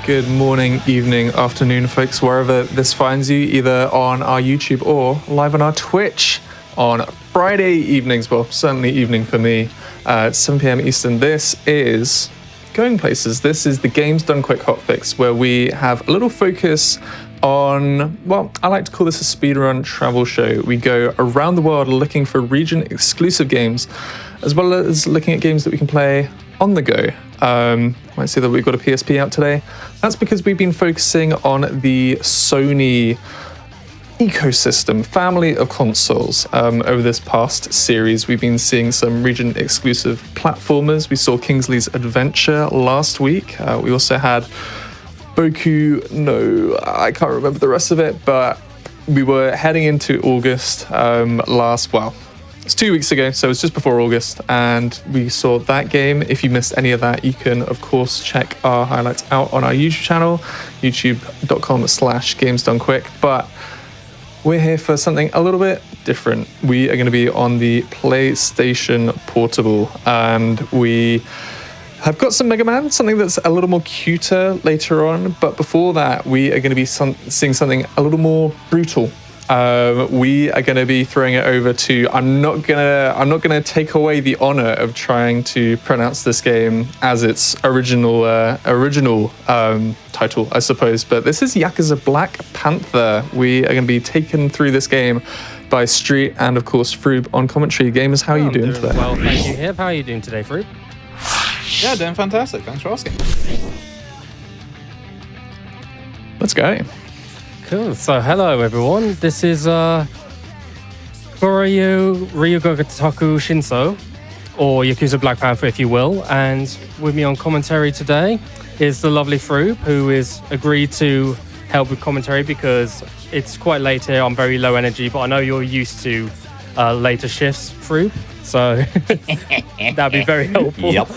Good morning, evening, afternoon, folks, wherever this finds you, either on our YouTube or live on our Twitch on Friday evenings. Well, certainly evening for me, 7 p.m. Eastern. This is Going Places. This is the Games Done Quick Hotfix, where we have a little focus on, well, I like to call this a speedrun travel show. We go around the world looking for region-exclusive games, as well as looking at games that we can play on the go. Might see that we've got a PSP out today. That's because we've been focusing on the Sony ecosystem, family of consoles. Over this past series, we've been seeing some region-exclusive platformers. We saw Kingsley's Adventure last week. We also had Boku no, I can't remember the rest of it, but we were heading into August it's 2 weeks ago, so it's just before August, and we saw that game. If you missed any of that, you can, of course, check our highlights out on our YouTube channel, youtube.com/gamesdonequick. But we're here for something a little bit different. We are going to be on the PlayStation Portable, and we have got some Mega Man, something that's a little more cuter later on. But before that, we are going to be seeing something a little more brutal. We are going to be throwing it over to, I'm not gonna take away the honor of trying to pronounce this game as its original title, I suppose, but this is Yakuza Black Panther. We are going to be taken through this game by Street and, of course, Froob on commentary. Gamers, how are you doing today? Well, thank you, Hib. How are you doing today, Froob? Yeah, doing fantastic. Thanks for asking. Let's go. Cool. So, hello, everyone. This is Kurohyō Gotoku Shinshō, or Yakuza Black Panther, if you will. And with me on commentary today is the lovely Froob, who is agreed to help with commentary because it's quite late here. I'm very low energy, but I know you're used to later shifts, Froob. So that'd be very helpful. Yep.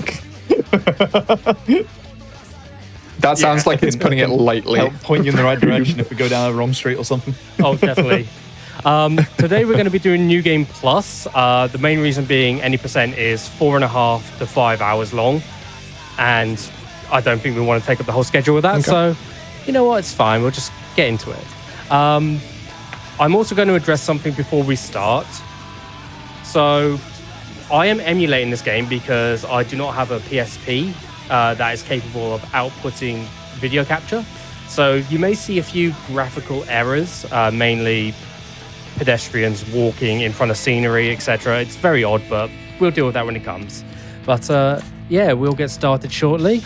That sounds like it's putting it lightly. Help point you in the right direction if we go down a wrong street or something. Oh, definitely. Today we're going to be doing New Game Plus. The main reason being any percent is 4.5 to 5 hours long. And I don't think we want to take up the whole schedule with that. Okay. So, you know what? It's fine. We'll just get into it. I'm also going to address something before we start. So, I am emulating this game because I do not have a PSP that is capable of outputting video capture. So you may see a few graphical errors, mainly pedestrians walking in front of scenery, etc. It's very odd, but we'll deal with that when it comes. But yeah, we'll get started shortly.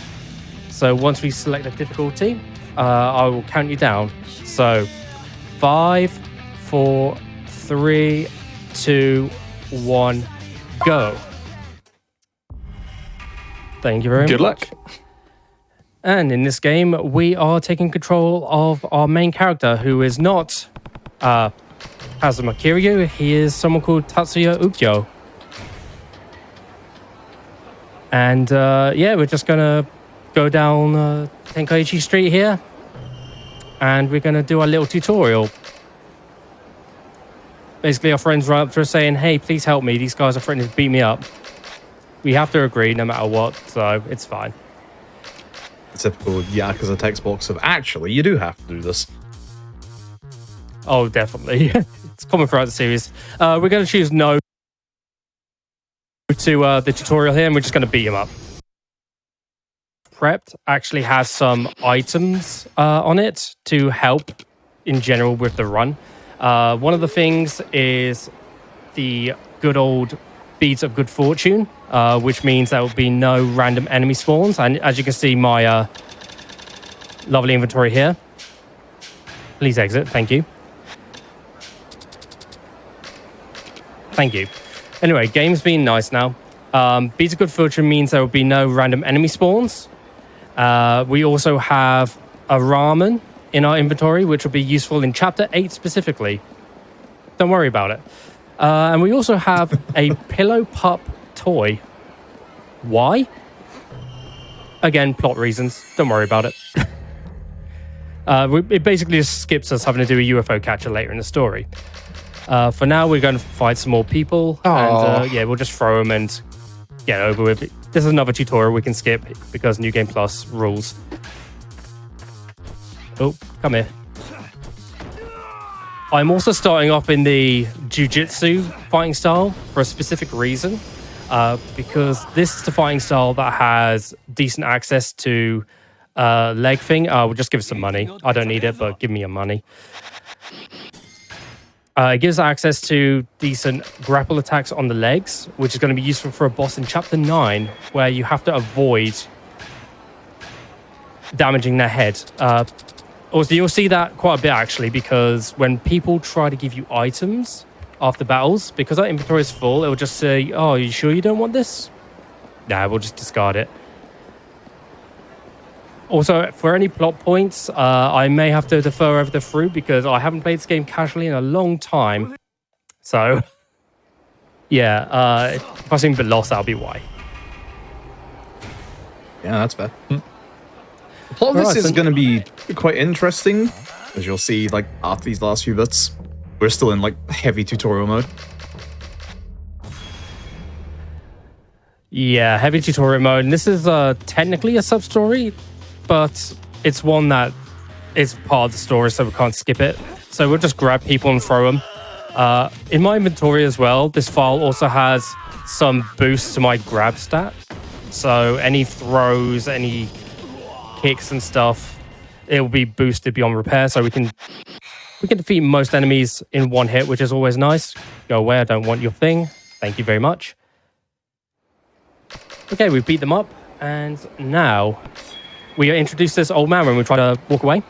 So once we select a difficulty, I will count you down. So 5, 4, 3, 2, 1, go. Thank you very much. Good luck. And in this game, we are taking control of our main character, who is not Kazuma Kiryu. He is someone called Tatsuya Ukyo. And yeah, we're just going to go down Tenkaichi Street here. And we're going to do our little tutorial. Basically, our friends run up to us saying, hey, please help me. These guys are threatening to beat me up. We have to agree no matter what, so it's fine. The typical Yakuza text box of, actually, you do have to do this. Oh, definitely. It's common throughout the series. We're going to choose no to the tutorial here, and we're just going to beat him up. Prepped actually has some items on it to help in general with the run. One of the things is the good old Beads of Good Fortune, which means there will be no random enemy spawns. And as you can see, my lovely inventory here. Please exit. Thank you. Thank you. Anyway, game's been nice now. Beads of Good Fortune means there will be no random enemy spawns. We also have a ramen in our inventory, which will be useful in Chapter 8 specifically. Don't worry about it. And we also have a pillow pup toy. Why? Again, plot reasons. Don't worry about it. It basically just skips us having to do a UFO catcher later in the story. For now, we're going to fight some more people. Aww. And yeah, we'll just throw them and get over with it. This is another tutorial we can skip because New Game Plus rules. Oh, come here. I'm also starting off in the jiu-jitsu fighting style for a specific reason. Because this is the fighting style that has decent access to leg thing. We'll just give it some money. I don't need it, but give me your money. It gives access to decent grapple attacks on the legs, which is going to be useful for a boss in Chapter 9, where you have to avoid damaging their head. Also, you'll see that quite a bit, actually, because when people try to give you items after battles, because our inventory is full, it will just say, oh, are you sure you don't want this? Nah, we'll just discard it. Also, for any plot points, I may have to defer over the fruit because I haven't played this game casually in a long time. So, yeah, if I seem a bit lost, that'll be why. Yeah, that's fair. The plot of this is going to be quite interesting, as you'll see, like, after these last few bits. We're still in, like, heavy tutorial mode. Yeah, heavy tutorial mode. And this is technically a sub-story, but it's one that is part of the story, so we can't skip it. So we'll just grab people and throw them. In my inventory as well, this file also has some boosts to my grab stat. So any throws, any kicks and stuff, it will be boosted beyond repair, so we can defeat most enemies in one hit, which is always nice. Go away, I don't want your thing. Thank you very much. Okay, we beat them up, and now we are introduced to this old man when we try to walk away.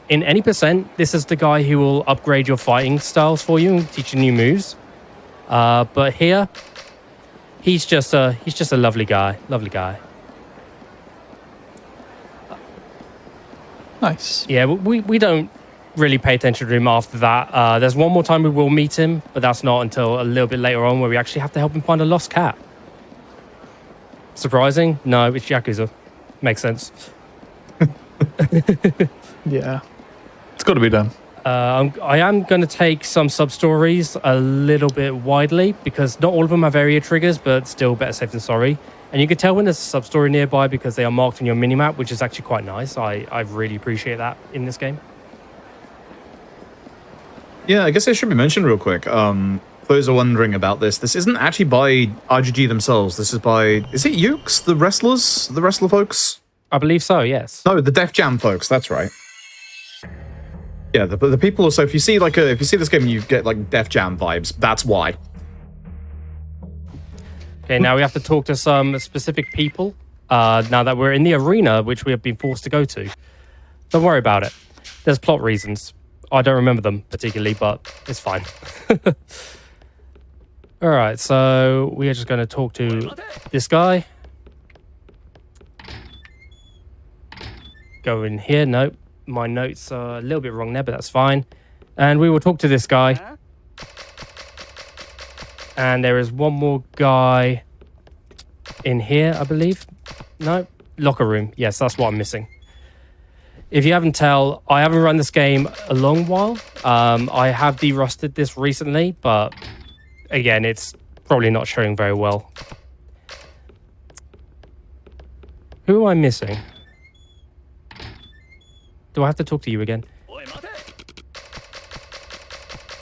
In any percent, this is the guy who will upgrade your fighting styles for you and teach you new moves. But here, he's just a lovely guy. Lovely guy. Nice. Yeah, we don't really pay attention to him after that. There's one more time we will meet him, but that's not until a little bit later on, where we actually have to help him find a lost cat. Surprising? No, it's Yakuza. Makes sense. Yeah. It's got to be done. I am going to take some sub-stories a little bit widely, because not all of them have area triggers, but still better safe than sorry. And you can tell when there's a sub-story nearby because they are marked on your minimap, which is actually quite nice. I really appreciate that in this game. Yeah, I guess it should be mentioned real quick. For those who are wondering about this isn't actually by RGG themselves. This is by... Is it Ukes, the wrestlers? The wrestler folks? I believe so, yes. No, the Def Jam folks, that's right. Yeah, the people... So if you see if you see this game and you get like Def Jam vibes, that's why. Okay, now we have to talk to some specific people. Now that we're in the arena, which we have been forced to go to. Don't worry about it. There's plot reasons. I don't remember them particularly, but it's fine. All right, so we are just going to talk to this guy. Go in here. Nope, my notes are a little bit wrong there, but that's fine. And we will talk to this guy. And there is one more guy in here, I believe. No, locker room. Yes, that's what I'm missing. If you haven't tell, I haven't run this game a long while. I have de-rusted this recently, but again, it's probably not showing very well. Who am I missing? Do I have to talk to you again?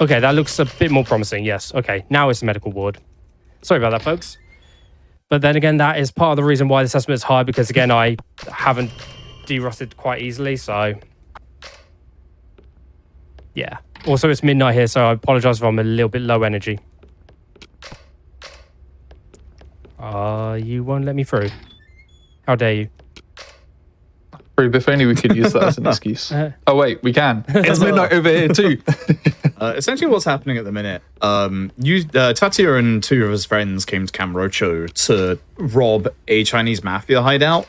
Okay, that looks a bit more promising, yes. Okay, now it's the medical ward. Sorry about that, folks. But then again, that is part of the reason why the assessment is high, because again, I haven't de-rusted quite easily, so... Yeah. Also, it's midnight here, so I apologize if I'm a little bit low energy. You won't let me through. How dare you? If only we could use that as an excuse. Oh, wait, we can. It's midnight over here, too. Essentially what's happening at the minute, Tatsuya and two of his friends came to Kamurocho to rob a Chinese mafia hideout.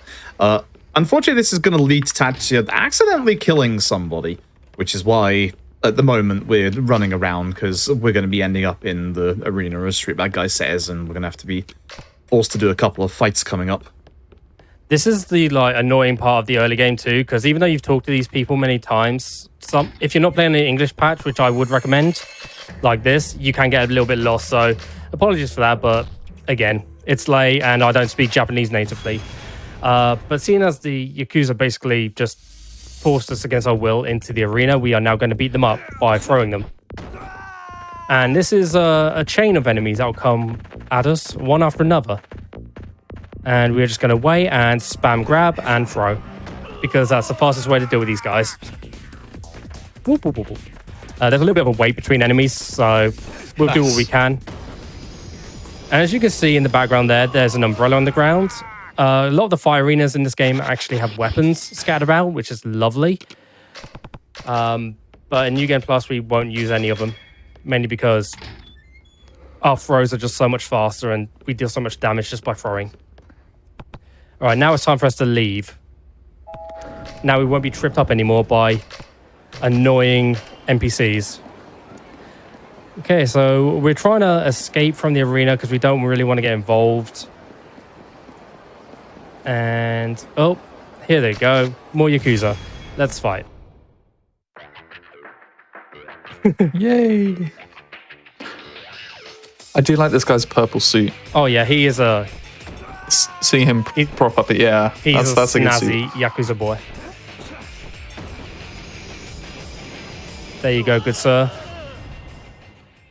Unfortunately, this is going to lead to Tatsuya accidentally killing somebody, which is why, at the moment, we're running around, because we're going to be ending up in the arena, as Street Bad Guy says, and we're going to have to be forced to do a couple of fights coming up. This is the annoying part of the early game too, because even though you've talked to these people many times, if you're not playing an English patch, which I would recommend, like this, you can get a little bit lost. So apologies for that, but again, it's late and I don't speak Japanese natively. But seeing as the Yakuza basically just forced us against our will into the arena, we are now going to beat them up by throwing them. And this is a chain of enemies that will come at us, one after another. And we're just going to wait and spam grab and throw, because that's the fastest way to deal with these guys. Whoop, whoop, whoop, whoop. There's a little bit of a wait between enemies, so we'll do what we can. And as you can see in the background there's an umbrella on the ground. A lot of the fire arenas in this game actually have weapons scattered about, which is lovely. But in New Game Plus, we won't use any of them, mainly because our throws are just so much faster and we deal so much damage just by throwing. All right, now it's time for us to leave. Now we won't be tripped up anymore by annoying NPCs. Okay, so we're trying to escape from the arena because we don't really want to get involved. And, oh, here they go. More Yakuza. Let's fight. Yay! I do like this guy's purple suit. Oh, yeah, he is a... Seeing him prop up it, yeah. He's that's a a good snazzy suit. Yakuza boy. There you go, good sir.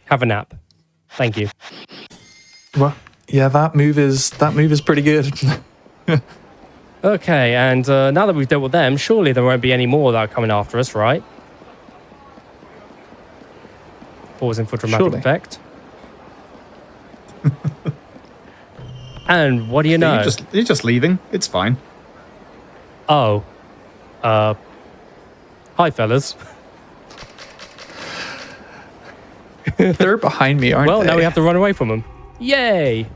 Have a nap. Thank you. Well, yeah, that move is pretty good. Okay, and now that we've dealt with them, surely there won't be any more that are coming after us, right? Pausing for dramatic effect. And what do you know? You're just leaving. It's fine. Oh. Hi, fellas. They're behind me, aren't they? Well, now we have to run away from them. Yay!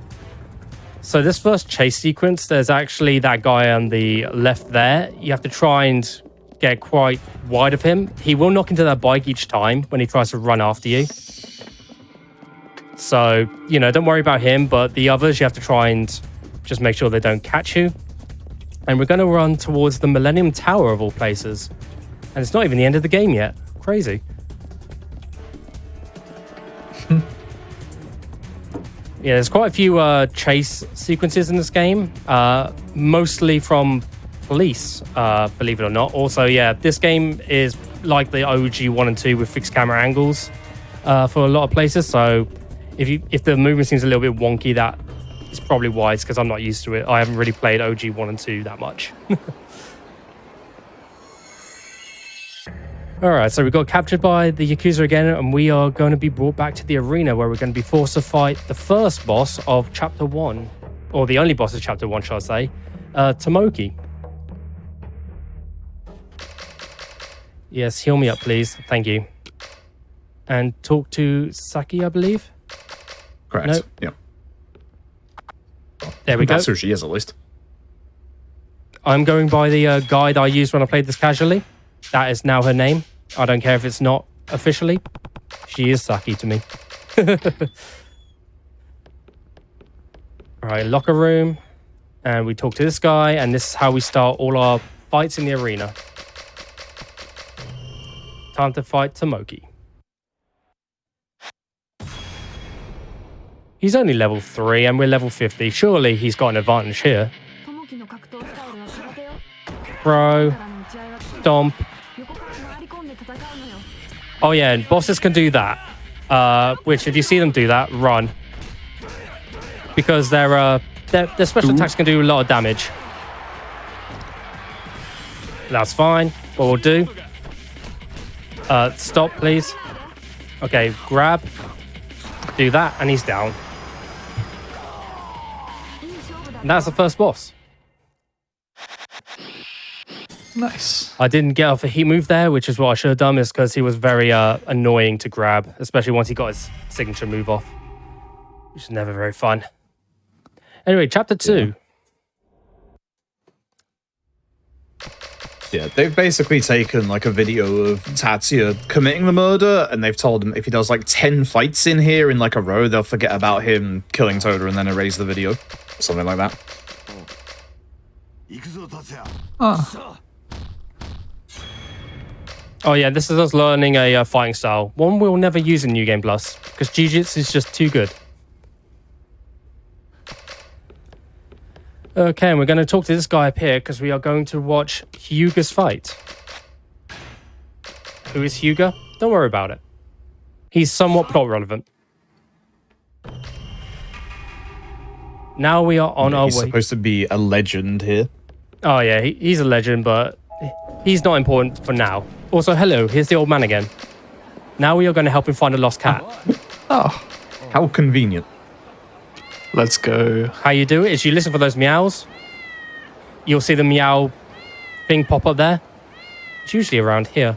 So this first chase sequence, there's actually that guy on the left there. You have to try and get quite wide of him. He will knock into that bike each time when he tries to run after you. So, you know, don't worry about him, but the others, you have to try and just make sure they don't catch you. And we're going to run towards the Millennium Tower of all places. And it's not even the end of the game yet. Crazy. Yeah, there's quite a few chase sequences in this game, mostly from police, believe it or not. Also, yeah, this game is like the OG 1 and 2 with fixed camera angles for a lot of places. So if the movement seems a little bit wonky, that is probably why. It's because I'm not used to it. I haven't really played OG 1 and 2 that much. All right, so we got captured by the Yakuza again, and we are going to be brought back to the arena where we're going to be forced to fight the first boss of Chapter 1, or the only boss of Chapter 1, shall I say, Tomoki. Yes, heal me up, please. Thank you. And talk to Saki, I believe? Correct. Nope. Yeah. There we go. That's who she is, at least. I'm going by the guide I used when I played this casually. That is now her name. I don't care if it's not officially. She is Saki to me. All right, locker room. And we talk to this guy, and this is how we start all our fights in the arena. Time to fight Tomoki. He's only level 3, and we're level 50. Surely he's got an advantage here. Throw. Stomp. Oh yeah, and bosses can do that. Which, if you see them do that, run. Because their special attacks can do a lot of damage. That's fine. What we'll do... stop, please. Okay, grab. Do that, and he's down. And that's the first boss. Nice. I didn't get off a heat move there, which is what I should have done, is because he was very annoying to grab, especially once he got his signature move off, which is never very fun. Anyway, chapter 2. Yeah, they've basically taken like a video of Tatsuya committing the murder, and they've told him if he does like 10 fights in here in like a row, they'll forget about him killing Toda and then erase the video. Something like that. Oh yeah, this is us learning a fighting style. One we'll never use in New Game Plus, because Jiu-Jitsu is just too good. Okay, and we're going to talk to this guy up here, because we are going to watch Hyuga's fight. Who is Hyuga? Don't worry about it. He's somewhat plot relevant. Now we are on our way. He's supposed to be a legend here. Oh yeah, he's a legend, but he's not important for now. Also, hello, here's the old man again. Now we are going to help him find a lost cat. Oh, How convenient. let's go. How you do it is you listen for those meows. You'll see the meow thing pop up there. It's usually around here.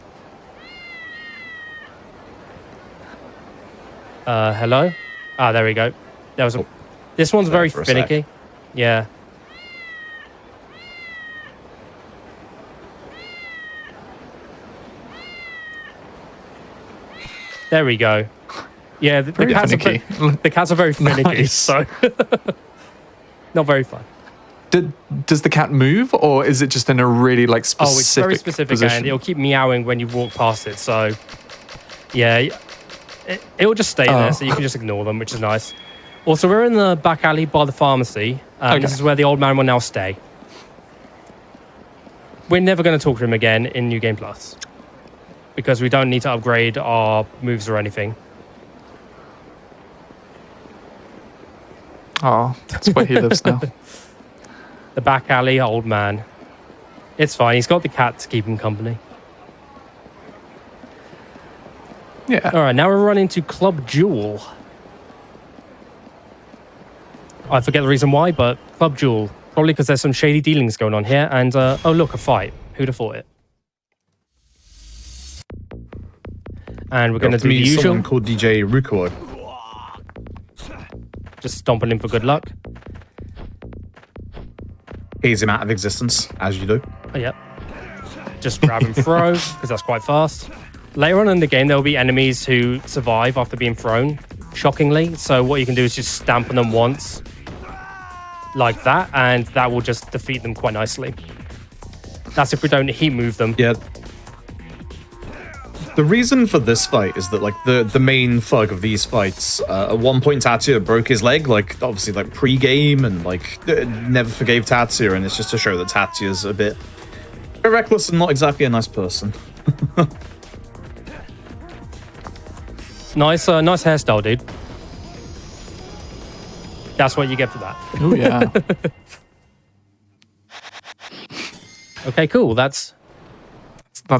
Hello? Ah, there we go. There was a... This one's very for a sec. finicky. Yeah. There we go. Yeah, the Very cats finicky. the cats are very finicky, Nice. so not very fun. Does the cat move, or is it just in a really like specific Oh, it's very specific, position? and it'll keep meowing when you walk past it. So, yeah, it'll just stay there, so you can just ignore them, which is nice. Also, we're in the back alley by the pharmacy. This is where the old man will now stay. We're never going to talk to him again in New Game Plus because we don't need to upgrade our moves or anything. Oh, that's where he lives now. The back alley, old man. It's fine. He's got the cat to keep him company. Yeah. All right, now we're running to Club Jewel. I forget the reason why, but Club Jewel. Probably because there's some shady dealings going on here. And, oh, look, a fight. Who'd have thought it? And we're going to do the usual. Someone called DJ Rukuo. Just stomping him for good luck. Haze him out of existence, as you do. Oh, yep. Just grab and throw, because that's quite fast. Later on in the game, there will be enemies who survive after being thrown, shockingly. So what you can do is just stamp on them once, like that, and that will just defeat them quite nicely. That's if we don't heat move them. Yeah. The reason for this fight is that, like, the main thug of these fights, at one point Tatsuya broke his leg, like, obviously, like, pre-game, and, like, never forgave Tatsuya, and it's just to show that Tatsuya's a bit reckless and not exactly a nice person. Nice hairstyle, dude. That's what you get for that. Oh yeah. Okay, cool. That's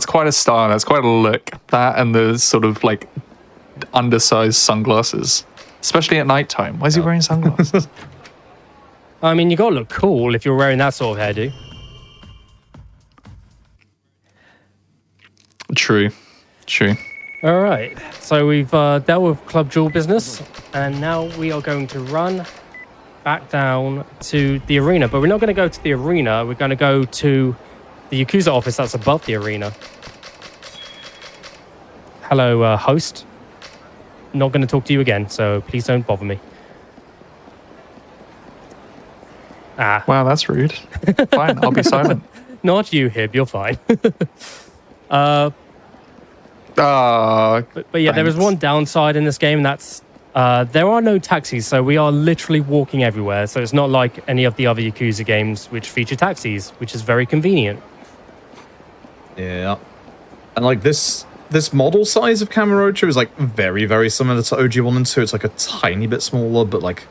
Quite a style. That's quite a look. That and the sort of like undersized sunglasses, especially at night time. Why is he wearing sunglasses? I mean, you gotta look cool if you're wearing that sort of hairdo. True. All right, so we've dealt with Club Jewel business, and now we are going to run back down to the arena. But we're not going to go to the arena. We're going to go to the Yakuza office that's above the arena. Hello, host. Not going to talk to you again, so please don't bother me. Ah, Wow, that's rude. Fine, I'll be silent. not you, Hib. You're fine. Ah, But yeah, there is thanks. one downside in this game, and that's there are no taxis, so we are literally walking everywhere. So it's not like any of the other Yakuza games which feature taxis, which is very convenient. Yeah. And, like, this model size of Kamurocho is, like, very, very similar to OG1 and 2. It's, like, a tiny bit smaller, but, like,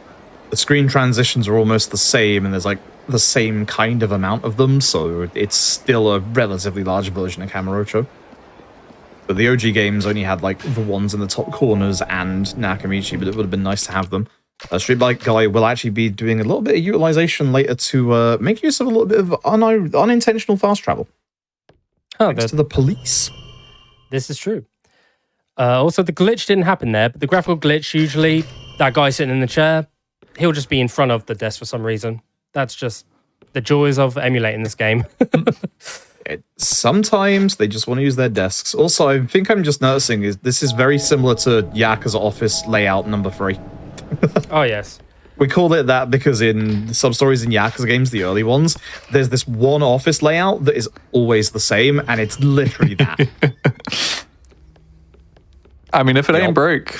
the screen transitions are almost the same, and there's, like, the same kind of amount of them, so it's still a relatively large version of Kamurocho. But the OG games only had, like, the ones in the top corners and Nakamichi, but it would have been nice to have them. Street Bike Guy will actually be doing a little bit of utilization later to make use of a little bit of unintentional fast travel. Oh, Thanks to the police. this is true. Also, the glitch didn't happen there, but the graphical glitch, usually that guy sitting in the chair, he'll just be in front of the desk for some reason. That's just the joys of emulating this game. Sometimes they just want to use their desks. Also, I think I'm just noticing is this is very similar to Yakuza Office layout number 3. Oh, yes. We call it that because in sub-stories in Yakuza games, the early ones, there's this one office layout that is always the same, and it's literally that. I mean, if it ain't broke.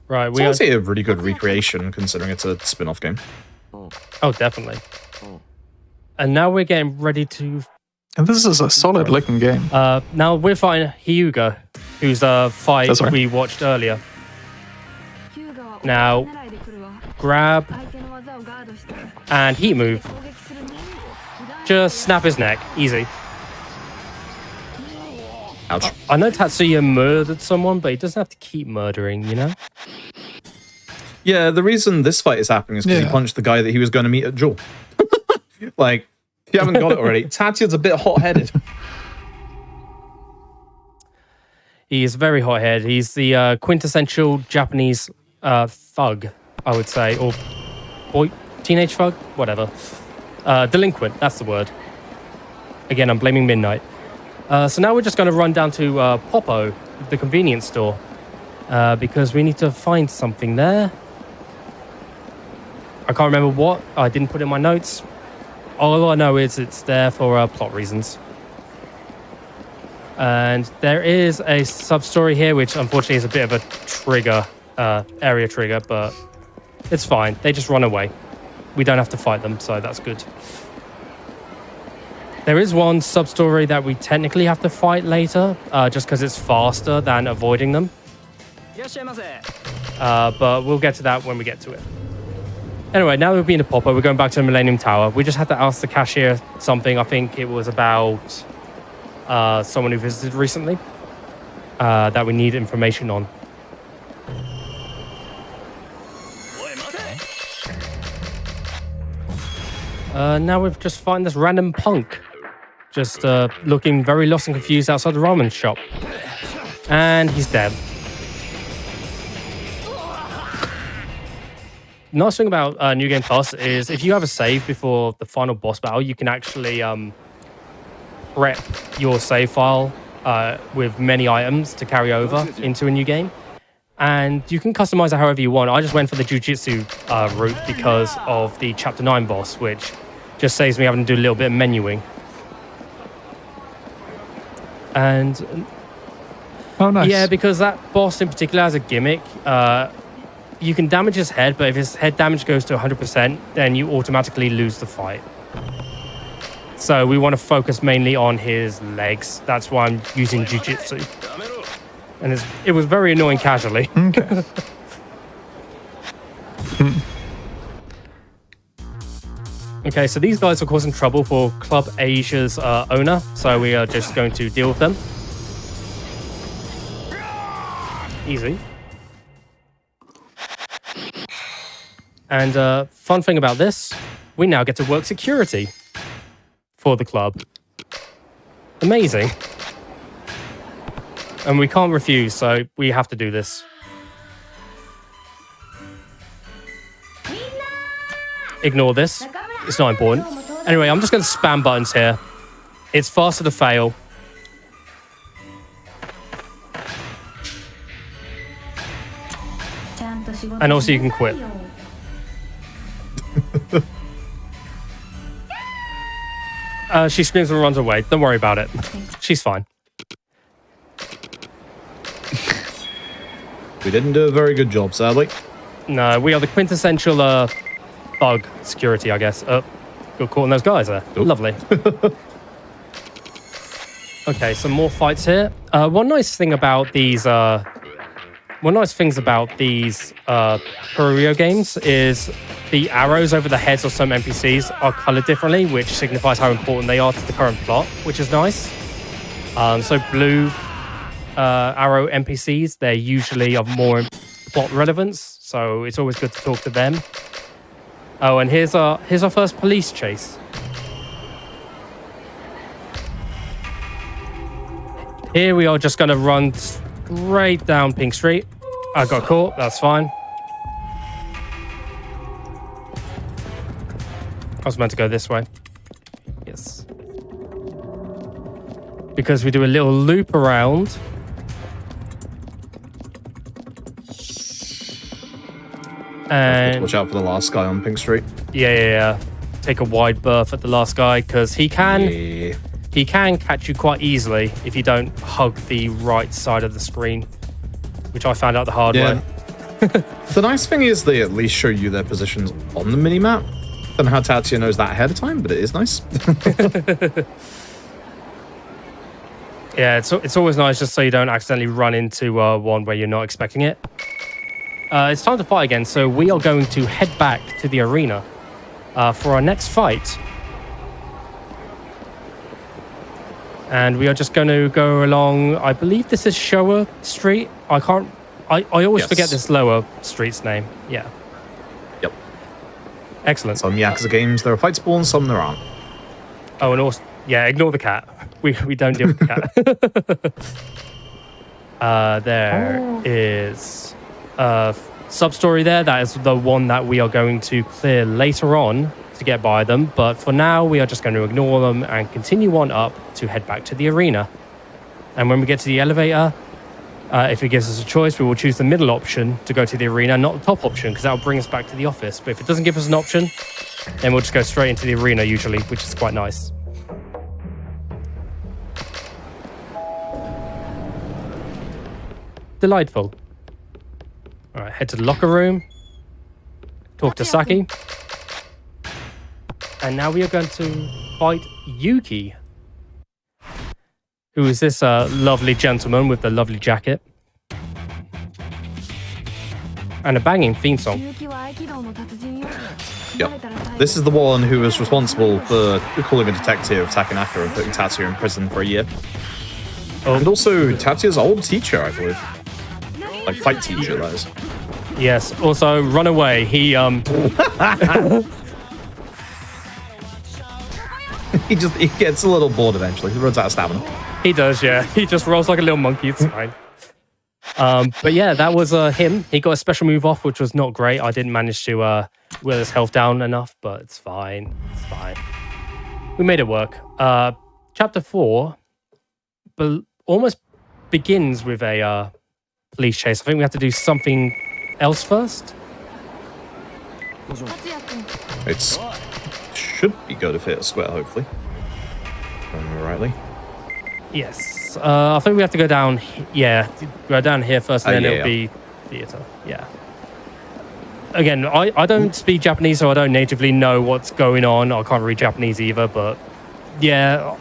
Right, It's we are... honestly a really good recreation, considering it's a spin-off game. Oh, definitely. And now we're getting ready to And this is a solid looking game. Now we're fighting Hyuga, who's a fight That's right. we watched earlier. Now, grab and heat move. Just snap his neck. Easy. Ouch. I know Tatsuya murdered someone, but he doesn't have to keep murdering, you know? Yeah, the reason this fight is happening is because he Yeah. punched the guy that he was going to meet at Jewel. Like, if you haven't got it already, Tatsuya's a bit hot-headed. He is very hot-headed. He's the quintessential Japanese thug, I would say. Or boy, teenage thug? Whatever. Delinquent, that's the word. Again, I'm blaming Midnight. So now we're just going to run down to Popo, the convenience store, because we need to find something there. I can't remember what. I didn't put it in my notes. All I know is it's there for plot reasons. And there is a sub-story here, which unfortunately is a bit of a trigger, area trigger, but it's fine. They just run away. We don't have to fight them, so that's good. There is one sub-story that we technically have to fight later, just because it's faster than avoiding them. But we'll get to that when we get to it. Anyway, now we've been to Popo, we're going back to the Millennium Tower. We just had to ask the cashier something. I think it was about someone who visited recently that we need information on. Now we've just found this random punk. Just looking very lost and confused outside the ramen shop. And he's dead. Nice thing about New Game Plus is if you have a save before the final boss battle, you can actually prep your save file with many items to carry over into a new game. And you can customize it however you want. I just went for the Jujutsu route because of the Chapter 9 boss, which just saves me having to do a little bit of menuing. And Oh, nice. yeah, because that boss in particular has a gimmick. You can damage his head, but if his head damage goes to 100%, then you automatically lose the fight. So we want to focus mainly on his legs. That's why I'm using Jujutsu. And it was very annoying casually. Okay. Okay, so these guys are causing trouble for Club Asia's owner. So we are just going to deal with them. Easy. And fun thing about this, we now get to work security for the club. Amazing. And we can't refuse, so we have to do this. Ignore this. It's not important. Anyway, I'm just going to spam buttons here. It's faster to fail. And also you can quit. She screams and runs away. Don't worry about it. She's fine. We didn't do a very good job, sadly. No, we are the quintessential bug security, I guess. Got caught in those guys there. Oop. Lovely. Okay, some more fights here. One nice things about these Kurohyō games is the arrows over the heads of some NPCs are colored differently, which signifies how important they are to the current plot, which is nice. So blue arrow NPCs, they're usually of more plot relevance, so it's always good to talk to them. Oh, and here's our first police chase. Here we are just going to run straight down Pink Street. I got caught, that's fine. I was meant to go this way. Yes. Because we do a little loop around. And Watch out for the last guy on Pink Street. yeah. Take a wide berth at the last guy because he can catch you quite easily if you don't hug the right side of the screen, which I found out the hard way. The nice thing is they at least show you their positions on the minimap. I don't know how Tatsuya knows that ahead of time, but it is nice. Yeah, it's always nice just so you don't accidentally run into one where you're not expecting it. It's time to fight again, so we are going to head back to the arena for our next fight. And we are just going to go along, I believe this is Showa Street. I always forget this lower street's name. Yeah. Yep. Excellent. Some Yakuza games, there are fight spawns, some there aren't. Oh, and also, yeah, ignore the cat. We don't deal with the cat. There is a sub-story there. That is the one that we are going to clear later on to get by them. But for now, we are just going to ignore them and continue on up to head back to the arena. And when we get to the elevator, if it gives us a choice, we will choose the middle option to go to the arena, not the top option, because that will bring us back to the office. But if it doesn't give us an option, then we'll just go straight into the arena usually, which is quite nice. Delightful. All right, head to the locker room. Talk to Saki. And now we are going to fight Yuki, who is this lovely gentleman with the lovely jacket. And a banging theme song. Yep. This is the one who was responsible for calling a detective Takanaka and putting Tatsuya in prison for a year. Oh. And also Tatsuya's old teacher, I believe. Like fight teacher, that is. Yes. Also, run away. He he gets a little bored eventually. He runs out of stamina. He does, yeah. He just rolls like a little monkey. It's fine. But yeah, that was him. He got a special move off, which was not great. I didn't manage to will his health down enough, but it's fine. It's fine. We made it work. Chapter 4 almost begins with a police chase. I think we have to do something else first. It should be go to Theatre Square, hopefully. Remember rightly. Yes. I think we have to go down. Go down here first, and then it'll be theatre. Yeah. Again, I don't speak Japanese, so I don't natively know what's going on. I can't read Japanese either, but yeah,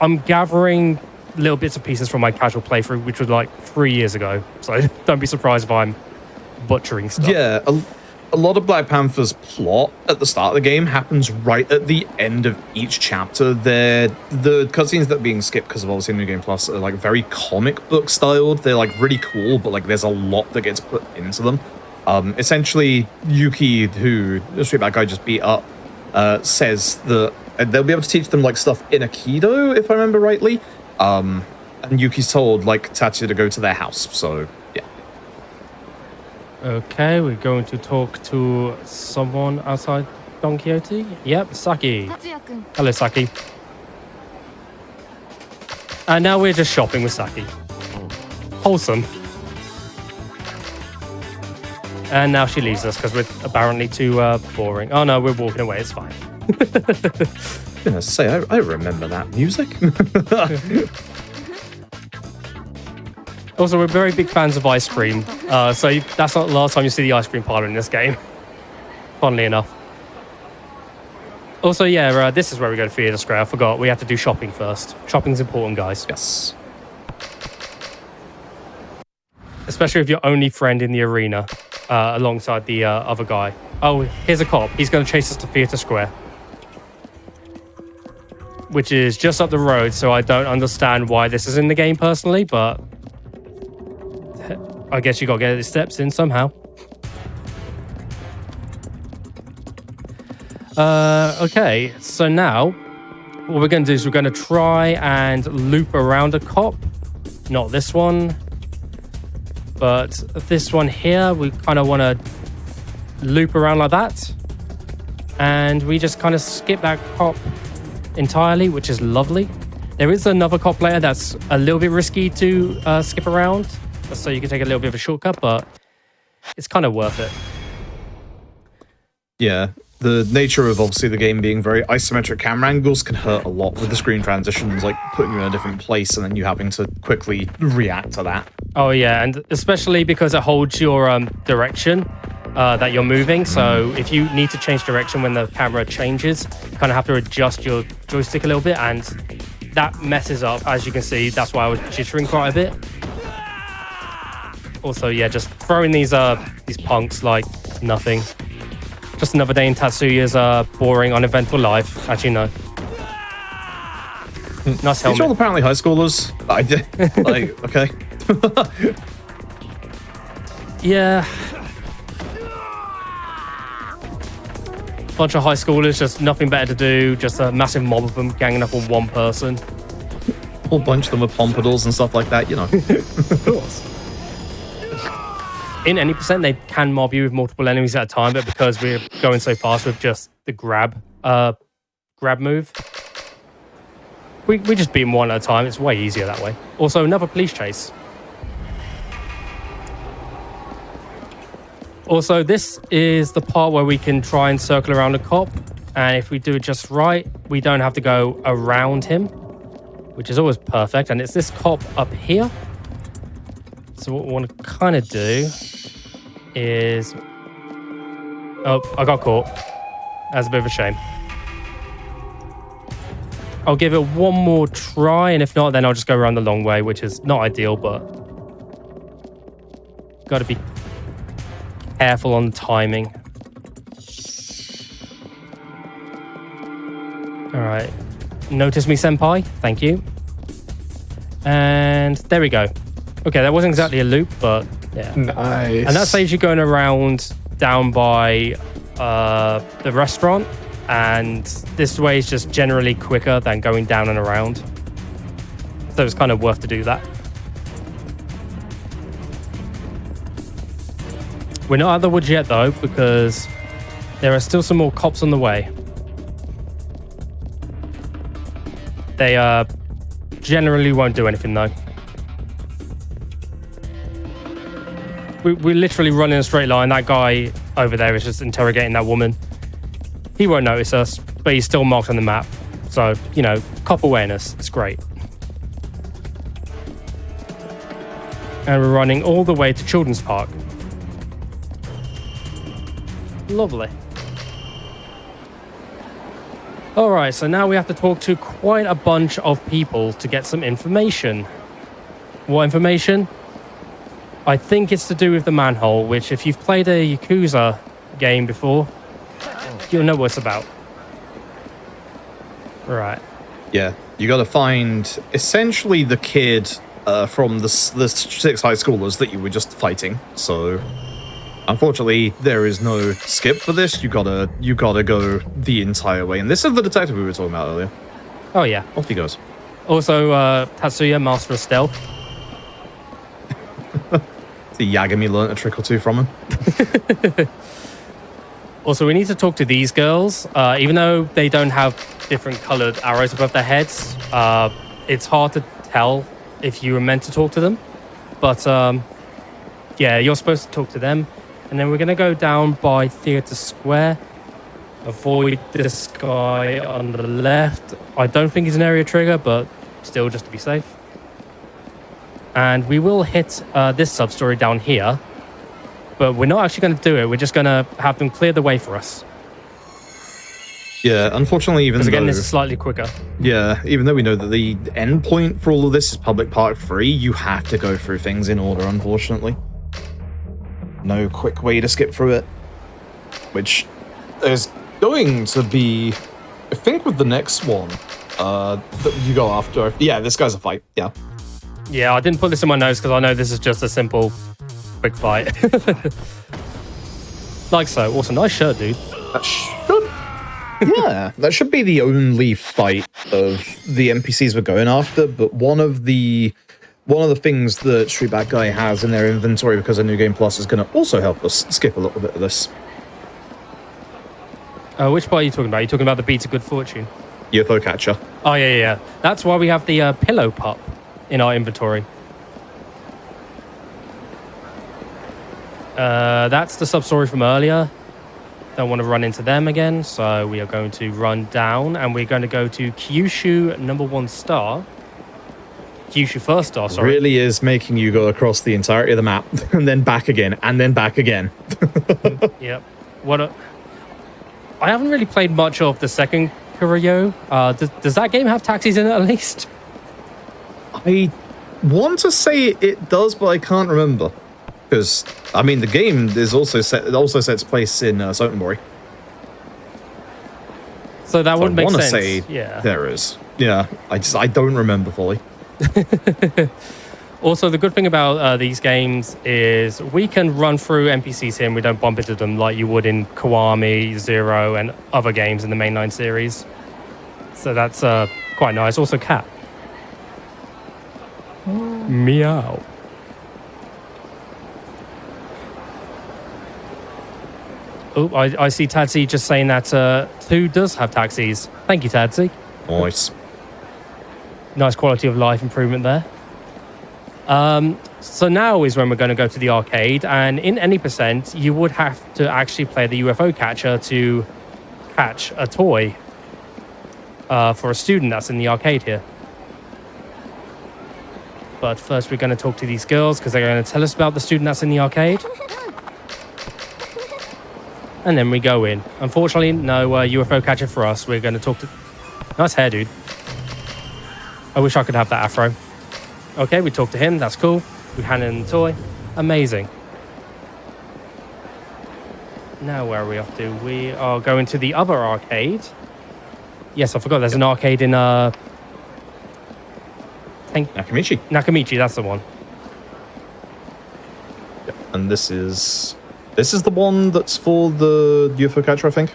I'm gathering little bits and pieces from my casual playthrough, which was like 3 years ago. So don't be surprised if I'm butchering stuff. Yeah, a lot of Black Panther's plot at the start of the game happens right at the end of each chapter. The cutscenes that are being skipped because of obviously New Game Plus are like very comic book styled. They're like really cool, but like there's a lot that gets put into them. Essentially, Yuki, who the street bad guy just beat up, says that they'll be able to teach them like stuff in Aikido, if I remember rightly. And Yuki's told like Tatsuya to go to their house, so yeah. Okay, we're going to talk to someone outside Don Quixote. Yep, Saki. Hello, Saki. And now we're just shopping with Saki. Wholesome. And now she leaves us because we're apparently too boring. Oh no, we're walking away. It's fine. I'm gonna say, I remember that music. Also, we're very big fans of ice cream. So that's not the last time you see the ice cream parlor in this game. Funnily enough. Also, yeah, this is where we go to Theatre Square. I forgot. We have to do shopping first. Shopping's important, guys. Yes. Especially if you're only friend in the arena alongside the other guy. Oh, here's a cop. He's going to chase us to Theatre Square. Which is just up the road, so I don't understand why this is in the game personally, but I guess you got to get the steps in somehow. Okay, so now what we're going to do is we're going to try and loop around a cop. Not this one, but this one here. We kind of want to loop around like that. And we just kind of skip that cop entirely, which is lovely. There is another cop later that's a little bit risky to skip around, so you can take a little bit of a shortcut, but it's kind of worth it. Yeah, the nature of obviously the game being very isometric camera angles can hurt a lot with the screen transitions, like putting you in a different place and then you having to quickly react to that. Oh yeah, and especially because it holds your direction that you're moving, so if you need to change direction when the camera changes, you kind of have to adjust your joystick a little bit, and that messes up, as you can see. That's why I was jittering quite a bit. Also, yeah, just throwing these punks like nothing. Just another day in Tatsuya's boring, uneventful life. Actually, no. Nice helmet. These are all apparently high schoolers. I did. Like, okay. Yeah. Bunch of high schoolers, just nothing better to do. Just a massive mob of them ganging up on one person. A whole bunch of them with pompadours and stuff like that, you know. Of course. In any percent, they can mob you with multiple enemies at a time, but because we're going so fast with just the grab move, we just beat them one at a time. It's way easier that way. Also, another police chase. Also, this is the part where we can try and circle around a cop, and if we do it just right, we don't have to go around him, which is always perfect. And it's this cop up here. So what we want to kind of do is... Oh, I got caught. That's a bit of a shame. I'll give it one more try, and if not, then I'll just go around the long way, which is not ideal, but... Got to be careful on timing. All right. Notice me, senpai. Thank you. And there we go. Okay, that wasn't exactly a loop, but yeah. Nice. And that saves you going around down by the restaurant. And this way is just generally quicker than going down and around. So it's kind of worth to do that. We're not out of the woods yet, though, because there are still some more cops on the way. They generally won't do anything, though. We literally run in a straight line. That guy over there is just interrogating that woman. He won't notice us, but he's still marked on the map. So, you know, cop awareness. It's great. And we're running all the way to Children's Park. Lovely. All right, so now we have to talk to quite a bunch of people to get some information. What information? I think it's to do with the manhole, which if you've played a Yakuza game before, you'll know what it's about. Right. Yeah, you got to find essentially the kid from the 6 high schoolers that you were just fighting. So, unfortunately, there is no skip for this. You gotta go the entire way. And this is the detective we were talking about earlier. Oh yeah. Off he goes. Also, Tatsuya, master of stealth. The Yagami learnt a trick or two from him. Also, we need to talk to these girls. Even though they don't have different colored arrows above their heads, it's hard to tell if you were meant to talk to them. But yeah, you're supposed to talk to them. And then we're going to go down by Theatre Square. Avoid this guy on the left. I don't think he's an area trigger, but still, just to be safe. And we will hit this sub-story down here. But we're not actually going to do it. We're just going to have them clear the way for us. Yeah, unfortunately, even though... Because again, this is slightly quicker. Yeah, even though we know that the end point for all of this is public park free, you have to go through things in order, unfortunately. No quick way to skip through it. Which is going to be, I think, with the next one that you go after. Yeah, this guy's a fight. Yeah. Yeah, I didn't put this in my notes because I know this is just a simple, quick fight. Like so. Also, nice shirt, dude. That should... yeah, that should be the only fight of the NPCs we're going after, but one of the things that Street Bat Guy has in their inventory because of New Game Plus is going to also help us skip a little bit of this. Which part are you talking about? Are you talking about the Beats of Good Fortune? UFO Catcher. Oh, yeah. That's why we have the Pillow Pup in our inventory. That's the sub-story from earlier. Don't want to run into them again, so we are going to run down and we're going to go to Kyushu #1 star. Kyushu first star, sorry. Really is making you go across the entirety of the map and then back again and then back again. Yep. I haven't really played much of the second Kurohyō. Does that game have taxis in it at least? I want to say it does, but I can't remember. Because, I mean, the game is also sets place in Sotenbori. So that would make sense. I want to say yeah. there is. Yeah, I don't remember fully. Also, the good thing about these games is we can run through NPCs here and we don't bump into them like you would in Kiwami, Zero, and other games in the mainline series. So that's quite nice. Also, cat. Meow. Oh, I see Tadzi just saying that 2 does have taxis. Thank you, Tadzi. Nice. Nice quality of life improvement there. So now is when we're going to go to the arcade, and in any percent, you would have to actually play the UFO catcher to catch a toy for a student that's in the arcade here. But first, we're going to talk to these girls because they're going to tell us about the student that's in the arcade. And then we go in. Unfortunately, no UFO catcher for us. We're going to talk to... Nice hair, dude. I wish I could have that afro. Okay, we talked to him. That's cool. We handed him the toy. Amazing. Now where are we off to? We are going to the other arcade. Yes, I forgot. There's an arcade in... Nakamichi. Nakamichi, that's the one. Yep. And this is the one that's for the UFO catcher, I think.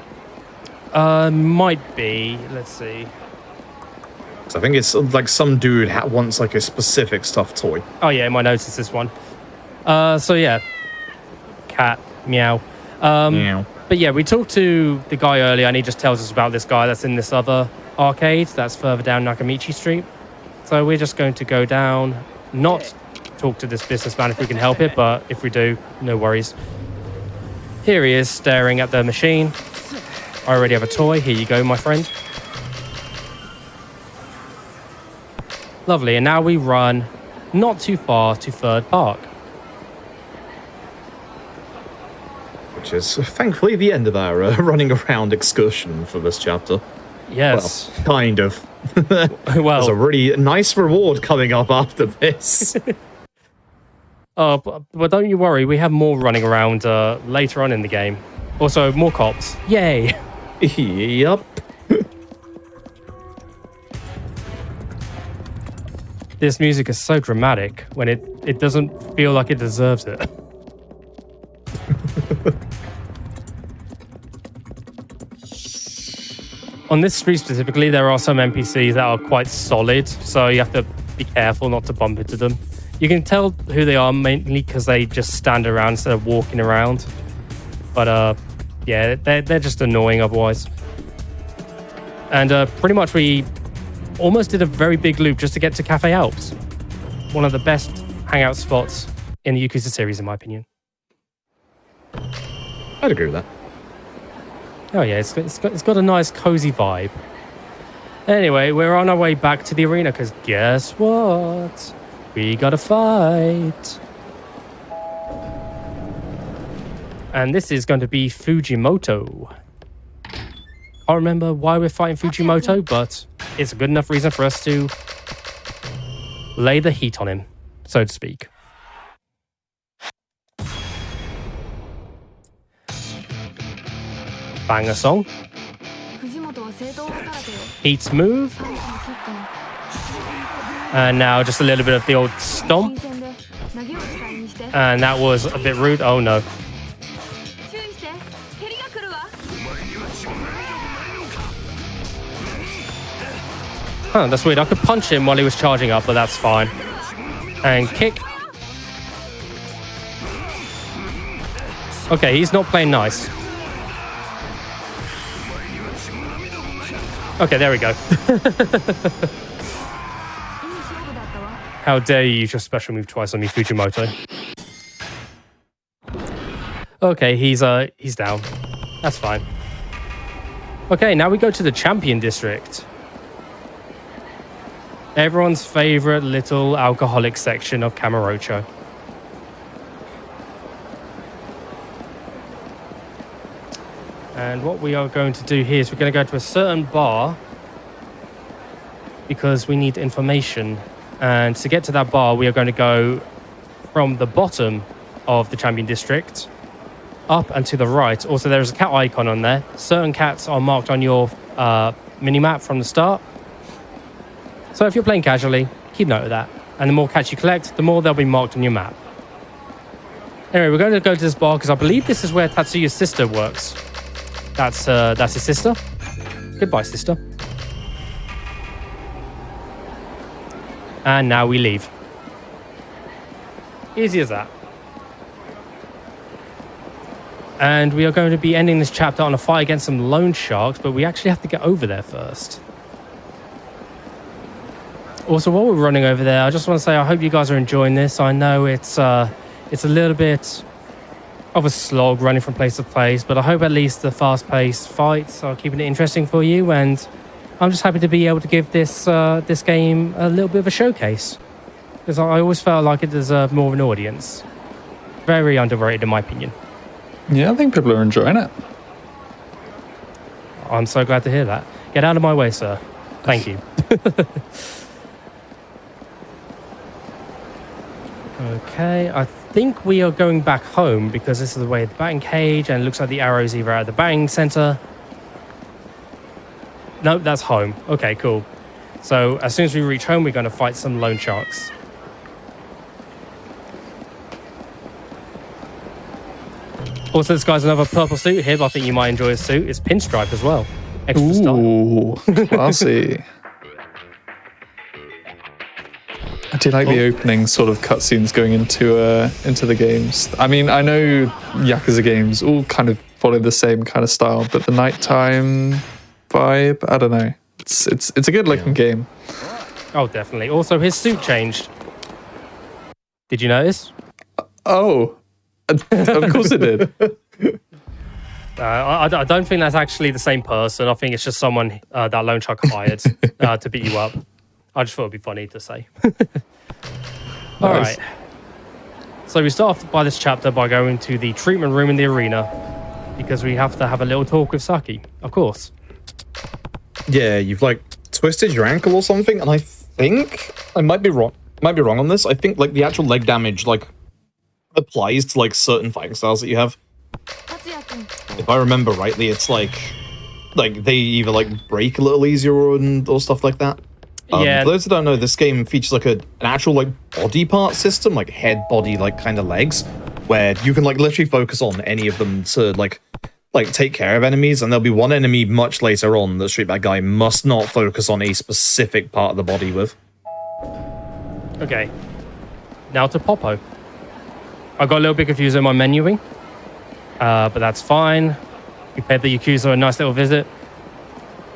Might be. Let's see. So I think it's like some dude wants like a specific stuffed toy. Oh yeah, in my notes it's this one. So yeah, cat meow. Meow. But yeah, we talked to the guy earlier, and he just tells us about this guy that's in this other arcade that's further down Nakamichi Street. So we're just going to go down, not talk to this businessman if we can help it, but if we do, no worries. Here he is, staring at the machine. I already have a toy. Here you go, my friend. Lovely, and now we run not too far to Third Park. Which is thankfully the end of our running around excursion for this chapter. Yes. Well, kind of. Well, there's a really nice reward coming up after this. Oh, but don't you worry, we have more running around later on in the game. Also, more cops. Yay! Yep. This music is so dramatic when it doesn't feel like it deserves it. On this street specifically, there are some NPCs that are quite solid, so you have to be careful not to bump into them. You can tell who they are mainly because they just stand around instead of walking around. But yeah, they're just annoying otherwise. And pretty much we almost did a very big loop just to get to Cafe Alps. One of the best hangout spots in the Yakuza series, in my opinion. I'd agree with that. Oh yeah, it's got a nice cozy vibe. Anyway, we're on our way back to the arena because guess what? We gotta fight. And this is going to be Fujimoto. Can't remember why we're fighting Fujimoto, but it's a good enough reason for us to lay the heat on him, so to speak. Banger song. Heat's move. And now just a little bit of the old stomp. And that was a bit rude. Oh no. Huh, that's weird. I could punch him while he was charging up, but that's fine. And kick. Okay, he's not playing nice. Okay, there we go. How dare you use your special move twice on me, Fujimoto. Okay, he's down. That's fine. Okay, now we go to the Champion District. Everyone's favorite little alcoholic section of Kamurocho. And what we are going to do here is we're going to go to a certain bar because we need information. And to get to that bar, we are going to go from the bottom of the Champion District up and to the right. Also, there is a cat icon on there. Certain cats are marked on your mini-map from the start. So if you're playing casually, keep note of that. And the more cats you collect, the more they'll be marked on your map. Anyway, we're going to go to this bar because I believe this is where Tatsuya's sister works. That's his sister. Goodbye, sister. And now we leave. Easy as that. And we are going to be ending this chapter on a fight against some loan sharks, but we actually have to get over there first. Also, while we're running over there, I just want to say I hope you guys are enjoying this. I know it's a little bit of a slog running from place to place, but I hope at least the fast-paced fights are keeping it interesting for you, and I'm just happy to be able to give this this game a little bit of a showcase, because I always felt like it deserved more of an audience. Very underrated in my opinion. Yeah, I think people are enjoying it. I'm so glad to hear that. Get out of my way, sir. Thank you. Okay, I think we are going back home because this is the way of the batting cage, and it looks like the arrow's either at the batting center. Nope, that's home. Okay, cool. So as soon as we reach home, we're going to fight some loan sharks. Also, this guy's another purple suit here, but I think you might enjoy his suit. It's pinstripe as well. Extra style. Ooh, classy. I do like the opening sort of cutscenes going into the games. I mean, I know Yakuza games all kind of follow the same kind of style, but the nighttime vibe, I don't know. It's a good looking game. Oh, definitely. Also, his suit changed. Did you notice? Oh, of course it did. I don't think that's actually the same person. I think it's just someone that loan shark hired to beat you up. I just thought it'd be funny to say. All Nice. right. So we start off by this chapter by going to the treatment room in the arena because we have to have a little talk with Saki, of course. Yeah, you've like twisted your ankle or something, and I think I might be wrong. On this. I think like the actual leg damage like applies to like certain fighting styles that you have. If I remember rightly, it's like they either like break a little easier or stuff like that. Yeah. For those that don't know, this game features like an actual like body part system, like head, body, like kind of legs, where you can like literally focus on any of them to like take care of enemies, and there'll be one enemy much later on that Street Bad Guy must not focus on a specific part of the body with. Okay. Now to Popo. I got a little bit confused in my menuing, but that's fine. We paid the Yakuza a nice little visit.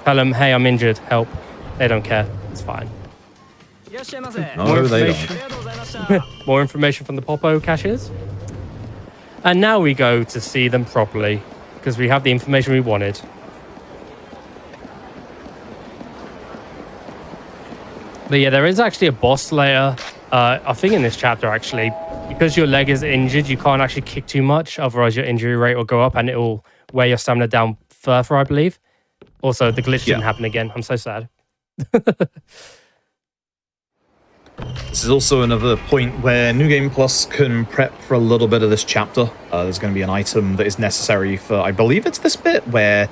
Tell them, hey, I'm injured, help. They don't care. It's fine. No, they don't. More information from the Popo cashiers. And now we go to see them properly, because we have the information we wanted. But yeah, there is actually a boss later, I think in this chapter actually, because your leg is injured, you can't actually kick too much, otherwise your injury rate will go up and it will wear your stamina down further, I believe. Also, the glitch didn't happen again. I'm so sad. This is also another point where New Game Plus can prep for a little bit of this chapter. There's going to be an item that is necessary for, I believe it's this bit, where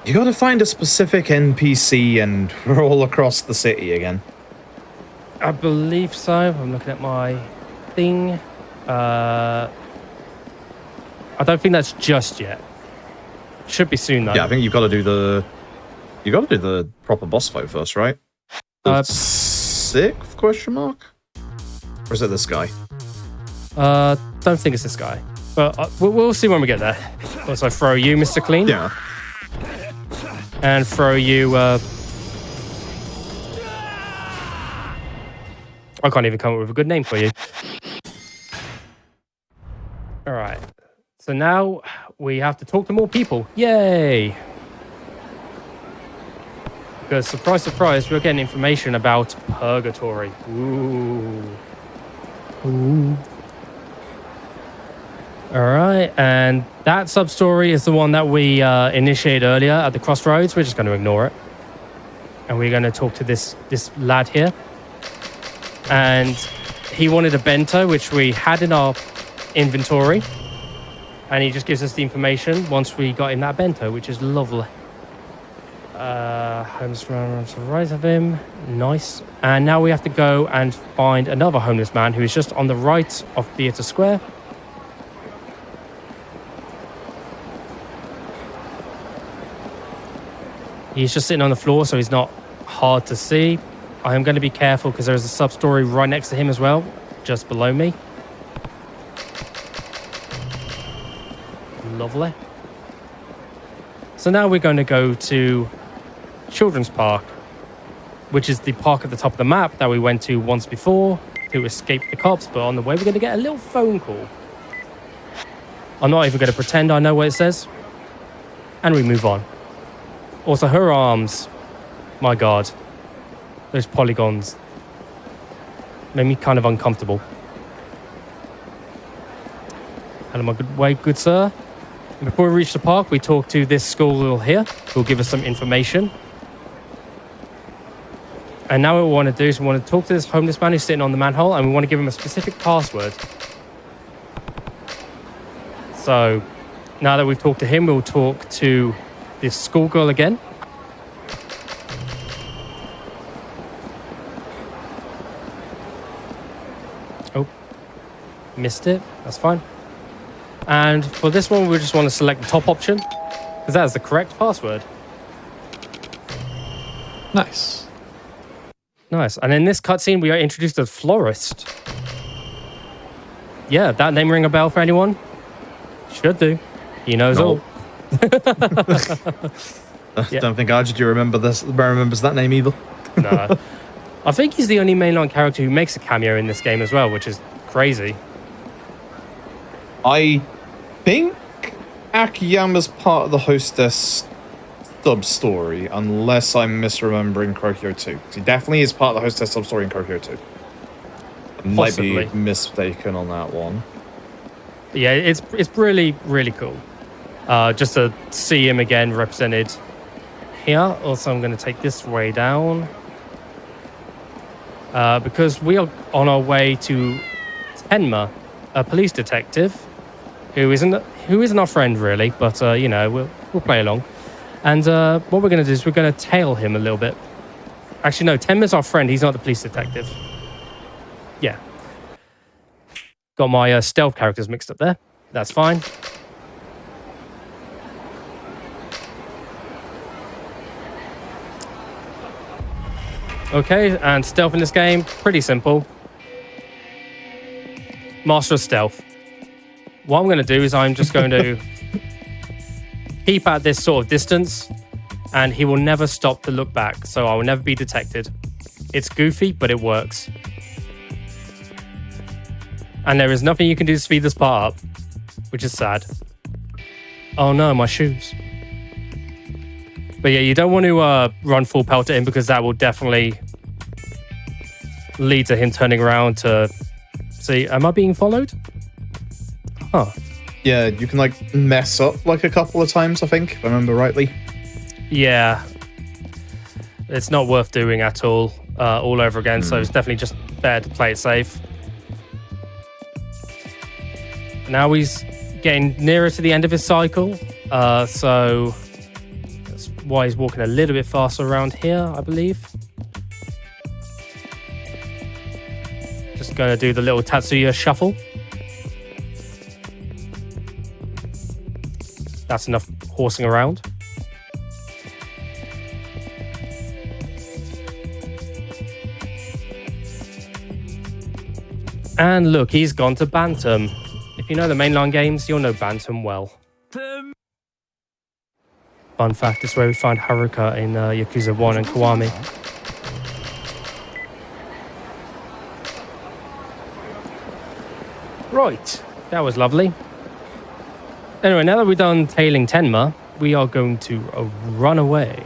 you got to find a specific NPC and we're all across the city again. I believe so. I'm looking at my thing. I don't think that's just yet. Should be soon though. Yeah, I think you've got to do the proper boss fight first, right? The sixth question mark? Or is it this guy? Don't think it's this guy, but we'll see when we get there. Also, throw you, Mr. Clean. Yeah. And throw you. I can't even come up with a good name for you. All right. So now we have to talk to more people. Yay! Because surprise, surprise, we're getting information about Purgatory. Ooh. All right, and that sub-story is the one that we initiated earlier at the crossroads. We're just going to ignore it. And we're going to talk to this lad here. And he wanted a bento, which we had in our inventory. And he just gives us the information once we got him that bento, which is lovely. Homeless man to the right of him. Nice. And now we have to go and find another homeless man who is just on the right of Theatre Square. He's just sitting on the floor, so he's not hard to see. I am going to be careful because there's a sub-story right next to him as well, just below me. Lovely. So now we're going to go to Children's Park, which is the park at the top of the map that we went to once before to escape the cops. But on the way, we're going to get a little phone call. I'm not even going to pretend I know what it says. And we move on. Also, her arms. My God. Those polygons made me kind of uncomfortable. Out of my good way, good sir. And before we reach the park, we talk to this school here, who'll give us some information. And now what we want to do is we want to talk to this homeless man who's sitting on the manhole, and we want to give him a specific password. So now that we've talked to him, we'll talk to this schoolgirl again. Oh, missed it. That's fine. And for this one, we just want to select the top option because that is the correct password. Nice. Nice. And in this cutscene, we are introduced to the florist. Yeah, that name ring a bell for anyone? Should do. He knows all. I don't think Arjun remembers that name either. No. I think he's the only mainline character who makes a cameo in this game as well, which is crazy. I think Akiyama's part of the hostess sub-story, unless I'm misremembering Kurohyō 2. He definitely is part of the hostess sub-story in Kurohyō 2. I might be mistaken on that one. Yeah, it's really, really cool. Just to see him again represented here. Also, I'm going to take this way down. Because we are on our way to Tenma, a police detective who isn't our friend really, but you know, we'll play along. And what we're going to do is we're going to tail him a little bit. Actually, no, Tenma's our friend. He's not the police detective. Yeah. Got my stealth characters mixed up there. That's fine. Okay, and stealth in this game, pretty simple. Master of stealth. What I'm going to do is I'm just going to keep at this sort of distance, and he will never stop to look back, so I will never be detected. It's goofy, but it works. And there is nothing you can do to speed this part up, which is sad. Oh no, my shoes. But yeah, you don't want to run full pelt at him because that will definitely lead to him turning around to see, am I being followed? Huh. Yeah, you can like mess up like a couple of times, I think, if I remember rightly. Yeah. It's not worth doing at all over again, so it's definitely just better to play it safe. Now he's getting nearer to the end of his cycle, so that's why he's walking a little bit faster around here, I believe. Just going to do the little Tatsuya shuffle. That's enough horsing around. And look, he's gone to Bantam. If you know the mainline games, you'll know Bantam well. Fun fact, this is where we find Haruka in Yakuza 1 and Kiwami. Right, that was lovely. Anyway, now that we've done tailing Tenma, we are going to run away.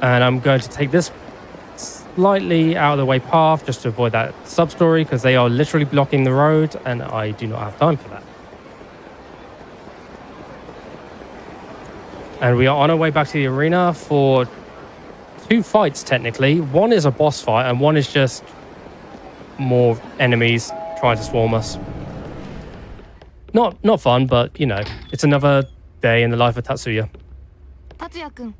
And I'm going to take this slightly out of the way path just to avoid that sub-story because they are literally blocking the road and I do not have time for that. And we are on our way back to the arena for 2 fights, technically. One is a boss fight, and one is just more enemies trying to swarm us. Not fun, but, you know, it's another day in the life of Tatsuya. Tatsuya-kun.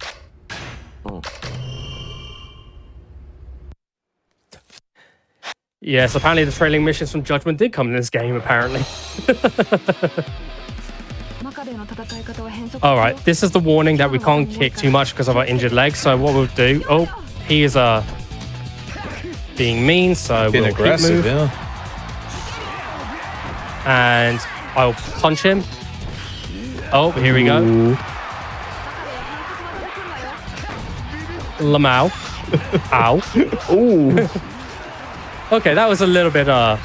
Yes, apparently the trailing missions from Judgment did come in this game, apparently. Alright, this is the warning that we can't kick too much because of our injured legs. So what we'll do... Oh, he is being mean, so Being we'll aggressive, keep move. yeah. And I'll punch him. Oh, here we go. Lamau. Ow. Ooh. Okay, that was a little bit The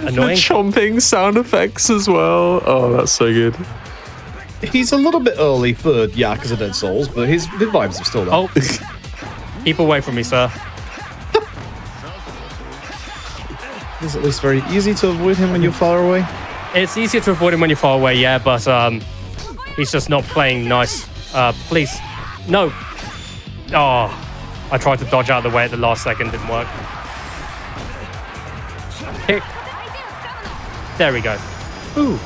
annoying. chomping sound effects as well. Oh, that's so good. He's a little bit early for Yakuza Dead Souls, but his vibes are still there. Oh, keep away from me, sir. It's at least very easy to avoid him when you're far away. It's easier to avoid him when you're far away, yeah, but he's just not playing nice. Please, no. Oh, I tried to dodge out of the way at the last second, didn't work. Kick. There we go. Ooh.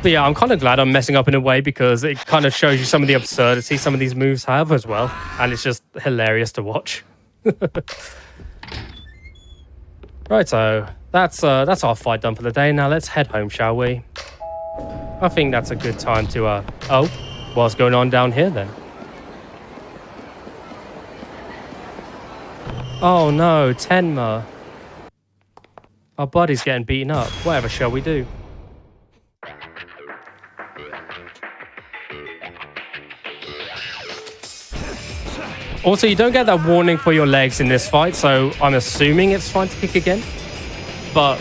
But yeah, I'm kind of glad I'm messing up in a way because it kind of shows you some of the absurdity some of these moves have as well, and it's just hilarious to watch. Right, so that's our fight done for the day. Now let's head home, shall we? I think that's a good time to oh, what's going on down here then? Oh no, Tenma. Our buddy's getting beaten up. Whatever shall we do? Also, you don't get that warning for your legs in this fight, so I'm assuming it's fine to kick again. But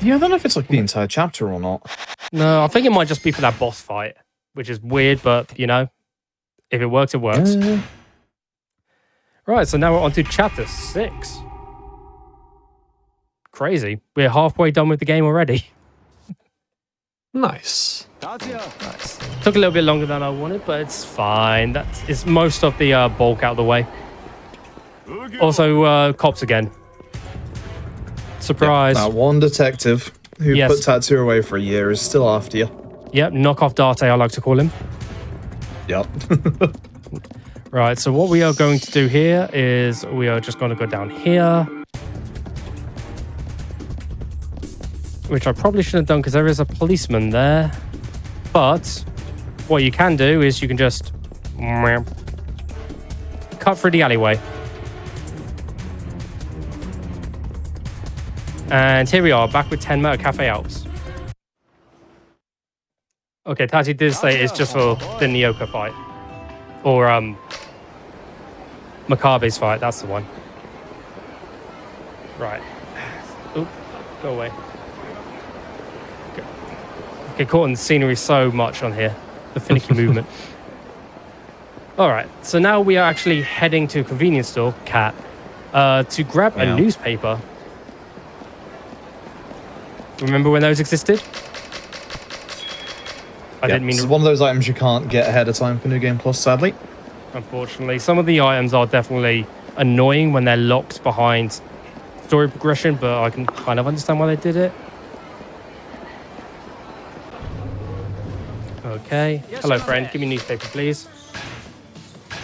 Yeah, I don't know if it's like the entire chapter or not. no, I think it might just be for that boss fight, which is weird, but you know, if it works, it works. Right, so now we're on to chapter 6. Crazy. We're halfway done with the game already. Nice. Nice. Took a little bit longer than I wanted, but it's fine. It's most of the bulk out of the way. Also, cops again. Surprise. That one detective who Yes. put Tattoo away for a year is still after you. Yep, knockoff Date, I like to call him. Yep. Right, so what we are going to do here is we are just going to go down here. Which I probably shouldn't have done because there is a policeman there. But what you can do is you can just cut through the alleyway. And here we are, back with Tenma at Cafe Alps. Okay, Tati did say it's just for the Nyoka fight. Or Makabe's fight, that's the one. Right. Oop, go away. Get caught in the scenery so much on here. The finicky movement. Alright, so now we are actually heading to a convenience store, Cat, to grab a newspaper. Remember when those existed? I didn't mean It's to... one of those items you can't get ahead of time for New Game Plus, sadly. Unfortunately, some of the items are definitely annoying when they're locked behind story progression, but I can kind of understand why they did it. Okay. Hello, friend. Give me a newspaper, please.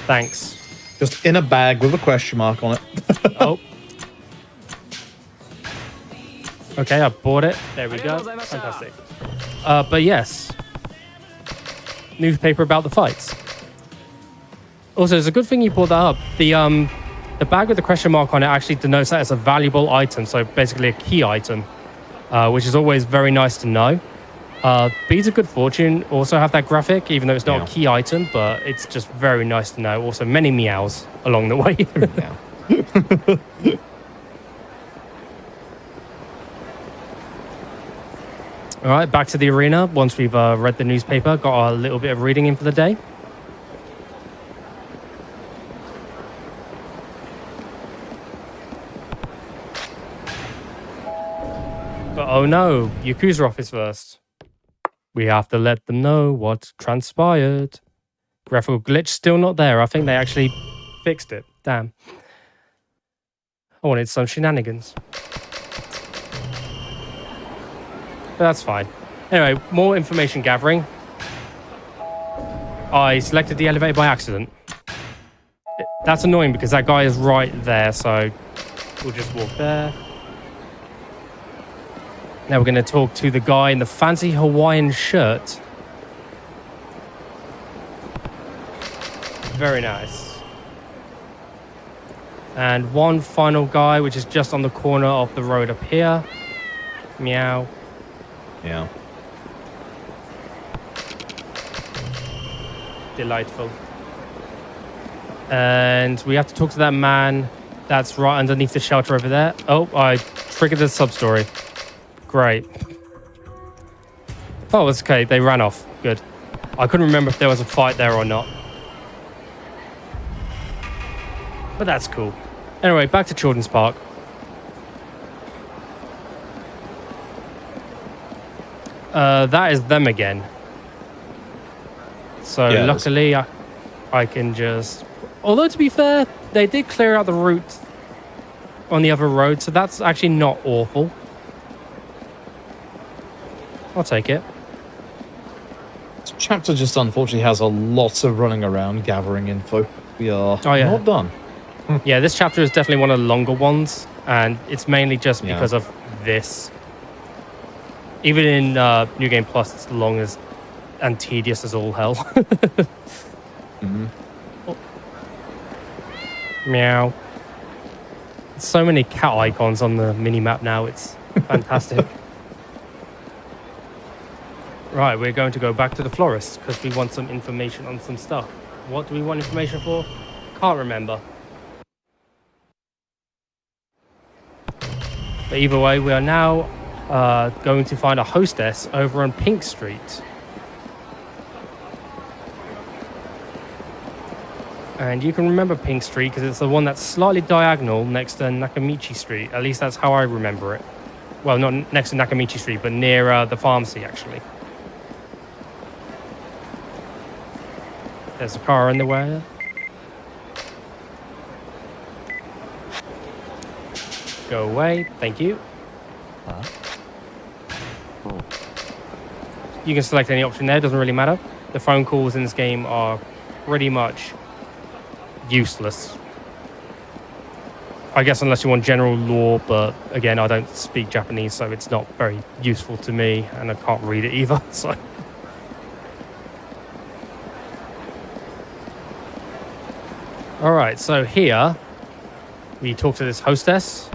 Thanks. Just in a bag with a question mark on it. Oh. Okay, I bought it. There we go. Fantastic. But yes. Newspaper about the fights. Also, it's a good thing you brought that up. The bag with the question mark on it actually denotes that as a valuable item, so basically a key item, which is always very nice to know. Beads of Good Fortune also have that graphic, even though it's not a key item, but it's just very nice to know. Also, many meows along the way. All right, back to the arena. Once we've read the newspaper, got a little bit of reading in for the day. But oh no, Yakuza office first. We have to let them know what transpired. Graphical glitch still not there. I think they actually fixed it. Damn. I wanted some shenanigans. But that's fine. Anyway, more information gathering. I selected the elevator by accident. That's annoying because that guy is right there, so we'll just walk there. Now we're going to talk to the guy in the fancy Hawaiian shirt. Very nice. And one final guy, which is just on the corner of the road up here. Meow. Yeah. Delightful. And we have to talk to that man that's right underneath the shelter over there. Oh, I triggered the sub-story. Great. Oh, it's okay. They ran off. Good. I couldn't remember if there was a fight there or not. But that's cool. Anyway, back to Children's Park. That is them again. So yeah, luckily I can just... Although to be fair, they did clear out the route on the other road, so that's actually not awful. I'll take it. This chapter just unfortunately has a lot of running around gathering info. We are not done. Yeah, this chapter is definitely one of the longer ones, and it's mainly just because of this. Even in New Game Plus, it's long as and tedious as all hell. Oh. Meow. So many cat icons on the mini-map now, it's fantastic. Right, we're going to go back to the florist because we want some information on some stuff. What do we want information for? Can't remember. But either way, we are now going to find a hostess over on Pink Street. And you can remember Pink Street because it's the one that's slightly diagonal next to Nakamichi Street. At least that's how I remember it. Well, not next to Nakamichi Street, but near the pharmacy, actually. There's a car in the way. Go away. Thank you. You can select any option there. Doesn't really matter. The phone calls in this game are pretty much useless. I guess unless you want general law, but again, I don't speak Japanese, so it's not very useful to me, and I can't read it either, so... Alright, so here, we talk to this hostess.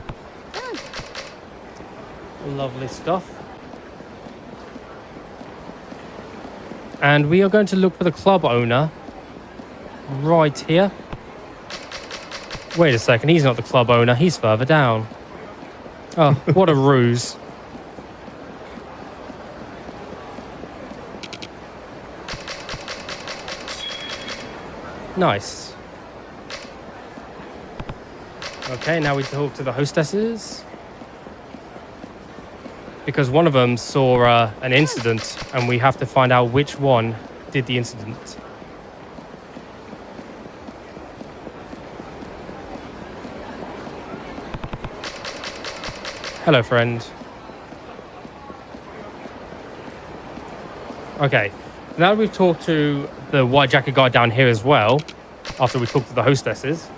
Lovely stuff. And we are going to look for the club owner right here. Wait a second, he's not the club owner, he's further down. Oh, what a ruse. Nice. Okay, now we talk to the hostesses. Because one of them saw an incident, and we have to find out which one did the incident. Hello, friend. Okay, now that we've talked to the white jacket guy down here as well, after we talked to the hostesses,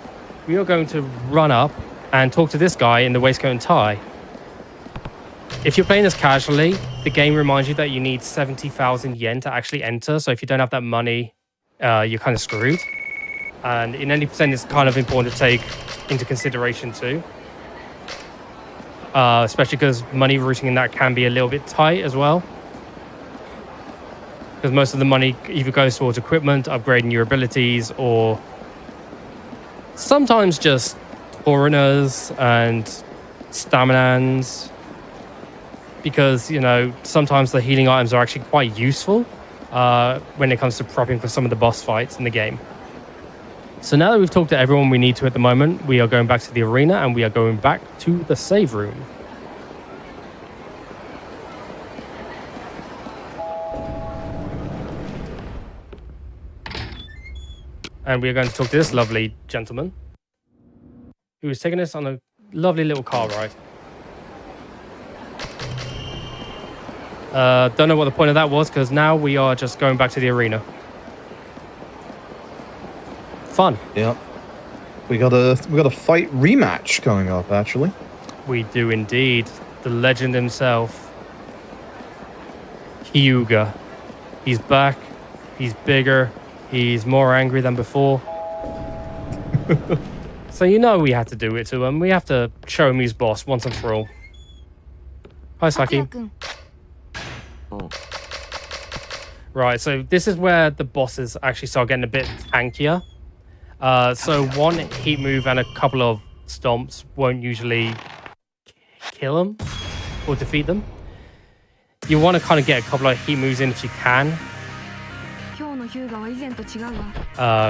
we are going to run up and talk to this guy in the waistcoat and tie. If you're playing this casually, the game reminds you that you need 70,000 yen to actually enter. So if you don't have that money, you're kind of screwed. And in any percent, it's kind of important to take into consideration too. Especially because money routing in that can be a little bit tight as well. Because most of the money either goes towards equipment, upgrading your abilities, or sometimes just foreigners and staminans. Because, you know, sometimes the healing items are actually quite useful when it comes to prepping for some of the boss fights in the game. So now that we've talked to everyone we need to at the moment, we are going back to the arena and we are going back to the save room. And we're going to talk to this lovely gentleman who is taking us on a lovely little car ride. Don't know what the point of that was, because now we are just going back to the arena. Fun. Yeah. We got a fight rematch coming up, actually. We do indeed. The legend himself, Hyuga. He's back. He's bigger. He's more angry than before. So you know we had to do it to him. We have to show him who's boss once and for all. Hi, Saki. Right, so this is where the bosses actually start getting a bit tankier. So one heat move and a couple of stomps won't usually kill them or defeat them. You want to kind of get a couple of heat moves in if you can.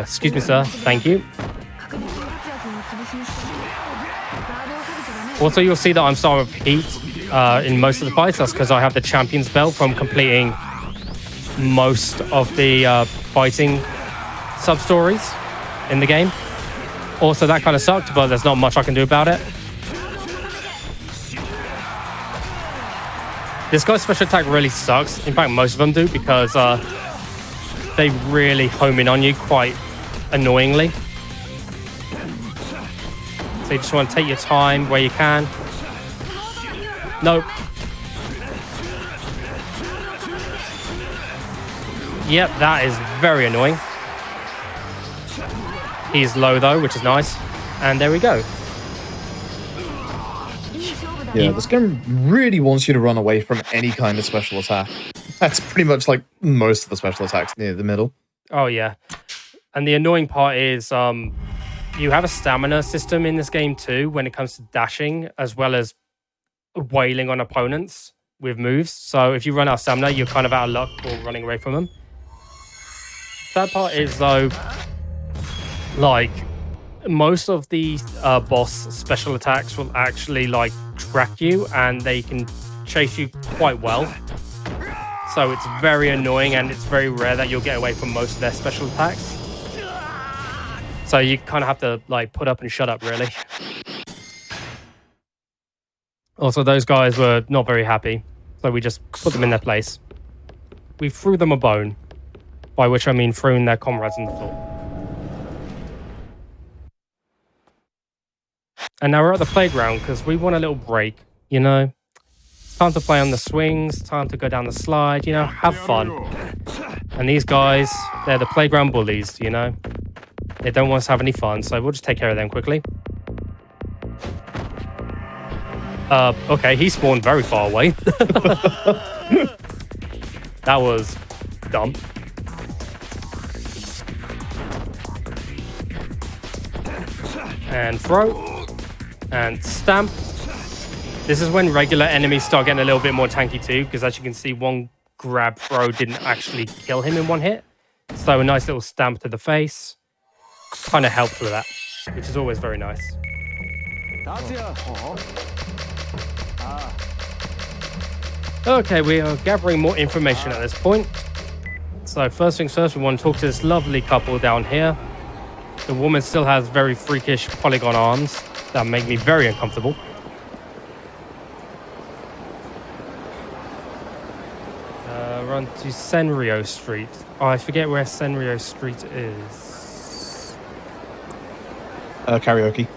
Excuse me, sir. Thank you. Also, you'll see that I'm starting with heat in most of the fights. That's because I have the champion's belt from completing most of the fighting sub-stories in the game. Also, that kind of sucked, but there's not much I can do about it. This guy's special attack really sucks. In fact, most of them do, because they really home in on you quite annoyingly. So you just want to take your time where you can. Nope. Yep, that is very annoying. He's low though, which is nice. And there we go. Yeah, this game really wants you to run away from any kind of special attack. That's pretty much like most of the special attacks near the middle. Oh, yeah. And the annoying part is you have a stamina system in this game too when it comes to dashing, as well as wailing on opponents with moves. So if you run out of stamina, you're kind of out of luck or running away from them. That part is though, like, most of the boss special attacks will actually like track you and they can chase you quite well. So it's very annoying and it's very rare that you'll get away from most of their special attacks. So you kind of have to like put up and shut up, really. Also, those guys were not very happy, so we just put them in their place. We threw them a bone, by which I mean throwing their comrades on the floor. And now we're at the playground because we want a little break, you know? It's time to play on the swings, time to go down the slide, you know, have fun. And these guys, they're the playground bullies, you know? They don't want us to have any fun, so we'll just take care of them quickly. Okay, he spawned very far away. That was dumb. And throw. And stamp. This is when regular enemies start getting a little bit more tanky too, because as you can see, one grab throw didn't actually kill him in one hit. So a nice little stamp to the face kind of helped with that, which is always very nice. Okay, we are gathering more information at this point. So first things first, we want to talk to this lovely couple down here. The woman still has very freakish polygon arms that make me very uncomfortable. Run to Senryo Street. Oh, I forget where Senryo Street is. Karaoke.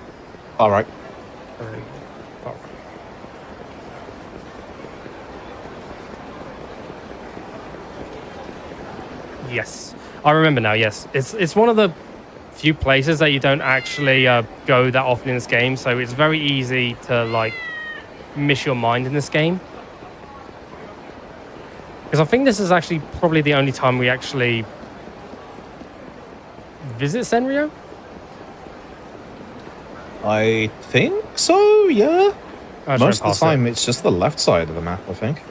All right. Yes, I remember now. Yes, it's one of the few places that you don't actually go that often in this game, so it's very easy to like miss your mind in this game. Because I think this is actually probably the only time we actually visit Senryo. I think so, yeah. Most of the time, it. it's just the left side of the map, I think.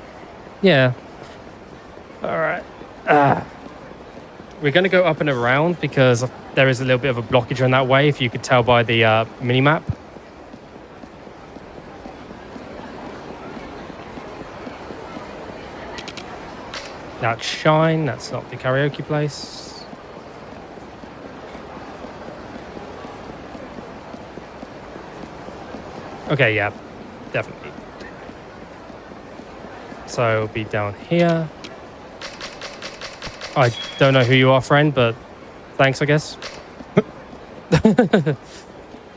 Yeah. All right. We're going to go up and around because there is a little bit of a blockage on that way, if you could tell by the mini-map. That's Shine. That's not the karaoke place. Okay, yeah, definitely. So it'll be down here. I don't know who you are, friend, but thanks, I guess. I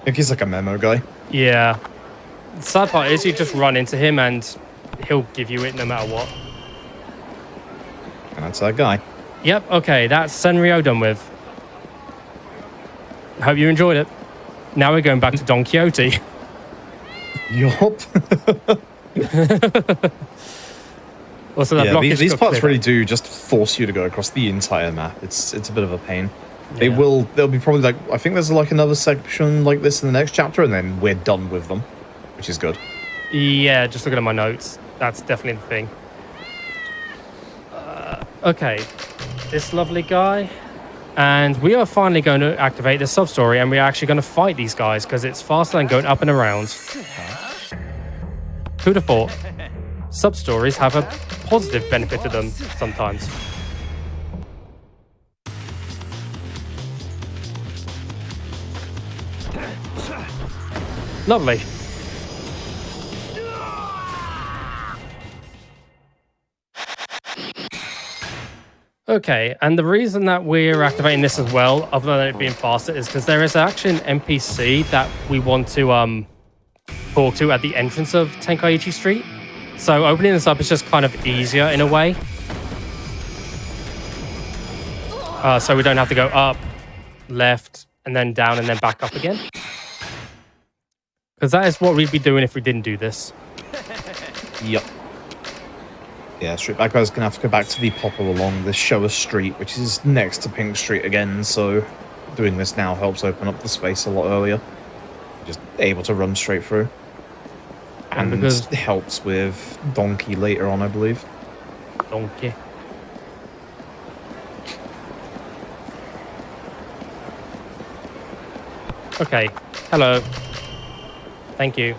think he's like a memo guy. Yeah. The sad part is you just run into him and he'll give you it no matter what. And that's that guy. Yep, okay, that's Senryo done with. Hope you enjoyed it. Now we're going back to Don Quixote. Yup. Also, that block these is parts clear. really do just force you to go across the entire map. It's a bit of a pain. Yeah. There'll be probably like, I think there's like another section like this in the next chapter, and then we're done with them, which is good. Yeah, just looking at my notes. That's definitely the thing. Okay, this lovely guy. And we are finally going to activate the sub-story, and we're actually going to fight these guys because it's faster than going up and around. Who'd have thought? Sub-stories have a positive benefit to them sometimes. Lovely. Okay, and the reason that we're activating this as well, other than it being faster, is because there is actually an NPC that we want to talk to at the entrance of Tenkaichi Street. So opening this up is just kind of easier in a way. So we don't have to go up, left, and then down, and then back up again. Because that is what we'd be doing if we didn't do this. Yep. Yeah, Street Back Guy's gonna have to go back to the popper along the Showa Street, which is next to Pink Street again, so doing this now helps open up the space a lot earlier. Just able to run straight through. And because helps with Donkey later on, I believe. Donkey. Okay, hello. Thank you.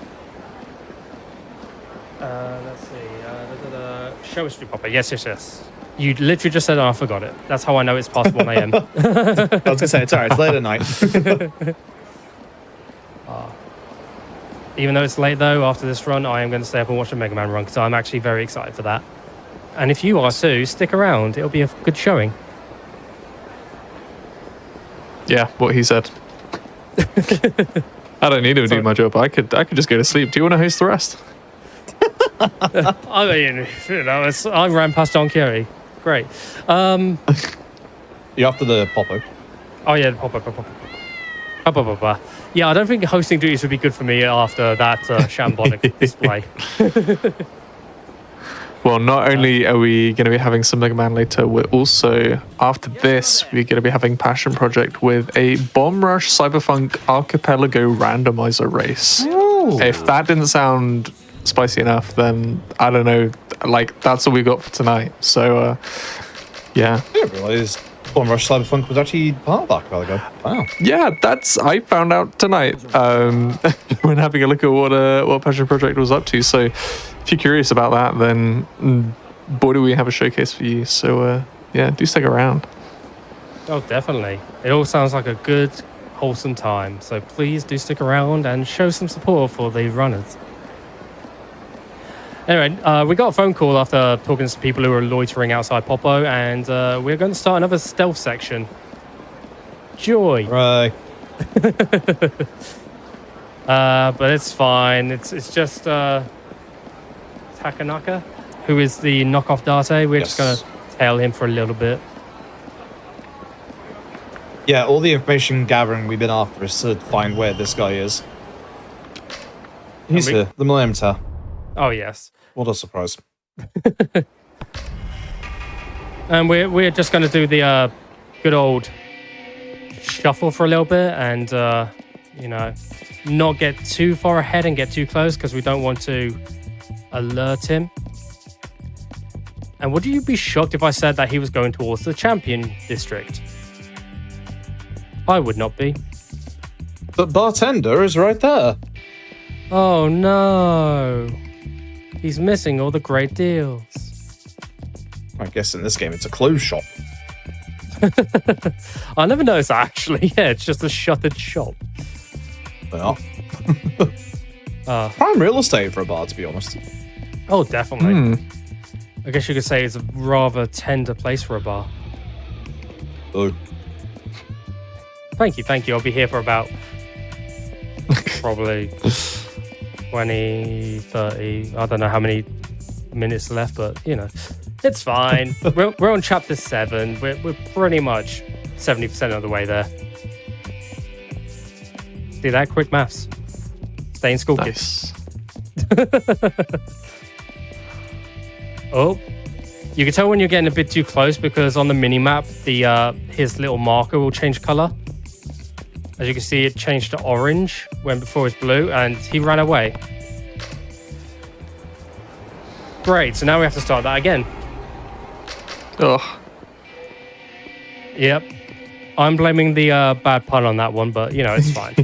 Let's see. Show us Popper. Yes. You literally just said, oh, I forgot it. That's how I know it's past 1 a.m. I was gonna say, it's alright, it's late at night. Even though it's late, though, after this run, I am going to stay up and watch the Mega Man run because I'm actually very excited for that. And if you are too, stick around. It'll be a good showing. Yeah, what he said. I don't need to do my job. I could just go to sleep. Do you want to host the rest? I mean, you know, I ran past Don Quixote. Great. You're after the popper. Oh, yeah, pop. Yeah, I don't think hosting duties would be good for me after that shambolic display. Well, not only are we going to be having some Mega Man later, we're also, after this, we're going to be having Passion Project with a Bomb Rush Cyberpunk Archipelago randomizer race. Ooh. If that didn't sound spicy enough, then I don't know. Like, that's all we got for tonight. So, yeah. I didn't realise Bomb Rush Cyberpunk was actually part of Archipelago. Wow. Yeah, I found out tonight when having a look at what Passion Project was up to. So if you're curious about that, then boy, do we have a showcase for you. So yeah, do stick around. Oh, definitely. It all sounds like a good, wholesome time. So please do stick around and show some support for the runners. Anyway, we got a phone call after talking to some people who were loitering outside Popo, and we're going to start another stealth section. Joy. Right. But it's fine. It's just Takanaka, who is the knockoff Date. We're just going to tail him for a little bit. Yeah, all the information gathering we've been after is to find where this guy is. He's here, the Millennium Tower. Oh, yes. What a surprise. And we're just going to do the good old shuffle for a little bit and, you know, not get too far ahead and get too close because we don't want to alert him. And would you be shocked if I said that he was going towards the champion district? I would not be. The bartender is right there. Oh, no. He's missing all the great deals. I guess in this game it's a clothes shop. I never noticed that, actually. Yeah, it's just a shuttered shop. Yeah. Prime real estate for a bar, to be honest. Oh, definitely. I guess you could say it's a rather tender place for a bar. Oh. Thank you. I'll be here for about probably 20, 30, I don't know how many minutes left, but you know, it's fine. we're on chapter 7. We're pretty much 70% of the way there. See that? Quick maths. Stay in school, Nice. kids. Oh, you can tell when you're getting a bit too close because on the mini map, his little marker will change color. As you can see, it changed to orange when before it was blue, and he ran away. Great, so now we have to start that again. Ugh. Yep. I'm blaming the bad pun on that one, but you know, it's fine.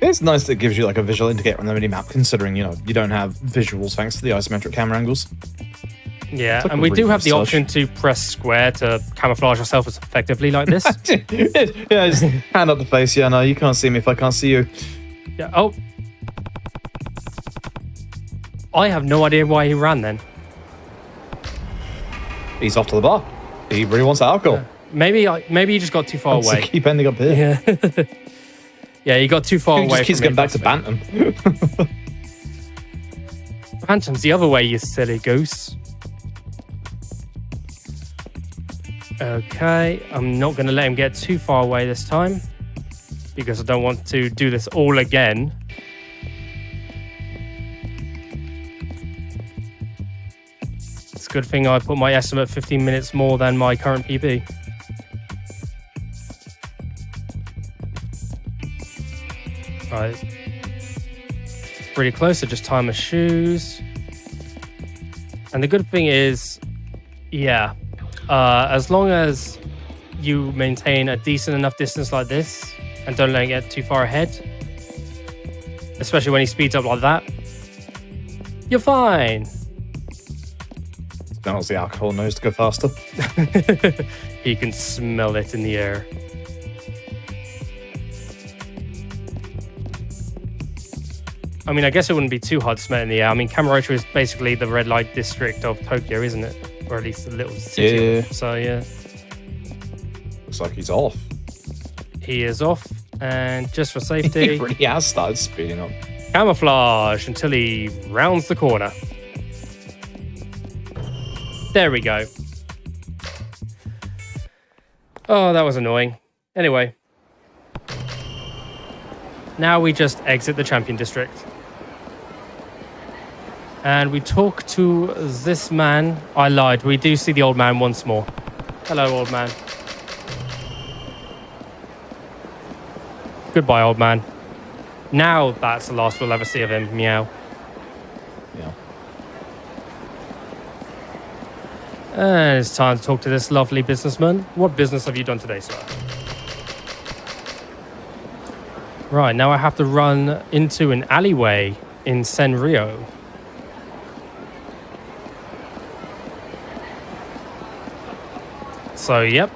It's nice that it gives you like a visual indicator on the mini-map, considering, you know, you don't have visuals thanks to the isometric camera angles. Yeah, like and a we do have the research. option to press square to camouflage ourselves as effectively like this. Yeah, just hand up the face. Yeah, no, you can't see me if I can't see you. Yeah. Oh. I have no idea why he ran then. He's off to the bar. He really wants alcohol. Maybe he just got too far So away. keep ending up here. Yeah. Yeah, he got too far He away. just keeps from getting me, back to possibly. Bantam. Phantom's the other way, you silly goose. Okay, I'm not going to let him get too far away this time because I don't want to do this all again. It's a good thing I put my estimate 15 minutes more than my current PB. Right. Pretty close to just tie my shoes. And the good thing is, yeah, as long as you maintain a decent enough distance like this and don't let it get too far ahead, especially when he speeds up like that, you're fine. Smells the alcohol, knows to go faster. He can smell it in the air. I mean, I guess it wouldn't be too hard to smell it in the air. I mean, Kamurocho is basically the red light district of Tokyo, isn't it? Or at least a little city. Yeah. So, yeah. Looks like he's off. He is off. And just for He safety, really has started speeding up. camouflage until he rounds the corner. There we go. Oh, that was annoying. Anyway. Now we just exit the champion district. And we talk to this man. I lied. We do see the old man once more. Hello, old man. Goodbye, old man. Now that's the last we'll ever see of him. Meow. Yeah. And it's time to talk to this lovely businessman. What business have you done today, sir? Right, now I have to run into an alleyway in Senryo. So, yep.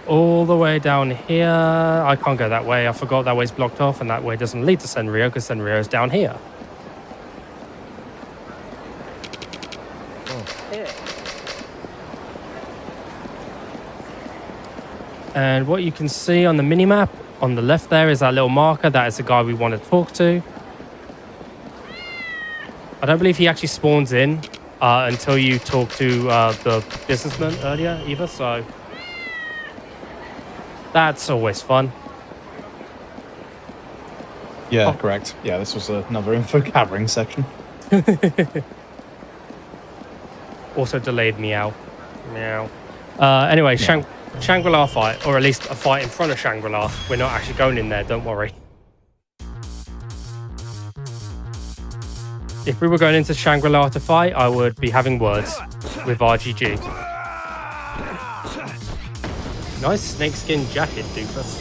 All the way down here. I can't go that way. I forgot that way's blocked off, and that way doesn't lead to Senryo because Senryo is down here. And what you can see on the minimap on the left there is that little marker. That is the guy we want to talk to. I don't believe he actually spawns in until you talk to the businessman earlier either, so that's always fun. Yeah, correct. Yeah, this was another info gathering section. Also delayed meow. Meow. Anyway, Yeah. Shangri-La fight, or at least a fight in front of Shangri-La. We're not actually going in there, don't worry. If we were going into Shangri-La to fight, I would be having words with RGG. Nice snakeskin jacket, doofus.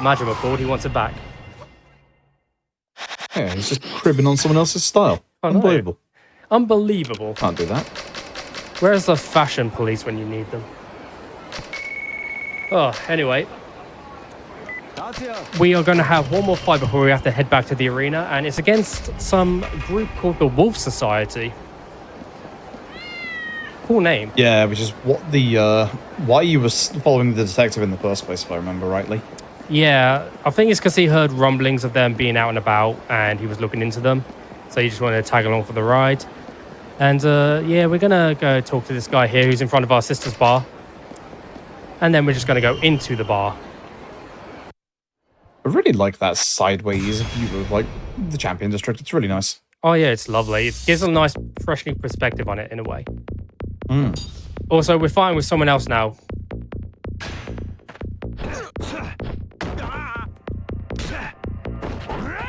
Imagine McCord, he wants it back. Yeah, he's just cribbing on someone else's style. I know. Unbelievable. Unbelievable. Can't do that. Where's the fashion police when you need them? Oh, anyway. we are going to have one more fight before we have to head back to the arena, and it's against some group called the Wolf Society. Cool name. Yeah, which is what the why you were following the detective in the first place, if I remember rightly. Yeah, I think it's because he heard rumblings of them being out and about, and he was looking into them. So he just wanted to tag along for the ride. And yeah, we're gonna go talk to this guy here who's in front of our sister's bar. And then we're just gonna go into the bar. I really like that sideways view of like the champion district. It's really nice. Oh yeah, it's lovely. It gives a nice, fresh new perspective on it in a way. Mm. Also, we're fighting with someone else now.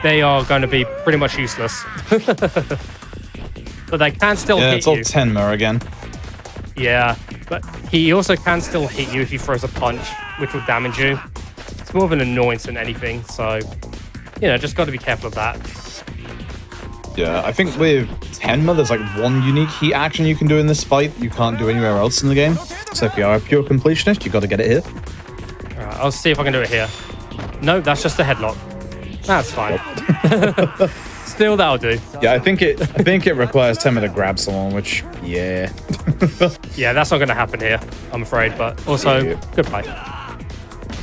They are going to be pretty much useless. But they can still hit you. Yeah, it's all Tenma again. Yeah, but he also can still hit you if he throws a punch, which will damage you. It's more of an annoyance than anything, so, you know, just got to be careful of that. Yeah, I think with Tenma, there's like one unique heat action you can do in this fight you can't do anywhere else in the game. So if you are a pure completionist, you got to get it here. Alright, I'll see if I can do it here. No, that's just a headlock. That's fine. Still, that'll do. Yeah, I think it requires Tenma to grab someone, which, yeah. Yeah, that's not going to happen here, I'm afraid, but also, Yeah. goodbye.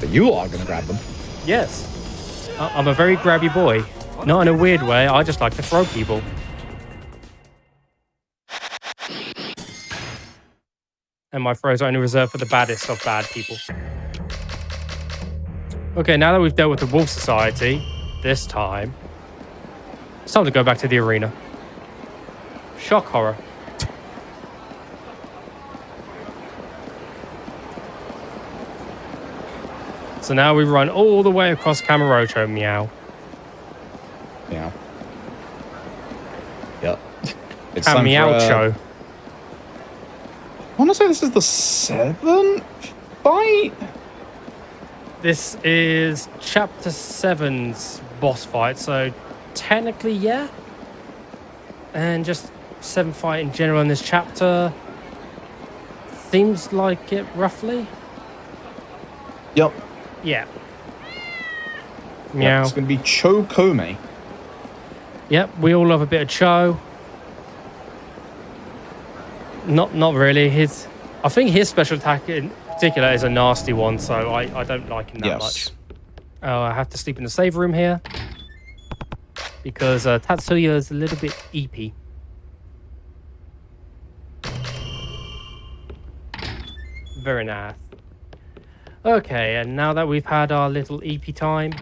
But you are going to grab them. Yes. I'm a very grabby boy. Not in a weird way, I just like to throw people. And my throws are only reserved for the baddest of bad people. Okay, now that we've dealt with the Wolf Society, this time, it's time to go back to the arena. Shock horror. So now we run all the way across Kamurocho, meow. Yeah. Yep. It's time for, Meowcho. I want to say this is the 7th fight? This is Chapter 7's boss fight, so technically, yeah. And just 7th fight in general in this chapter. Seems like it, roughly. Yep. Yeah. Yep, Meow. it's going to be Chokome. Yep, we all love a bit of Cho. Not really. I think his special attack in particular is a nasty one, so I don't like him that much. Oh, I have to sleep in the save room here because Tatsuya is a little bit eepy. Very nice. Okay, and now that we've had our little EP time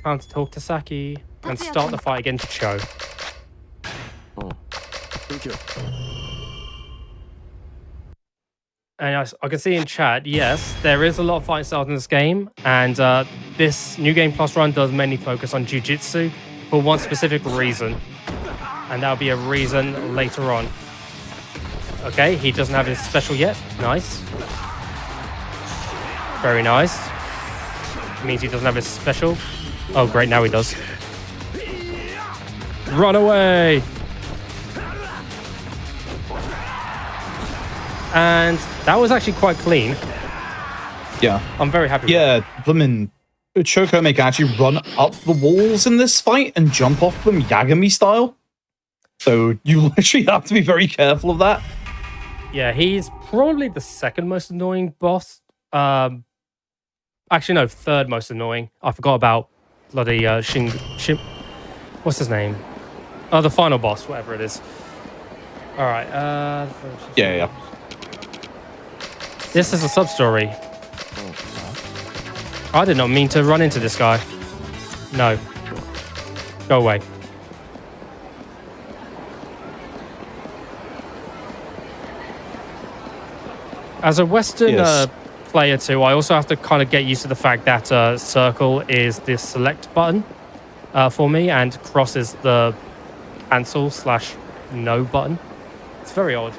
to talk to Saki and start the fight against Cho. And I can see in chat, yes, there is a lot of fight styles in this game, and this New Game Plus run does mainly focus on Jiu-Jitsu for one specific reason, and that'll be a reason later on. Okay, he doesn't have his special yet. Nice. Very nice. Means he doesn't have his special. Oh, great, now he does. Run away! And that was actually quite clean. Yeah. I'm very happy with Yeah, Blimmin' Chokome can actually run up the walls in this fight and jump off them Yagami style. So you literally have to be very careful of that. Yeah, he's probably the second most annoying boss. Actually, no, third most annoying. I forgot about bloody Shin. What's his name? Oh, the final boss, whatever it is. All right. Yeah. This is a sub-story. I did not mean to run into this guy. No. Go away. As a Western player too, I also have to kind of get used to the fact that circle is the select button for me and cross is the cancel/no button. It's very odd.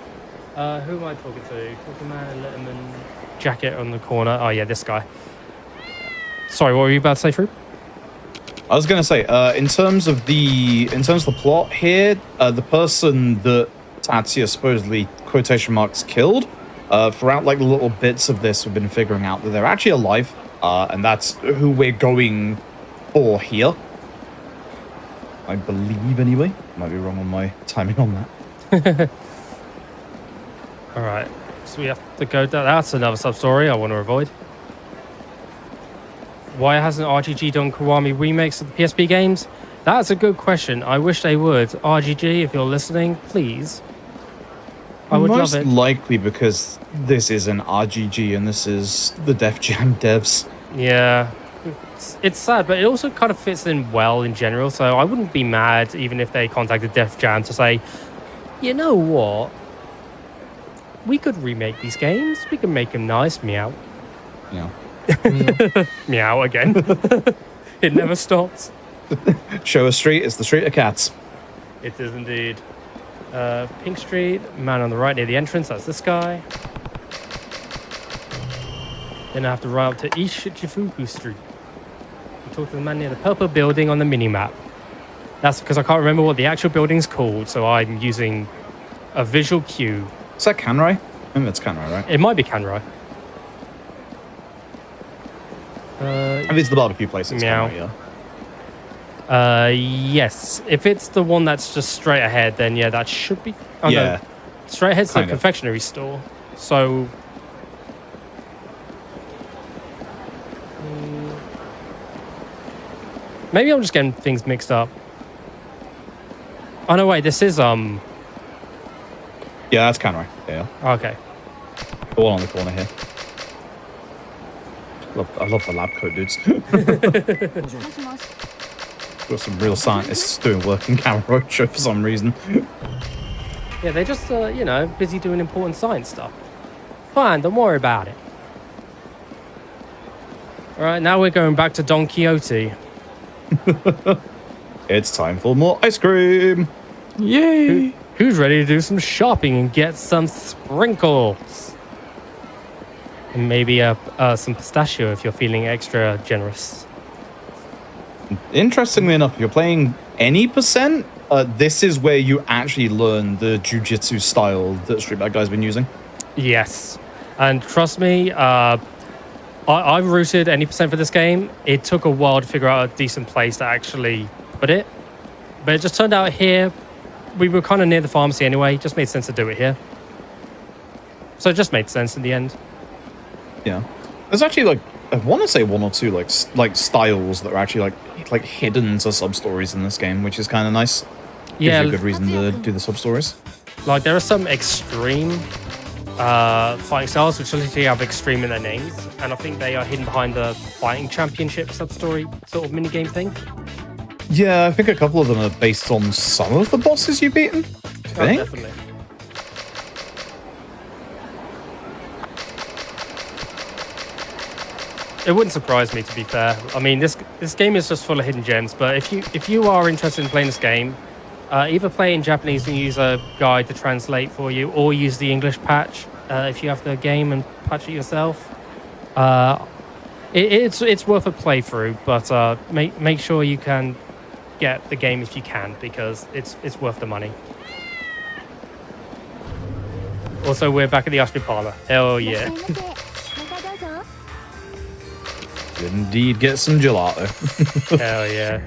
Who am I talking to? Man, Letterman, jacket on the corner. Oh yeah, this guy. Sorry, what were you about to say, Fruit? I was going to say, in terms of the plot here, the person that Tatsuya supposedly quotation marks killed, throughout like the little bits of this, we've been figuring out that they're actually alive. And that's who we're going for here. I believe, anyway. Might be wrong on my timing on that. All right, so we have to go down. That's another sub-story I want to avoid. Why hasn't RGG done Kiwami remakes of the PSP games? That's a good question. I wish they would. RGG, if you're listening, please. I would Most love it. likely because this is an RGG and this is the Def Jam devs. Yeah, it's sad, but it also kind of fits in well in general. So I wouldn't be mad even if they contacted Def Jam to say, you know what? We could remake these games. We can make them nice. Meow. Yeah. Meow again. It never stops. Show a street is the street of cats. It is indeed. Pink Street, man on the right near the entrance, that's this guy. Then I have to run up to East Shichifuku Street and talk to the man near the purple building on the mini-map. That's because I can't remember what the actual building's called, so I'm using a visual cue. Is that Kanrai? I think that's Kanrai, right? It might be Kanrai. If it's the barbecue place, it's Meow. Kanrai, yeah. Yes. If it's the one that's just straight ahead, then yeah, that should be... Oh, Yeah. no. Straight ahead's the Kind of. confectionery store. So... Maybe I'm just getting things mixed up. Oh, no, wait. This is... Yeah, that's Kanrai. Yeah. Okay. The one on the corner here. I love the lab coat dudes. Got some real scientists doing work in Kamurocho for some reason. Yeah, they're just, you know, busy doing important science stuff. Fine, don't worry about it. All right, now we're going back to Don Quixote. It's time for more ice cream. Yay! Who's ready to do some shopping and get some sprinkles? And maybe some pistachio if you're feeling extra generous. Interestingly enough, if you're playing any percent, this is where you actually learn the jujitsu style that Street Bad Guy's been using. Yes. And trust me, I've rooted any percent for this game. It took a while to figure out a decent place to actually put it. But it just turned out here, we were kind of near the pharmacy anyway. It just made sense to do it here. So it just made sense in the end. Yeah. There's actually, like, I want to say one or two, like styles that are actually, like hidden to sub-stories in this game, which is kind of nice. Yeah. Gives you a good reason to do the sub-stories. Like, there are some extreme fighting styles which literally have extreme in their names, and I think they are hidden behind the fighting championship sub-story sort of minigame thing. Yeah, I think a couple of them are based on some of the bosses you've beaten. I think. Definitely. It wouldn't surprise me, to be fair. I mean, this game is just full of hidden gems, but if you are interested in playing this game, either play in Japanese and use a guide to translate for you, or use the English patch if you have the game and patch it yourself. It's worth a playthrough, but make sure you can get the game if you can, because it's worth the money. Also, we're back at the ice cream parlor. Hell yeah. Indeed, get some gelato. Hell yeah.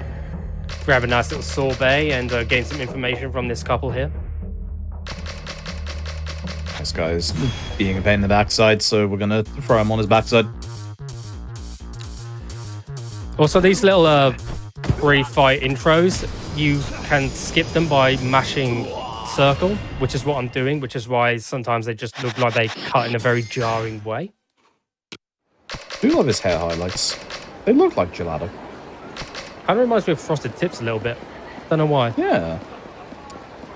Grab a nice little sorbet and gain some information from this couple here. This guy's being a pain in the backside, so we're gonna throw him on his backside. Also, these little pre-fight intros, you can skip them by mashing circle, which is what I'm doing, which is why sometimes they just look like they cut in a very jarring way. I do love his hair highlights. They look like gelato. Kind of reminds me of Frosted Tips a little bit. Don't know why. Yeah.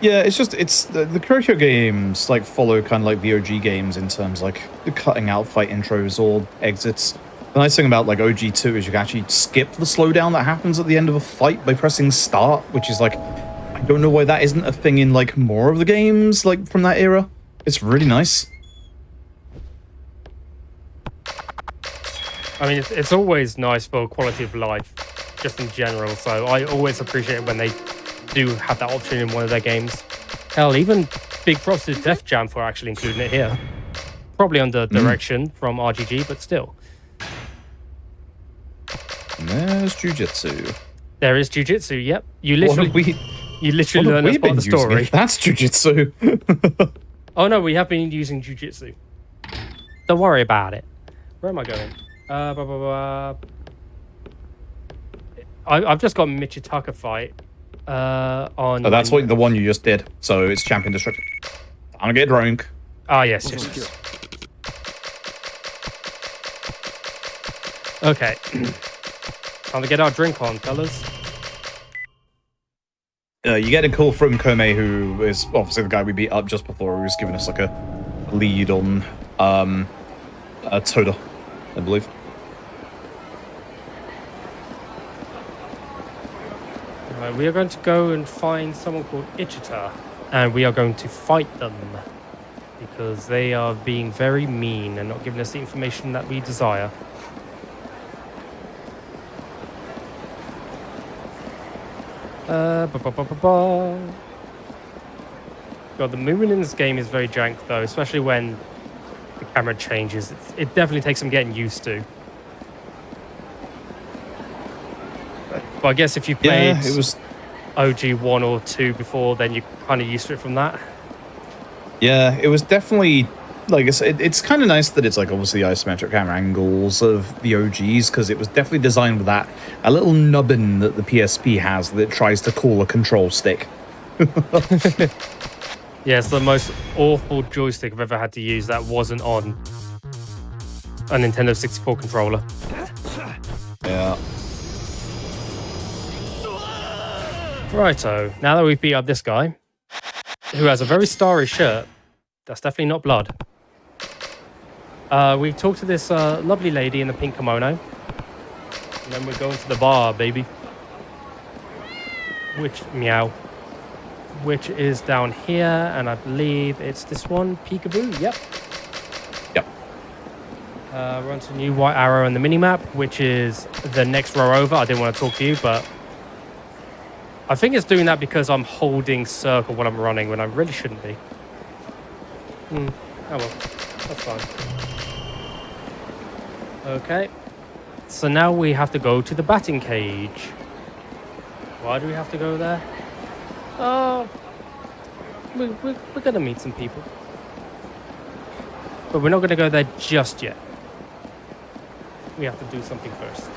Yeah, it's the Kurohyō games like follow kind of like the OG games in terms like the cutting out fight intros or exits. The nice thing about like OG2 is you can actually skip the slowdown that happens at the end of a fight by pressing start, which is like, I don't know why that isn't a thing in like more of the games like from that era. It's really nice. I mean, it's always nice for quality of life, just in general. So I always appreciate it when they do have that option in one of their games. Hell, even big props to Def Jam for actually including it here. Probably under direction from RGG, but still. There's jujitsu. There is jujitsu. Yep. You What have literally learn that's part of the story. That's jujitsu. Oh no, we have been using jujitsu. Don't worry about it. Where am I going? I've just got Michitaka fight on. Oh, that's what the one you just did. So it's champion destruction. I'm gonna get drunk. Ah, yes. Okay. Time to get our drink on, fellas. You get a call from Komei, who is obviously the guy we beat up just before, who was giving us like a lead on Toda, I believe. Right, we are going to go and find someone called Ichita, and we are going to fight them because they are being very mean and not giving us the information that we desire. God, the movement in this game is very jank though, especially when the camera changes. It definitely takes some getting used to. But I guess if you played it was OG 1 or 2 before, then you're kind of used to it from that. Yeah, it was definitely, like I said, it's kind of nice that it's like obviously isometric camera angles of the OGs, because it was definitely designed with that, a little nubbin that the PSP has that tries to call a control stick. Yeah, it's the most awful joystick I've ever had to use that wasn't on a Nintendo 64 controller. Yeah. Righto, now that we've beat up this guy, who has a very starry shirt, that's definitely not blood. We talked to this lovely lady in the pink kimono. And then we're going to the bar, baby. Which is down here, and I believe it's this one, Peekaboo. Yep. We're on to new white arrow in the minimap, which is the next row over. I didn't want to talk to you, but I think it's doing that because I'm holding circle when I'm running, when I really shouldn't be. Oh well, that's fine. Okay. So now we have to go to the batting cage. Why do we have to go there? Oh, we're going to meet some people. But we're not going to go there just yet. We have to do something first.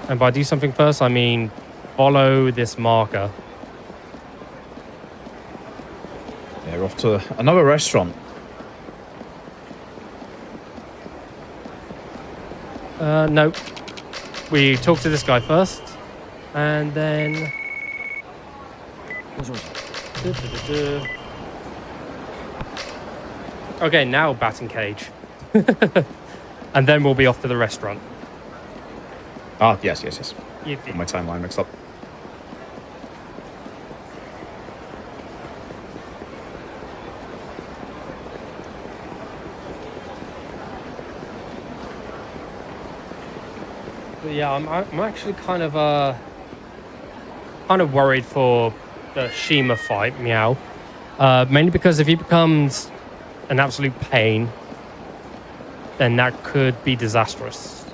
And by do something first, I mean follow this marker. Yeah, we're off to another restaurant. No. We talk to this guy first, and then... Okay, now batting cage. And then we'll be off to the restaurant. Ah, yes. Yippee. My timeline mixed up. But yeah, I'm actually kind of worried for the Shima fight, Meow. Mainly because if he becomes an absolute pain, then that could be disastrous.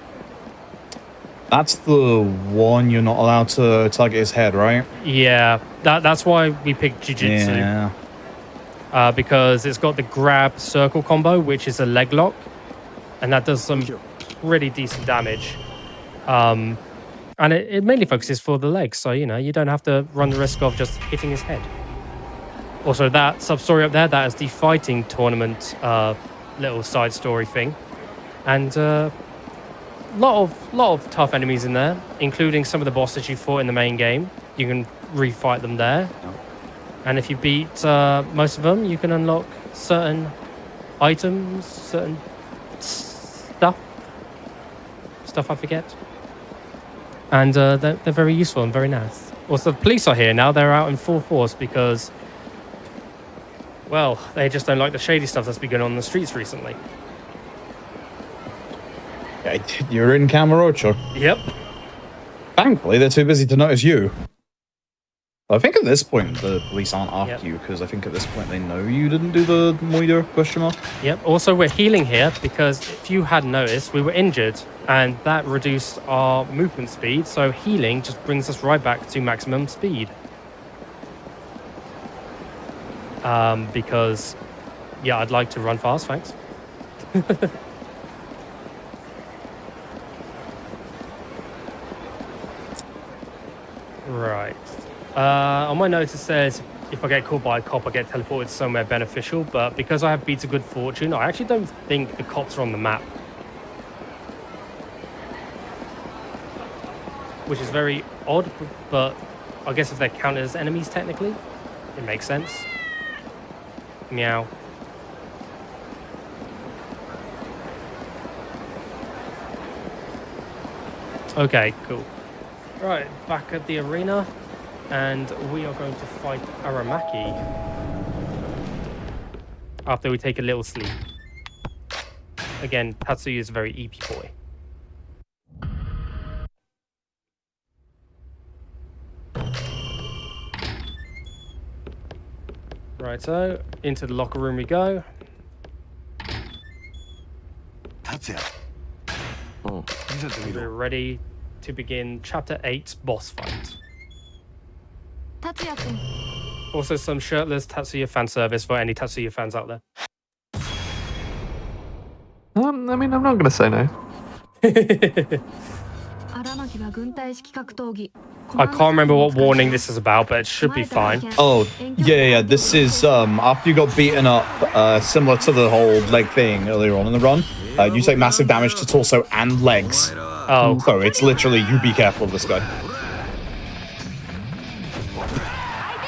That's the one you're not allowed to target his head, right? Yeah, that's why we picked Jiu-Jitsu. Yeah. Because it's got the grab circle combo, which is a leg lock, and that does some pretty decent damage. And it mainly focuses for the legs, so you don't have to run the risk of just hitting his head. Also, that sub-story up there, that is the fighting tournament little side story thing. And lot of tough enemies in there, including some of the bosses you fought in the main game. You can refight them there. And if you beat most of them, you can unlock certain items, certain stuff I forget. And they're very useful and very nice. Also, the police are here now. They're out in full force because, well, they just don't like the shady stuff that's been going on in the streets recently. Yeah, you're in Kamurocho. Yep. Thankfully, they're too busy to notice you. I think at this point the police aren't after Yep. you because I think at this point they know you didn't do the Moida question mark. Yep. Also, we're healing here because if you had noticed, we were injured and that reduced our movement speed. So healing just brings us right back to maximum speed. Because, yeah, I'd like to run fast, thanks. Right. On my notes it says if I get caught by a cop, I get teleported somewhere beneficial. But because I have beats of good fortune, I actually don't think the cops are on the map. Which is very odd, but I guess if they're counted as enemies technically, it makes sense. Meow. Okay, cool. Right, back at the arena, and we are going to fight Aramaki after we take a little sleep. Again, Tatsuya is a very EP boy. Right, so into the locker room we go. We're ready to begin Chapter 8 boss fight. Also some shirtless Tatsuya fan service for any Tatsuya fans out there. I mean, I'm not going to say no. I can't remember what warning this is about, but it should be fine. Oh, yeah. This is after you got beaten up, similar to the whole leg thing earlier on in the run. You take massive damage to torso and legs. Oh. So it's literally you be careful of this guy.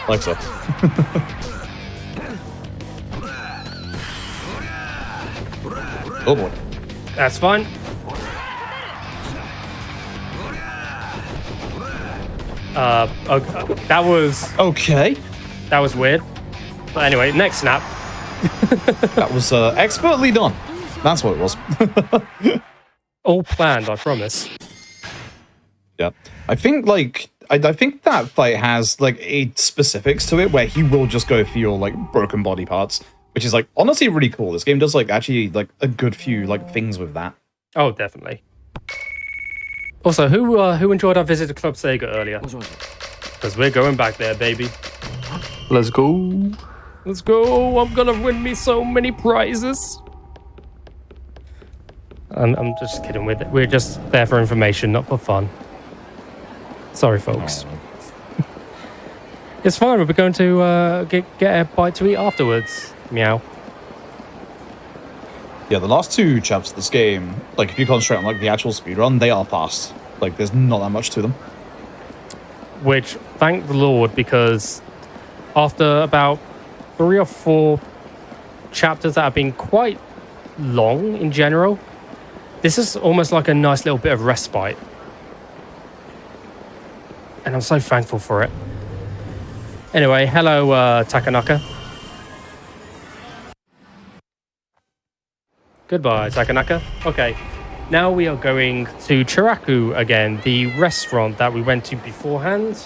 Like so. Oh boy. That's fine. Okay, that was weird. But anyway, next snap. That was expertly done. That's what it was. All planned, I promise. Yeah. I think I think that fight has like a specifics to it where he will just go for your like broken body parts, which is like honestly really cool. This game does like actually like a good few like things with that. Oh, definitely. Also, who enjoyed our visit to Club Sega earlier? Because we're going back there, baby. Let's go. Let's go. I'm gonna win me so many prizes. I'm just kidding with it. We're just there for information, not for fun. Sorry, folks. Oh. It's fine. We're going to get a bite to eat afterwards. Meow. Yeah, the last two chapters of this game, like if you concentrate on like the actual speedrun, they are fast. Like there's not that much to them. Which, thank the Lord, because after about 3 or 4 chapters that have been quite long in general, this is almost like a nice little bit of respite. And I'm so thankful for it. Anyway, hello, Takanaka. Goodbye, Takanaka. Okay, now we are going to Chiraku again, the restaurant that we went to beforehand.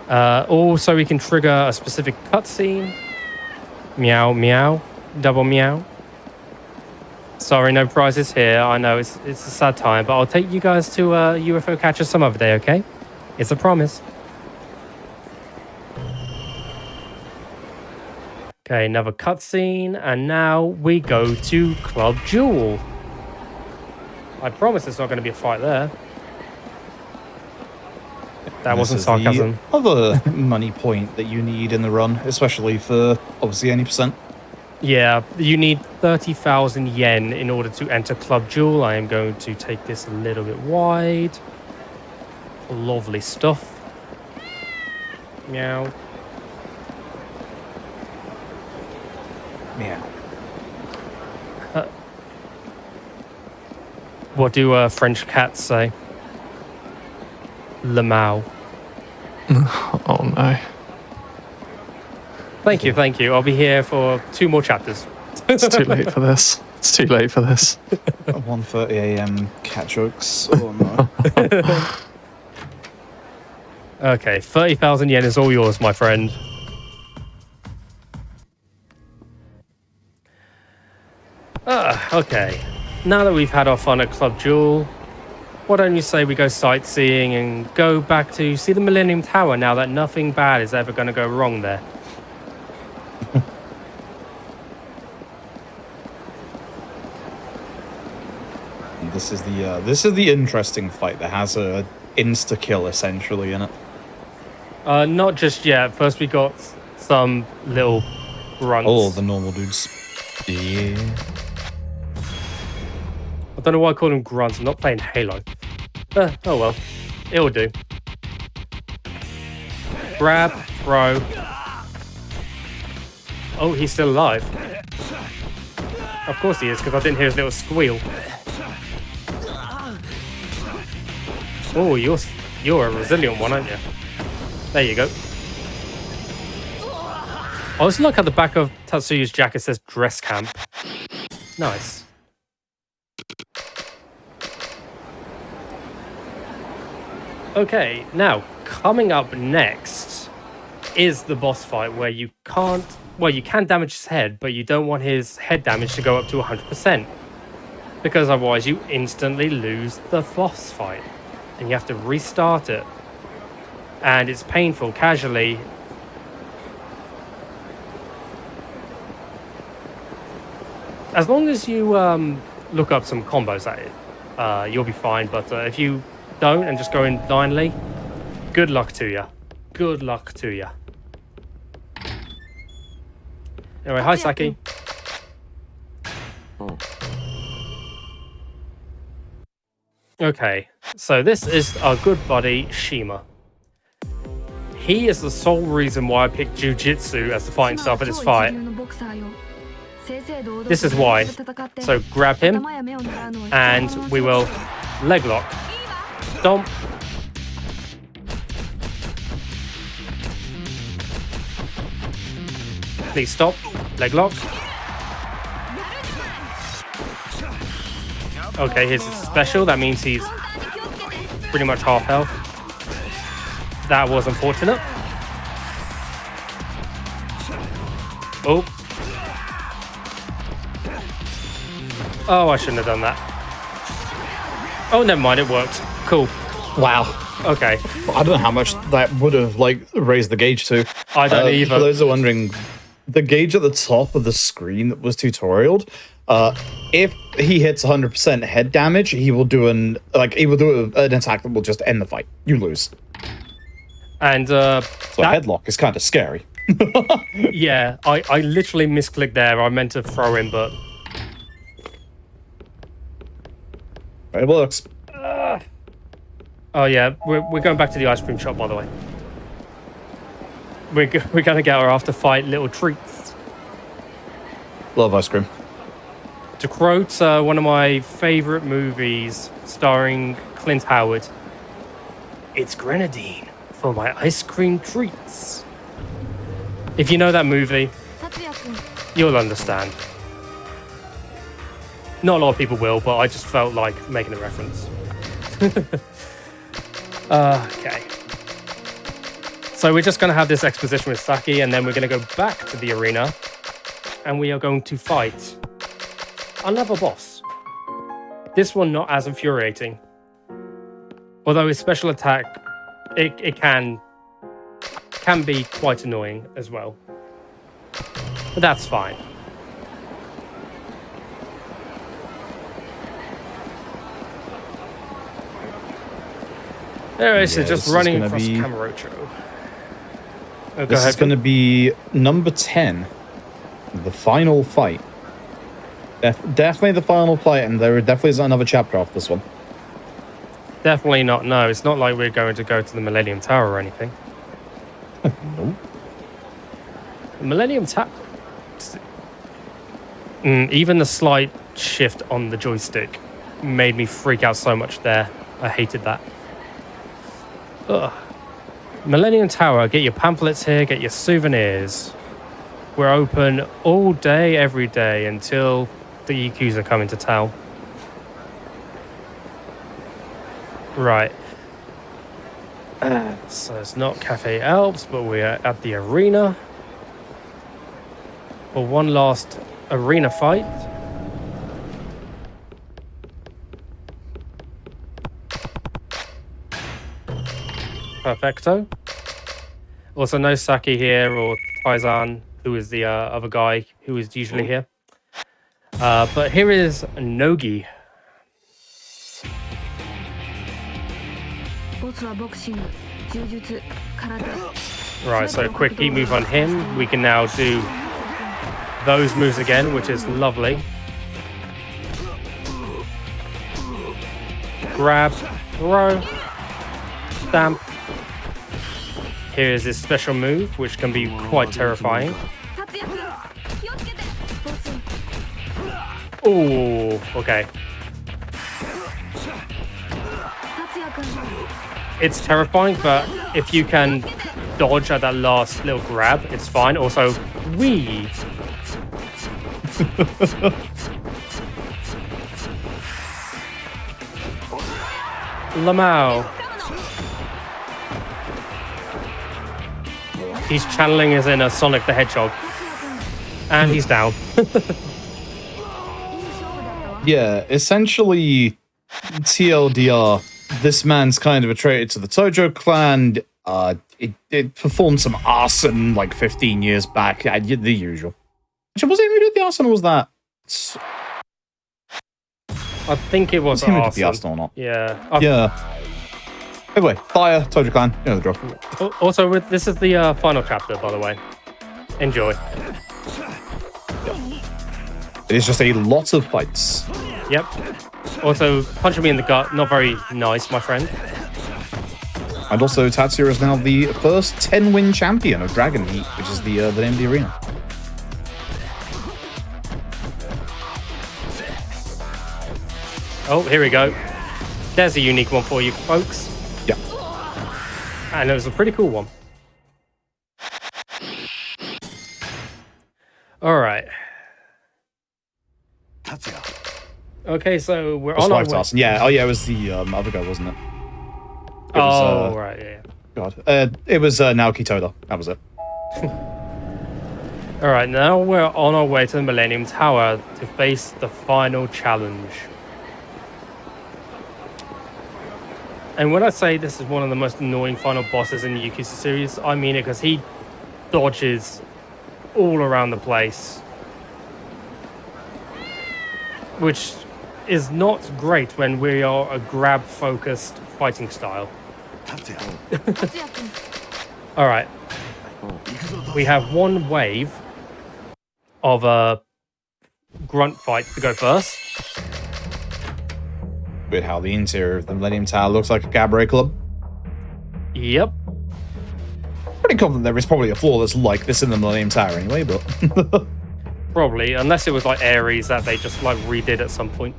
Also, we can trigger a specific cutscene. Meow, meow, double meow. Sorry, no prizes here. I know it's a sad time, but I'll take you guys to UFO catcher some other day, okay? It's a promise. Okay, another cutscene, and now we go to Club Jewel. I promise there's not going to be a fight there. That wasn't sarcasm. The other money point that you need in the run, especially for obviously any percent. Yeah, you need 30,000 yen in order to enter Club Jewel. I am going to take this a little bit wide. Lovely stuff. Meow. Yeah. What do French cats say? Le Mao. Oh no. Thank you. I'll be here for 2 more chapters. It's too late for this. It's too late for this. 1:30 a.m. cat jokes. Oh no. Okay, 30,000 yen is all yours, my friend. Okay. Now that we've had our fun at Club Jewel, why don't you say we go sightseeing and go back to see the Millennium Tower now that nothing bad is ever going to go wrong there? This is the interesting fight that has a insta kill essentially in it. Not just yet. First we got some little grunts. Oh, the normal dudes. Yeah. I don't know why I call them grunts. I'm not playing Halo. Oh well. It'll do. Grab, throw. Oh, he's still alive. Of course he is, because I didn't hear his little squeal. Oh, you're a resilient one, aren't you? There you go. I also like how the back of Tatsuya's jacket says dress camp. Nice. Okay, now coming up next is the boss fight where you can damage his head, but you don't want his head damage to go up to 100%, because otherwise you instantly lose the boss fight and you have to restart it, and it's painful casually. As long as you look up some combos at it, you'll be fine, but if you don't and just go in blindly, good luck to you. Good luck to you. Anyway, hi Saki. Okay, so this is our good buddy Shima. He is the sole reason why I picked Jiu-Jitsu as the fighting style for this fight. This is why. So grab him, and we will leg lock. Stomp. Please stop. Leg lock. Okay, here's his special. That means he's pretty much half health. That was unfortunate. Oh. Oh, I shouldn't have done that. Oh, never mind. It worked. Cool. Wow. Okay. Well, I don't know how much that would have raised the gauge to. I don't either. For those who are wondering, the gauge at the top of the screen that was tutorialed, if he hits 100% head damage, he will do an attack that will just end the fight. You lose. And so headlock is kind of scary. Yeah, I literally misclicked there. I meant to throw him, but It works. Oh yeah, we're going back to the ice cream shop, by the way. We're going to get our after fight little treats. Love ice cream. To quote one of my favorite movies starring Clint Howard, "It's grenadine for my ice cream treats." If you know that movie, you'll understand. Not a lot of people will, but I just felt like making a reference. Okay. So we're just going to have this exposition with Saki, and then we're going to go back to the arena, and we are going to fight another boss. This one not as infuriating. Although his special attack, it can be quite annoying as well. But that's fine. Anyway, so just running across Kamurocho. This is going to be number 10. The final fight. Definitely the final fight, and there definitely is another chapter off this one. Definitely not. No, it's not like we're going to go to the Millennium Tower or anything. Nope. The Millennium Tower... even the slight shift on the joystick made me freak out so much there. I hated that. Ugh. Millennium Tower, get your pamphlets here, get your souvenirs. We're open all day, every day, until the Yakuza come into town. So it's not Cafe Alps, but we're at the arena for one last arena fight. Perfecto. Also, no Saki here or Taizan, who is the other guy who is usually here. But here is Nogi. Right, so quick heat move on him. We can now do those moves again, which is lovely. Grab, throw, stamp. Here is his special move, which can be quite terrifying. Oh, okay. It's terrifying, but if you can dodge at that last little grab, it's fine. Also, wee. Lamau. He's channeling as in a Sonic the Hedgehog. And he's down. Yeah, essentially, TLDR, this man's kind of a traitor to the Tojo clan. It performed some arson like 15 years back. The usual. Actually, was it him who did the arson, or was that? I think it was him who did the arson. arson or not? Yeah. Yeah. Anyway, fire, Tojo clan, you know the drill. Also, this is the final chapter, by the way. Enjoy. It is just a lot of fights. Yep. Also, punching me in the gut, not very nice, my friend. And also, Tatsuya is now the first 10-win champion of Dragon Heat, which is the name of the arena. Oh, here we go. There's a unique one for you, folks. Yeah. And it was a pretty cool one. All right. Okay, so we're on our way. Yeah, oh yeah, it was the other guy, wasn't it? Right, yeah. God. It was Naoki Toda. That was it. All right, now we're on our way to the Millennium Tower to face the final challenge. And when I say this is one of the most annoying final bosses in the Yakuza series, I mean it because he dodges all around the place. Which is not great when we are a grab-focused fighting style. All right. We have one wave of a grunt fight to go first. With how the interior of the Millennium Tower looks like a cabaret club. Yep. Pretty confident there is probably a floor that's like this in the Millennium Tower anyway, but... Probably, unless it was like Ares that they just like redid at some point.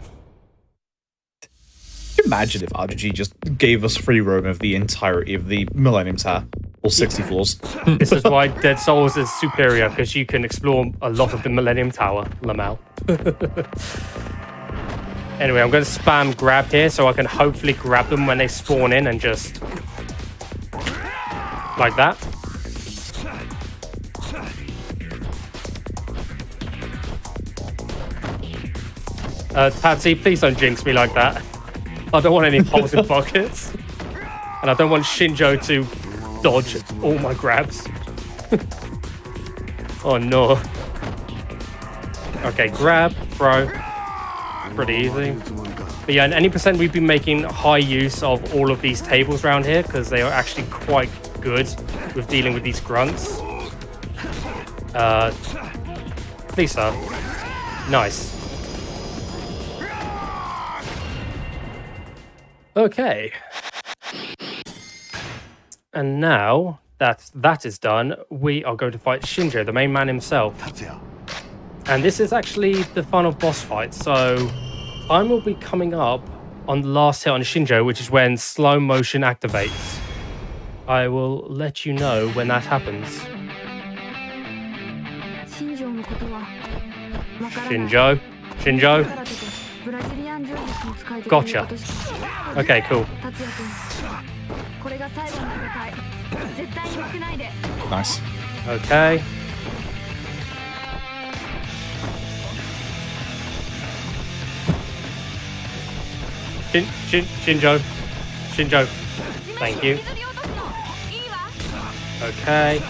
Imagine if RGG just gave us free roam of the entirety of the Millennium Tower. All 60 floors. This is why Dead Souls is superior, because you can explore a lot of the Millennium Tower, Lamau. Anyway, I'm going to spam grab here so I can hopefully grab them when they spawn in and just... like that. Tatsy, please don't jinx me like that. I don't want any holes in buckets. And I don't want Shinshō to dodge all my grabs. Oh no. Okay, grab, throw. Pretty easy. But yeah, and any percent we've been making high use of all of these tables around here because they are actually quite good with dealing with these grunts. Please, sir. Nice. Okay. And now that that is done, we are going to fight Shinshō, the main man himself. And this is actually the final boss fight, so time will be coming up on the last hit on Shinshō, which is when slow motion activates. I will let you know when that happens. Shinshō. Gotcha. Okay, cool. Nice. Okay. Shinshō. Thank you. Okay.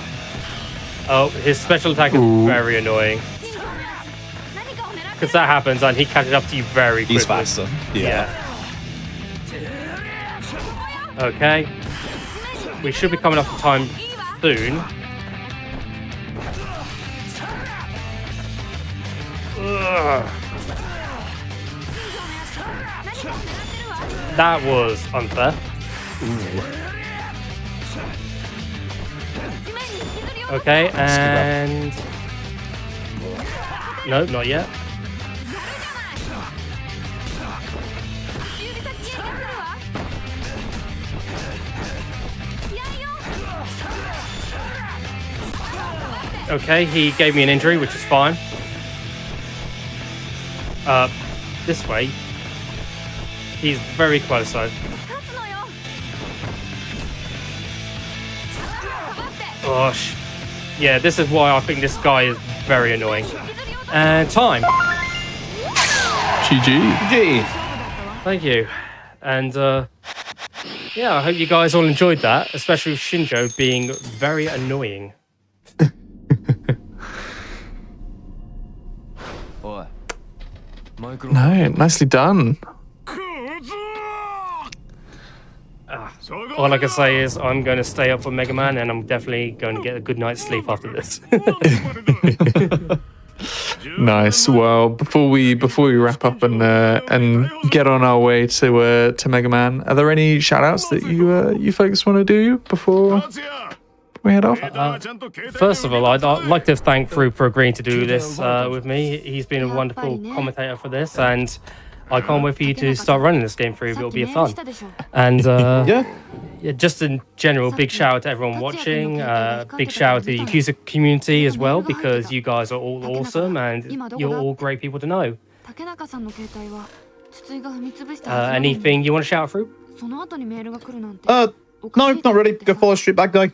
Oh, his special attack is very annoying. Because that happens and he catches up to you very quickly. He's faster. Yeah. Okay. We should be coming up to time soon. Ugh. That was unfair. Okay, and... No, not yet. Okay, he gave me an injury, which is fine. This way. He's very close though. Gosh. Yeah, this is why I think this guy is very annoying. And time. GG. Thank you. And yeah, I hope you guys all enjoyed that, especially with Shinshō being very annoying. No, nicely done. All I can say is I'm going to stay up for Mega Man, and I'm definitely going to get a good night's sleep after this. Nice. Well, before we wrap up and get on our way to Mega Man, are there any shout outs that you folks want to do before we head off? First of all, I'd like to thank Fruit for agreeing to do this with me. He's been a wonderful commentator for this, and I can't wait for you to start running this game through. It'll be fun. And yeah, just in general, big shout out to everyone watching. Big shout out to the Yakuza community as well, because you guys are all awesome and you're all great people to know. Anything you want to shout out, Fruit? No, not really. Go follow Street Bad Guy.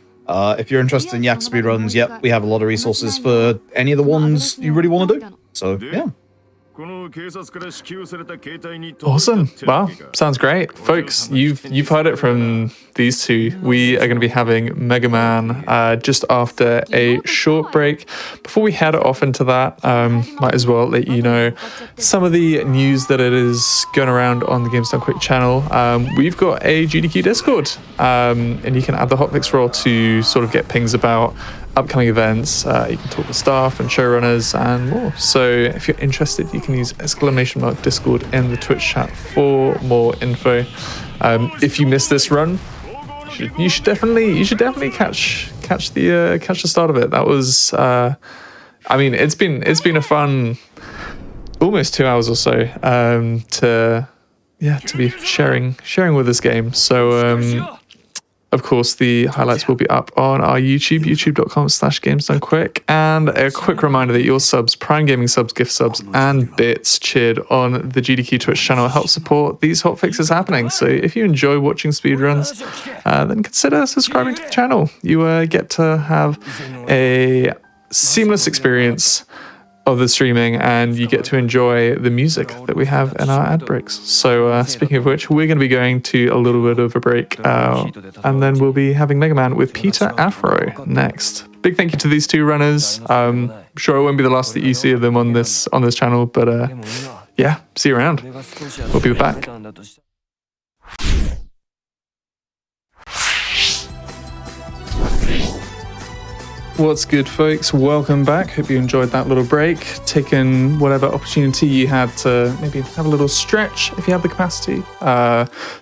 If you're interested in Yak speedruns, yep, we have a lot of resources for any of the ones you really want to do. So, yeah. Awesome. Wow, sounds great. Folks, you've heard it from these two. We are going to be having Mega Man just after a short break. Before we head off into that, might as well let you know some of the news that it is going around on the Games Done Quick channel. We've got a GDQ Discord, and you can add the hotfix role to sort of get pings about upcoming events. You can talk with staff and showrunners and more. So if you're interested, you can use !Discord in the Twitch chat for more info. If you missed this run, you should definitely catch the start of it. That was I mean, it's been a fun almost 2 hours or so to be sharing with this game. So of course, the highlights will be up on our YouTube, youtube.com/GamesDoneQuick. And a quick reminder that your subs, Prime Gaming subs, gift subs, and bits cheered on the GDQ Twitch channel help support these hotfixes happening. So if you enjoy watching speedruns, then consider subscribing to the channel. You get to have a seamless experience of the streaming, and you get to enjoy the music that we have in our ad breaks. So speaking of which, we're going to be going to a little bit of a break, and then we'll be having Mega Man with Peter Afro next. Big thank you to these two runners. I'm sure it won't be the last that you see of them on this channel, but yeah, see you around. We'll be back. What's good, folks? Welcome back. Hope you enjoyed that little break. Taking whatever opportunity you had to maybe have a little stretch if you have the capacity.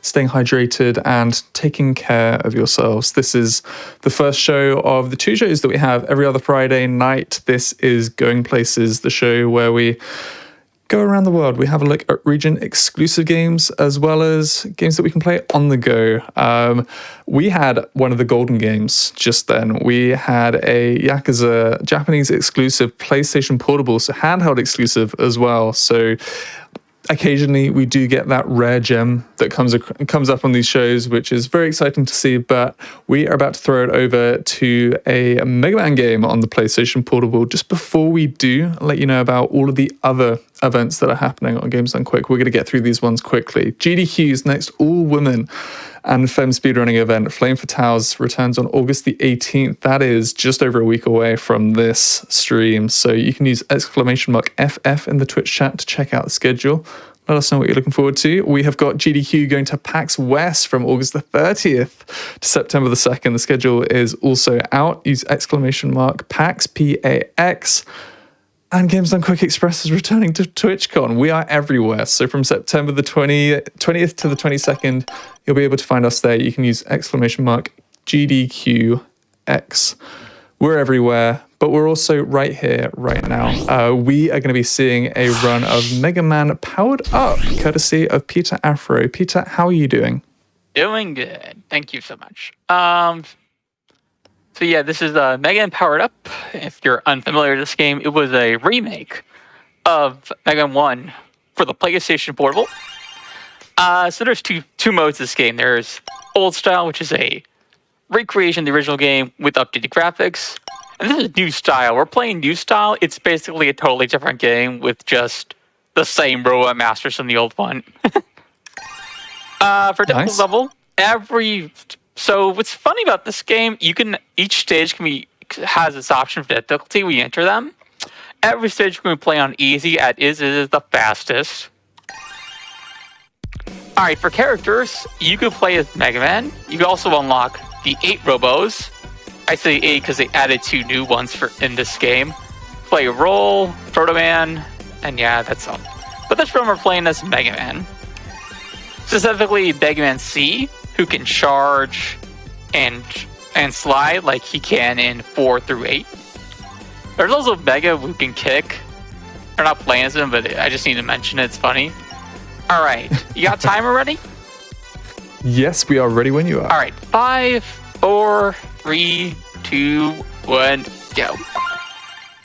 Staying hydrated and taking care of yourselves. This is the first show of the two shows that we have every other Friday night. This is Going Places, the show where we go around the world. We have a look at region exclusive games as well as games that we can play on the go. We had one of the golden games just then. We had a Yakuza Japanese exclusive PlayStation Portable, so handheld exclusive as well. So occasionally we do get that rare gem that comes up on these shows, which is very exciting to see. But we are about to throw it over to a Mega Man game on the PlayStation Portable. Just before we do, I'll let you know about all of the other events that are happening on Games Done Quick. We're going to get through these ones quickly. GDQ's next all-women and femme speedrunning event, Flame Fatales, returns on August the 18th. That is just over a week away from this stream. So you can use !FF in the Twitch chat to check out the schedule. Let us know what you're looking forward to. We have got GDQ going to PAX West from August the 30th to September the 2nd. The schedule is also out. Use !PAX, PAX. And Games Done Quick Express is returning to TwitchCon. We are everywhere. So from September the 20th to the 22nd, you'll be able to find us there. You can use !GDQX. We're everywhere, but we're also right here, right now. We are going to be seeing a run of Mega Man Powered Up, courtesy of Peter Afro. Peter, how are you doing? Doing good. Thank you so much. So yeah, this is Mega Man Powered Up. If you're unfamiliar with this game, it was a remake of Mega Man 1 for the PlayStation Portable. So there's two modes of this game. There's old style, which is a recreation of the original game with updated graphics. And this is new style. We're playing new style. It's basically a totally different game with just the same robot masters from the old one. For difficult level, so what's funny about this game, each stage has this option for difficulty when you enter them. Every stage can be play on easy, as is the fastest. Alright, for characters, you can play as Mega Man. You can also unlock the 8 Robos. I say 8 because they added 2 new ones in this game. Play a role, Proto Man, and yeah, that's all. But this run we're playing as Mega Man. Specifically, Mega Man C, who can charge and slide like he can in 4 through 8. There's also Mega who can kick. We're not playing as him, but I just need to mention it. It's funny. All right, you got timer ready? Yes, we are ready when you are. All right, 5, 4, 3, 2, 1, go.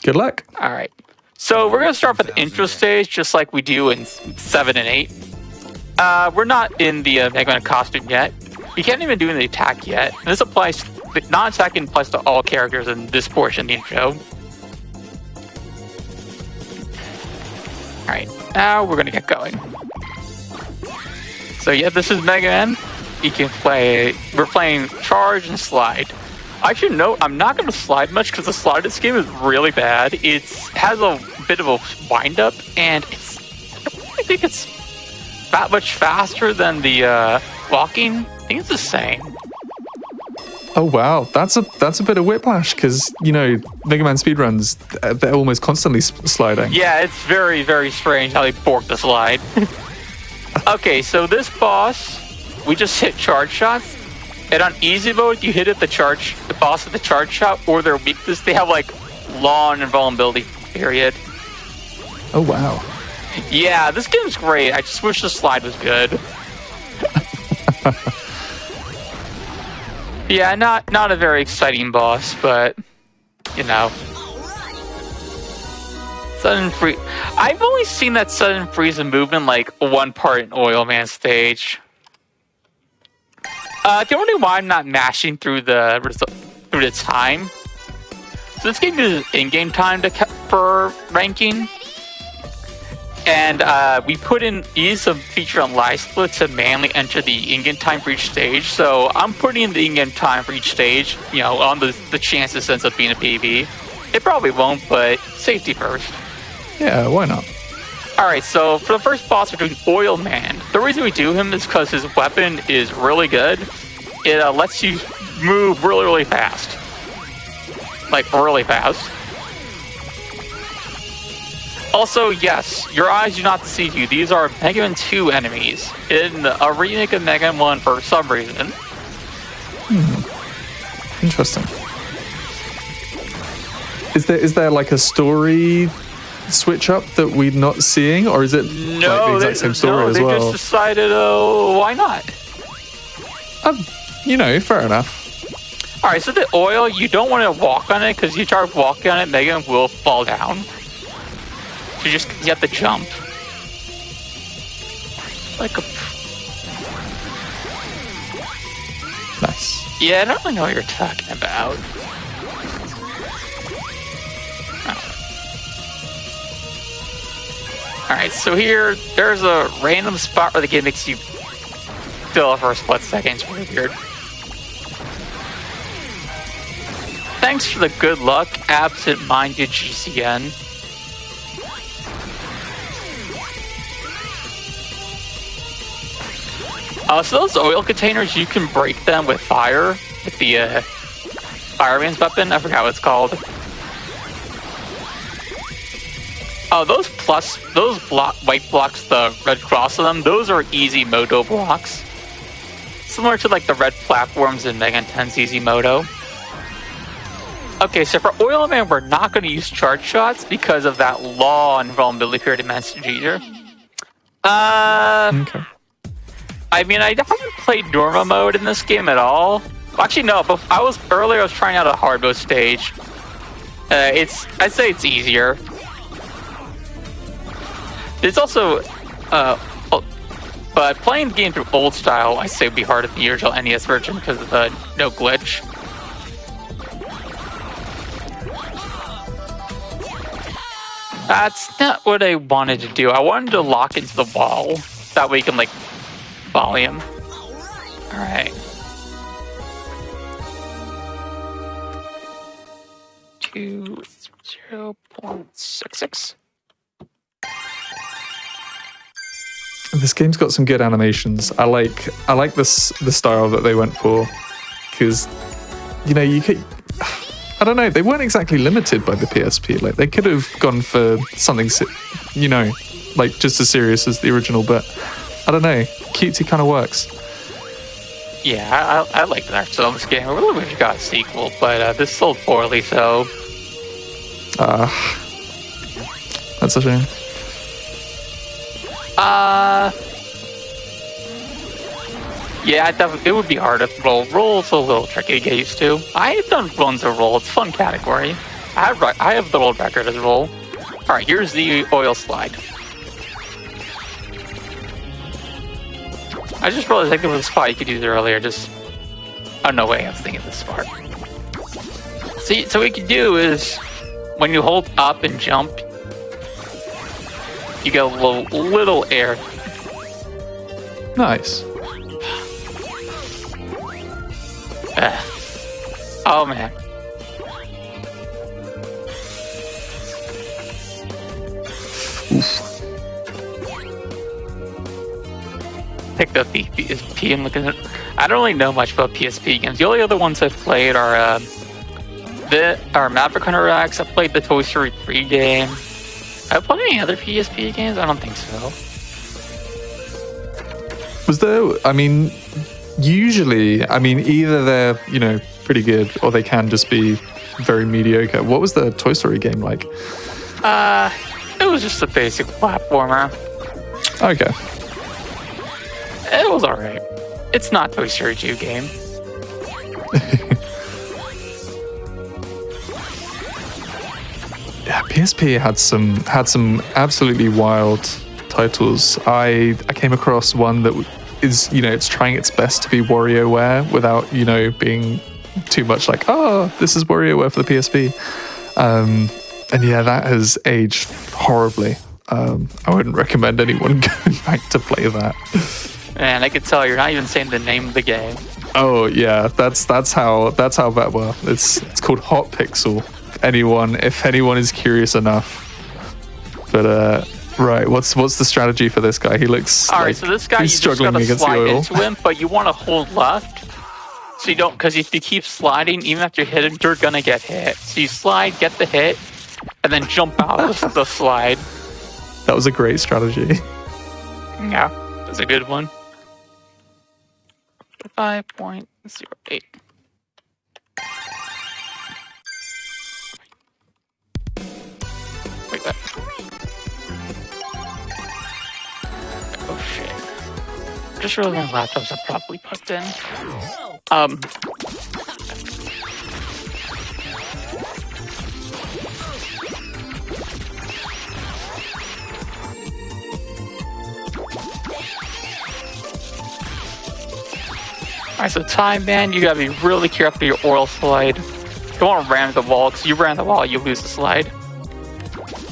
Good luck. All right. So we're going to start with the intro stage, just like we do in 7 and 8. We're not in the Mega Man costume yet. You can't even do the attack yet. And this applies, non-attacking applies to all characters in this portion of the intro. Alright, now we're gonna get going. So yeah, this is Mega Man. You can play, we're playing charge and slide. I should note, I'm not gonna slide much because the slide in this game is really bad. It has a bit of a wind up and I think it's that much faster than the walking. I think it's the same. Oh wow, that's a bit of whiplash because Mega Man speedruns, they're almost constantly sliding. Yeah, it's very, very strange how they borked the slide. Okay, so this boss, we just hit charge shots, and on easy mode, you hit the boss at the charge shot, or their weakness, they have like long invulnerability period. Oh wow. Yeah, this game's great. I just wish the slide was good. Yeah, not a very exciting boss, but sudden freeze. I've only seen that sudden freeze and movement like one part in Oil Man stage. Do you wonder why I'm not mashing through the time? So this game uses in-game time for ranking. And we put in some feature on live split to manually enter the in-game time for each stage. So I'm putting in the in-game time for each stage, on the chance it ends up being a PB. It probably won't, but safety first. Yeah, why not? Alright, so for the first boss, we're doing Oil Man. The reason we do him is because his weapon is really good. It lets you move really, really fast. Like, really fast. Also, yes, your eyes do not deceive you. These are Mega Man 2 enemies in a remake of Mega Man 1 for some reason. Interesting. Is there like a story switch up that we're not seeing, or is it like the exact same story as well? They just decided, why not? Fair enough. Alright, so the oil, you don't want to walk on it, because you try walking on it, Mega Man will fall down. You have to jump. like a... Nice. Yeah, I don't really know what you're talking about. Alright, so here, there's a random spot where the game makes you fill for a split second. It's really weird. Thanks for the good luck, absent-minded GCN. So those oil containers, you can break them with fire, with the fireman's weapon. I forgot what it's called. Oh, those white blocks, the red cross on them, those are easy moto blocks. Similar to like the red platforms in Mega Intense Easy Moto. Okay, so for Oil Man, we're not going to use charge shots because of that law on vulnerability period in Master Jeter. Okay. I mean, I haven't played normal mode in this game at all. Actually, no. But I was trying out a hard mode stage. I'd say it's easier. It's also, but playing the game through old style, I say would be harder than the original NES version because of the no glitch. That's not what I wanted to do. I wanted to lock into the wall. That way you can, like, volume. Alright. 0.66. This game's got some good animations. I like the style that they went for, because you could. I don't know. They weren't exactly limited by the PSP. Like they could have gone for something, like just as serious as the original. But I don't know. Cutesy kind of works. Yeah, I like the art style of this game. I really wish we got a sequel, but this sold poorly, so. That's a shame. Yeah, it would be hard to roll. Roll's a little tricky to get used to. I've done runs of roll. It's a fun category. I have the world record as roll. Alright, here's the oil slide. I just realized there was a spot you could use earlier. Oh, no way, I was thinking this part. See, so what you can do is, when you hold up and jump, you get a little air. Nice. Oh man. Picked up the PSP and looking at it. I don't really know much about PSP games. The only other ones I've played are Maverick Hunter X. I played the Toy Story 3 game. Have I played any other PSP games? I don't think so. Was there? I mean, usually, either they're pretty good or they can just be very mediocre. What was the Toy Story game like? It was just a basic platformer. Okay. It was alright. It's not Toy Story 2 game. Yeah, PSP had some absolutely wild titles. I came across one that is it's trying its best to be WarioWare without being too much like, oh, this is WarioWare for the PSP. And yeah, that has aged horribly. I wouldn't recommend anyone going back to play that. Man, I could tell you're not even saying the name of the game. Oh yeah, that's how bad. Well, it's called Hot Pixel. If anyone is curious enough. But right, what's the strategy for this guy? He looks alright. So this guy, he's you just struggling gotta against the slide oil. into him, but you want to hold left, so you don't. Because if you keep sliding, even after you hit him, you're gonna get hit. So you slide, get the hit, and then jump out of the slide. That was a great strategy. Yeah, that's a good one. 5.08. Wait, what? Oh shit. Just realized my laptop's not properly plugged in. Alright, so time, man, you gotta be really careful with your oil slide. Don't want to ram the wall, because you ram the wall, you lose the slide.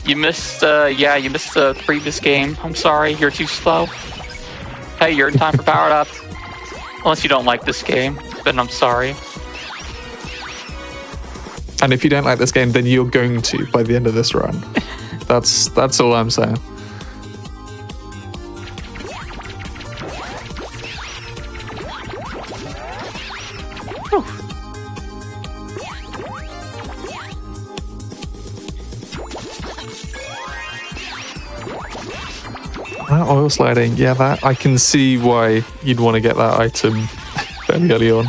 You missed, you missed the previous game. I'm sorry, you're too slow. Hey, you're in time for powered up. Unless you don't like this game, then I'm sorry. And if you don't like this game, then you're going to by the end of this run. That's all I'm saying. That oil sliding, yeah, that I can see why you'd want to get that item fairly early on.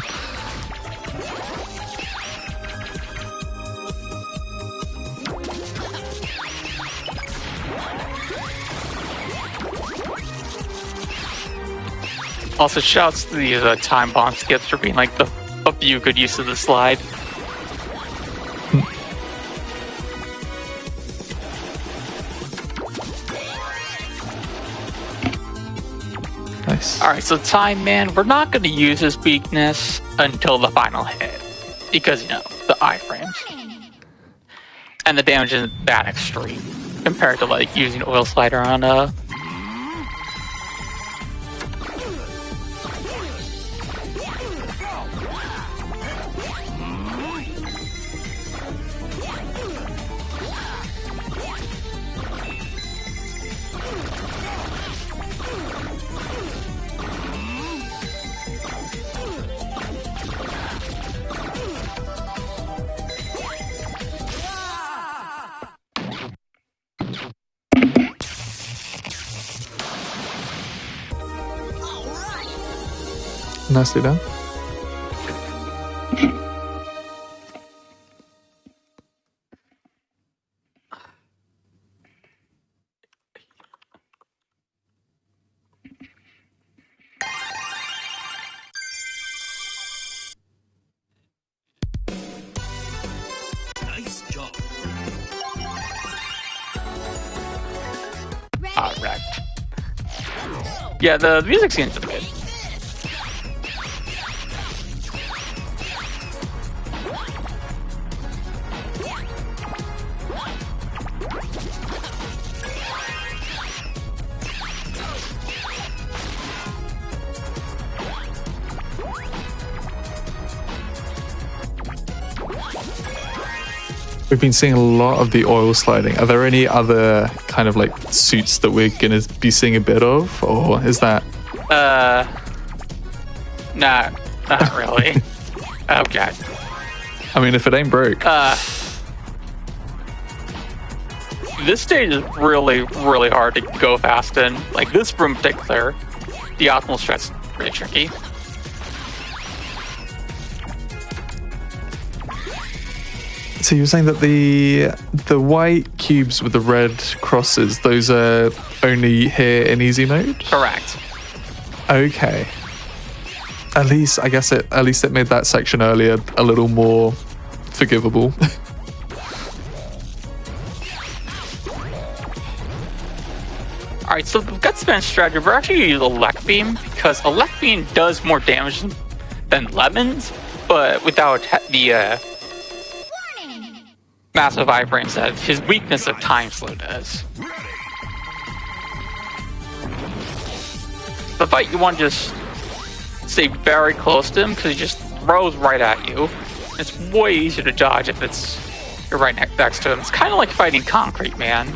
Also, shouts to the time bomb skips for being like a few good use of the slide. Nice. Alright, so time, man, we're not going to use his weakness until the final hit. Because, the iframes. And the damage isn't that extreme compared to, like, using oil slider on Nicely done. Nice job. wrecked. Yeah, the music scenes are good. We've been seeing a lot of the oil sliding. Are there any other kind of like suits that we're going to be seeing a bit of? Or is that... Not really. Oh, God. I mean, if it ain't broke. This stage is really, really hard to go fast in. Like, this room in particular, the optimal stretch is pretty tricky. So you're saying that the white cubes with the red crosses, those are only here in easy mode? Correct. Okay. At least it made that section earlier a little more forgivable. Alright, so the gut span strategy, we're actually going to use Elect Beam, because Elect Beam does more damage than Lemons, but without the massive iframes that his weakness of time slow does. The fight, you want to just stay very close to him, because he just throws right at you. It's way easier to dodge if you're right next to him. It's kind of like fighting concrete, man.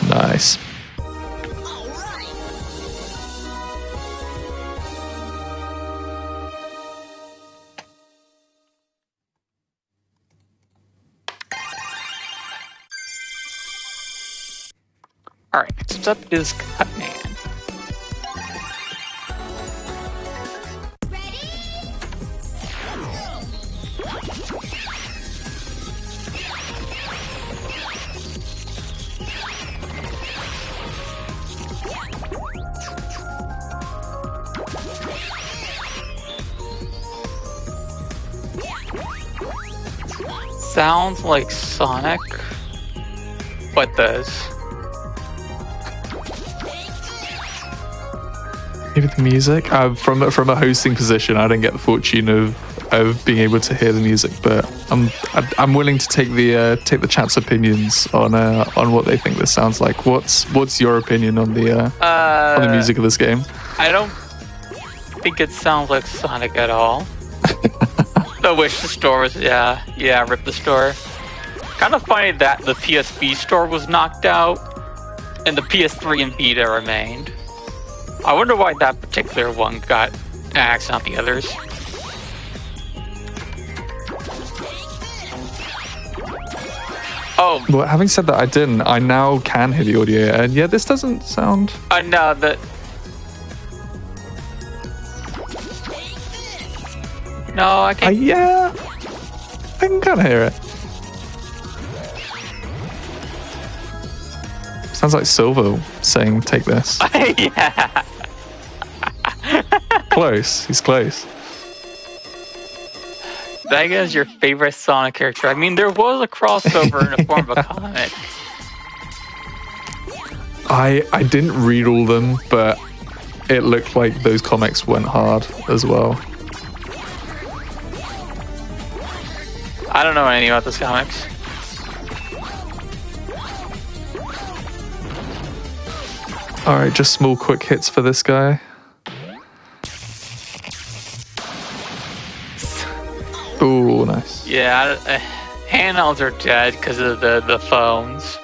Nice. Alright, next up is Cutman. sounds like Sonic. What does? Maybe the music. From a hosting position, I didn't get the fortune of being able to hear the music, but I'm willing to take the chat's opinions on what they think this sounds like. What's your opinion on the music of this game? I don't think it sounds like Sonic at all. I wish the store was rip the store. Kind of funny that the PSP store was knocked out and the PS3 and Vita remained. I wonder why that particular one got axed, not the others. Oh. Well, having said that, I now can hear the audio, and yeah, this doesn't sound... No, No, I can't... yeah, I can kind of hear it. Sounds like Silvo saying, take this. Yeah. Close, he's close. Vega is your favorite Sonic character. I mean, there was a crossover in the form of a comic. I didn't read all of them, but it looked like those comics went hard as well. I don't know anything about those comics. Alright, just small quick hits for this guy. Ooh, nice. Yeah, handhelds are dead because of the phones.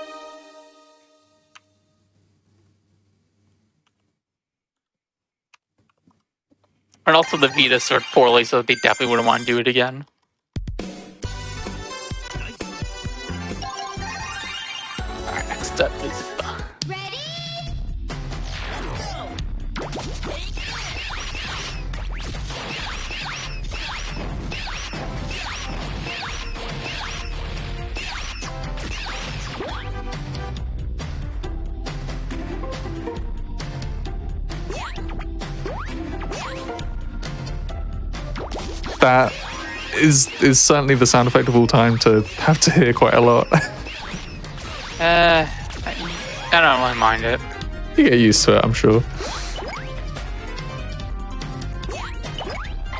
And also the Vita served poorly, so they definitely wouldn't want to do it again. Alright, next up is... That is certainly the sound effect of all time to have to hear quite a lot. I don't really mind it. You get used to it, I'm sure.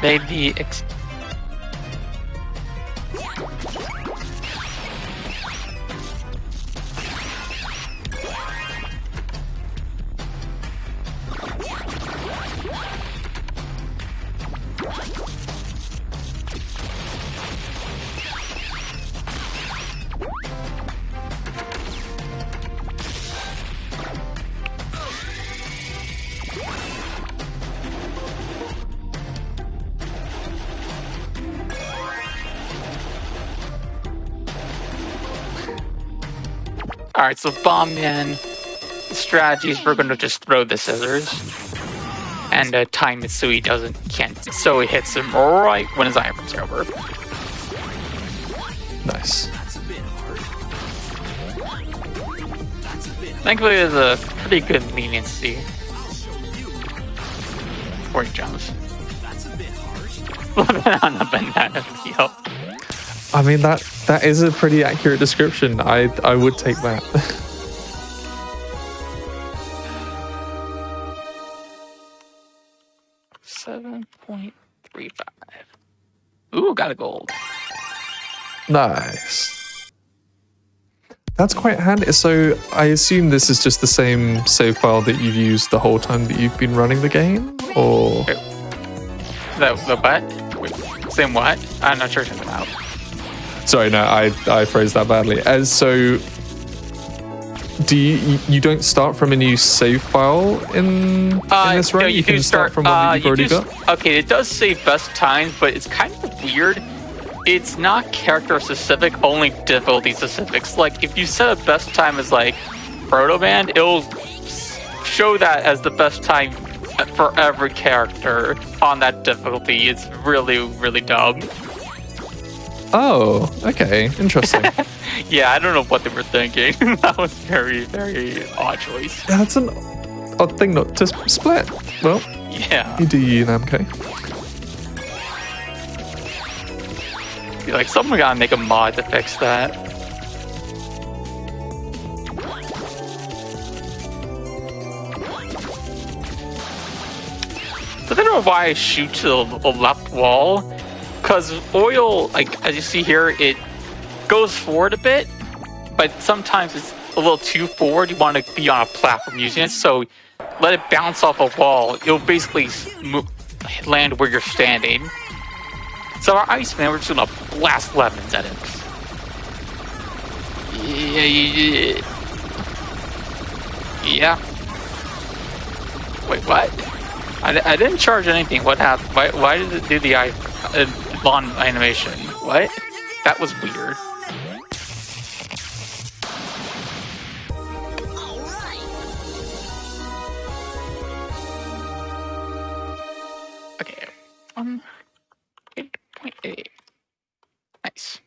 Maybe Alright, so Bomb Man strategies, we're gonna just throw the scissors and time it so he so it hits him right when his iron's over. Nice. Thankfully, there's a pretty good leniency before he jumps. On the banana peel. I mean, that is a pretty accurate description. I would take that. $7.35. Ooh, got a gold. Nice. That's quite handy. So I assume this is just the same save file that you've used the whole time that you've been running the game, or the what? Wait, same what? I'm not sure what you're talking about. Sorry, no, I phrased that badly. As so, do you don't start from a new save file in this run? No, you can start from one that you've already got. Okay, it does say best times, but it's kind of weird. It's not character specific, only difficulty specifics. Like if you set a best time as like Proto Man, it'll show that as the best time for every character on that difficulty. It's really, really dumb. Oh, okay, interesting. Yeah, I don't know what they were thinking. That was very, very odd choice. That's an odd thing not to split. Well, yeah. you do you, Namco. Like, someone gotta make a mod to fix that. But I don't know why I shoot to the left wall. Because oil, like, as you see here, it goes forward a bit. But sometimes it's a little too forward. You want to be on a platform using it. So let it bounce off a wall. It'll basically land where you're standing. So our Iceman, we're just gonna blast lemons at him. Yeah. Wait, what? I didn't charge anything. What happened? Why did it do the lawn animation? What? That was weird. Okay. 8.8. Nice.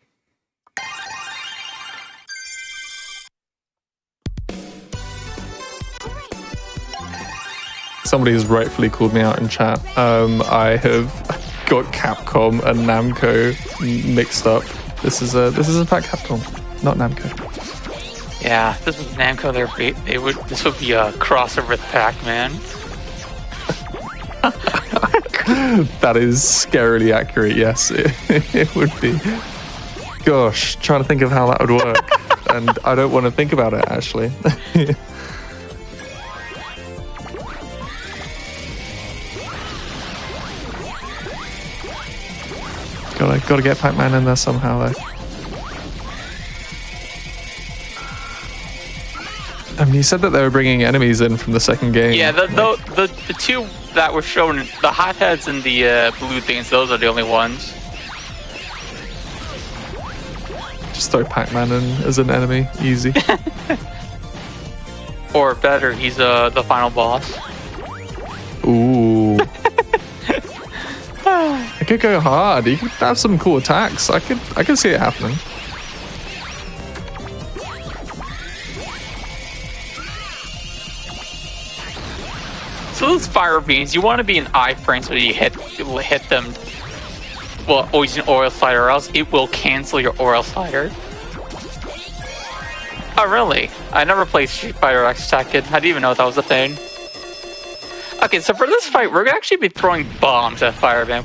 Somebody has rightfully called me out in chat. I have got Capcom and Namco mixed up. This is in fact Capcom, not Namco. Yeah, this was Namco. This would be a crossover with Pac-Man. That is scarily accurate. Yes, it would be. Gosh, trying to think of how that would work, and I don't want to think about it actually. Gotta get Pac-Man in there somehow though. I mean, you said that they were bringing enemies in from the second game. Yeah, the two that were shown, the hotheads and the blue things, those are the only ones. Just throw Pac-Man in as an enemy, easy. Or better, he's the final boss. Ooh. I could go hard. You could have some cool attacks. I could see it happening. So those fire beams, you want to be in iframe so you hit them. Well, always an oil slider, or else it will cancel your oil slider. Oh, really? I never played Street Fighter X Tekken. I didn't even know that was a thing. Okay, so for this fight, we're gonna actually be throwing bombs at fire beam.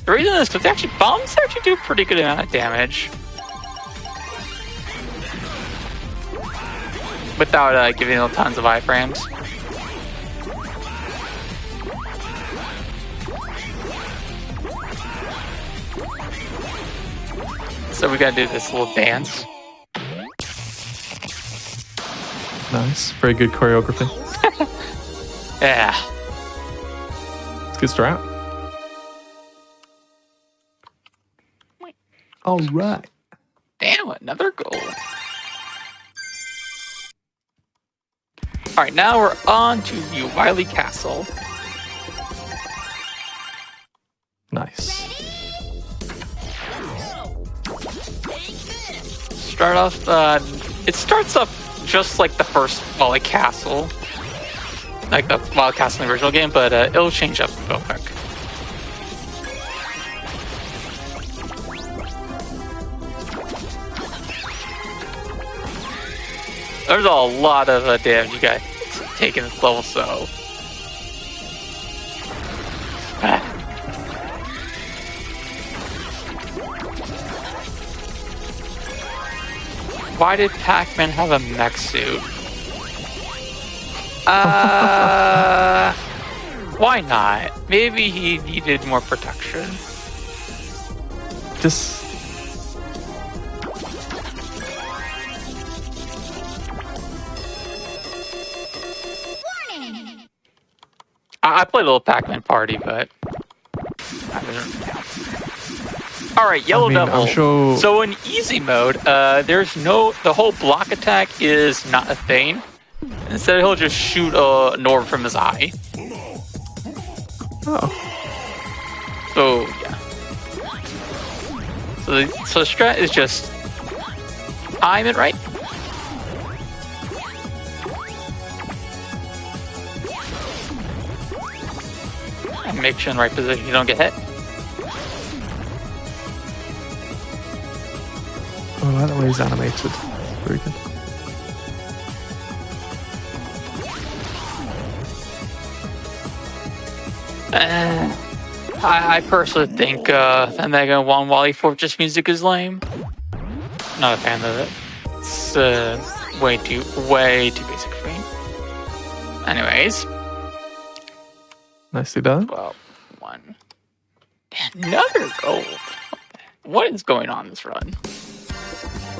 The reason is because bombs actually do a pretty good amount of damage. Without giving them tons of iframes. So we gotta do this little dance. Nice. Very good choreography. Yeah. It's a good strat. All right. Damn, another goal. Alright, now we're on to the Wily Castle. Nice. Start off, it starts up just like the first Wily Castle. Like the Wily Castle in the original game, but it'll change up real quick. There's a lot of damage you got taken this level, so. Why did Pac-Man have a mech suit? Why not? Maybe he needed more protection. Just. I played a little Pac-Man Party, but all right, Yellow Devil. I'm sure... So in easy mode, the whole block attack is not a thing. Instead, he'll just shoot an orb from his eye. Oh. So yeah. So the strat is just time it right. And make sure in the right position you don't get hit. I like the way he's animated. Very good. I personally think the Mega Man Wally Fortress music is lame. Not a fan of it. It's way too basic for me. Anyways. Nicely done. Well, one. Another gold. What is going on this run?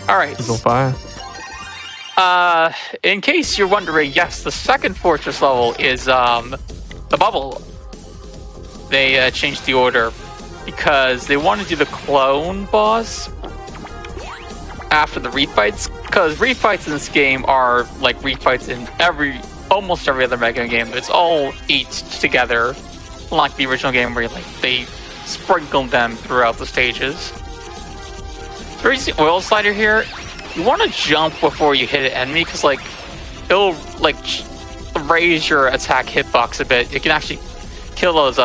All right. He's on fire. In case you're wondering, yes, the second fortress level is the bubble. They changed the order because they want to do the clone boss after the refights. Because refights in this game are like refights in almost every other Mega Man game. It's all 8 together, unlike the original game where they sprinkled them throughout the stages. There's the oil slider here. You want to jump before you hit an enemy because it'll raise your attack hitbox a bit. You can actually kill those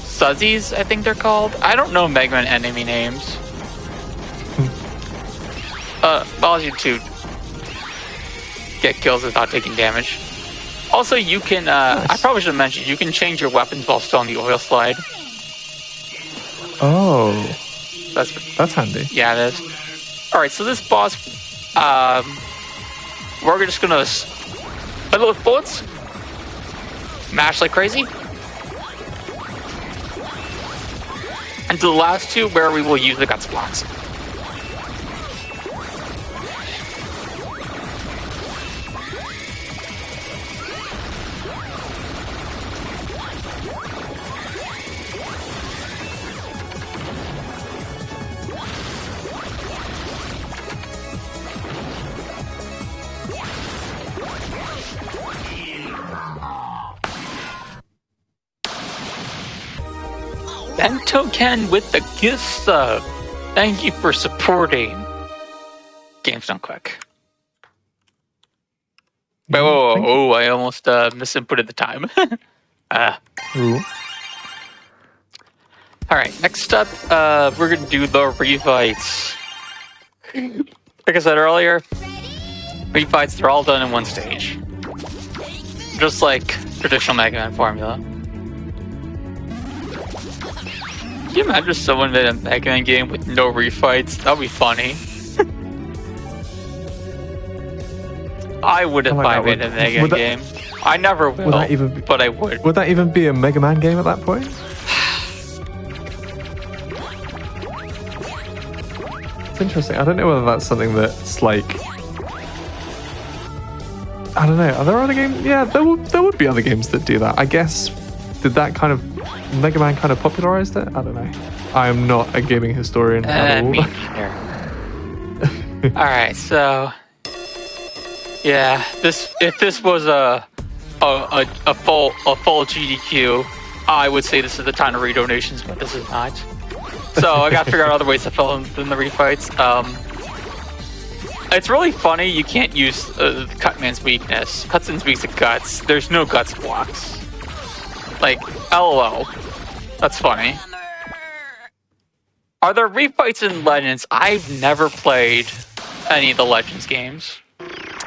Suzzies, I think they're called. I don't know Mega Man enemy names. Allows you to get kills without taking damage. Also, you can, nice. I probably should have mentioned, you can change your weapons while still on the oil slide. Oh, That's handy. Yeah, it is. Alright, so this boss, we're just gonna fill it with bullets, mash like crazy, and to the last two where we will use the guts blocks. Bento Ken with the gift sub. Thank you for supporting. Games done quick. Wait, whoa, I almost misinputted the time. Ooh. Alright, next up, we're gonna do the refights. Like I said earlier, refights, they're all done in one stage. Just like traditional Mega Man formula. Can you imagine if someone made a Mega Man game with no refights? That would be funny. I would if I made a Mega Man game. I never will, but I would. Would that even be a Mega Man game at that point? It's interesting. I don't know whether that's something that's like... I don't know. Are there other games? Yeah, there would be other games that do that. I guess, did that kind of... Mega Man kind of popularized it? I don't know. I am not a gaming historian at all. Me neither. Alright, so... Yeah, if this was a full GDQ, I would say this is the time to read donations, but this is not. So I gotta figure out other ways to fill in the refights. It's really funny you can't use Cutman's weakness. Cutman's weak to guts. There's no guts blocks. Like, LOL. That's funny. Are there refights in Legends? I've never played any of the Legends games.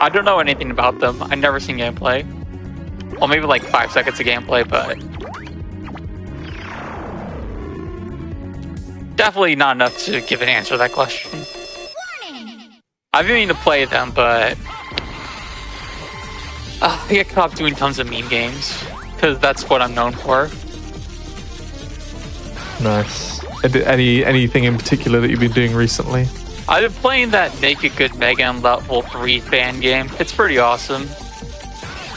I don't know anything about them. I've never seen gameplay. Well, maybe like 5 seconds of gameplay, but... definitely not enough to give an answer to that question. I've been meaning to play them, but... I get caught up doing tons of meme games. Because that's what I'm known for. Nice. Anything in particular that you've been doing recently? I've been playing that Make It Good Mega Man Level 3 fan game. It's pretty awesome.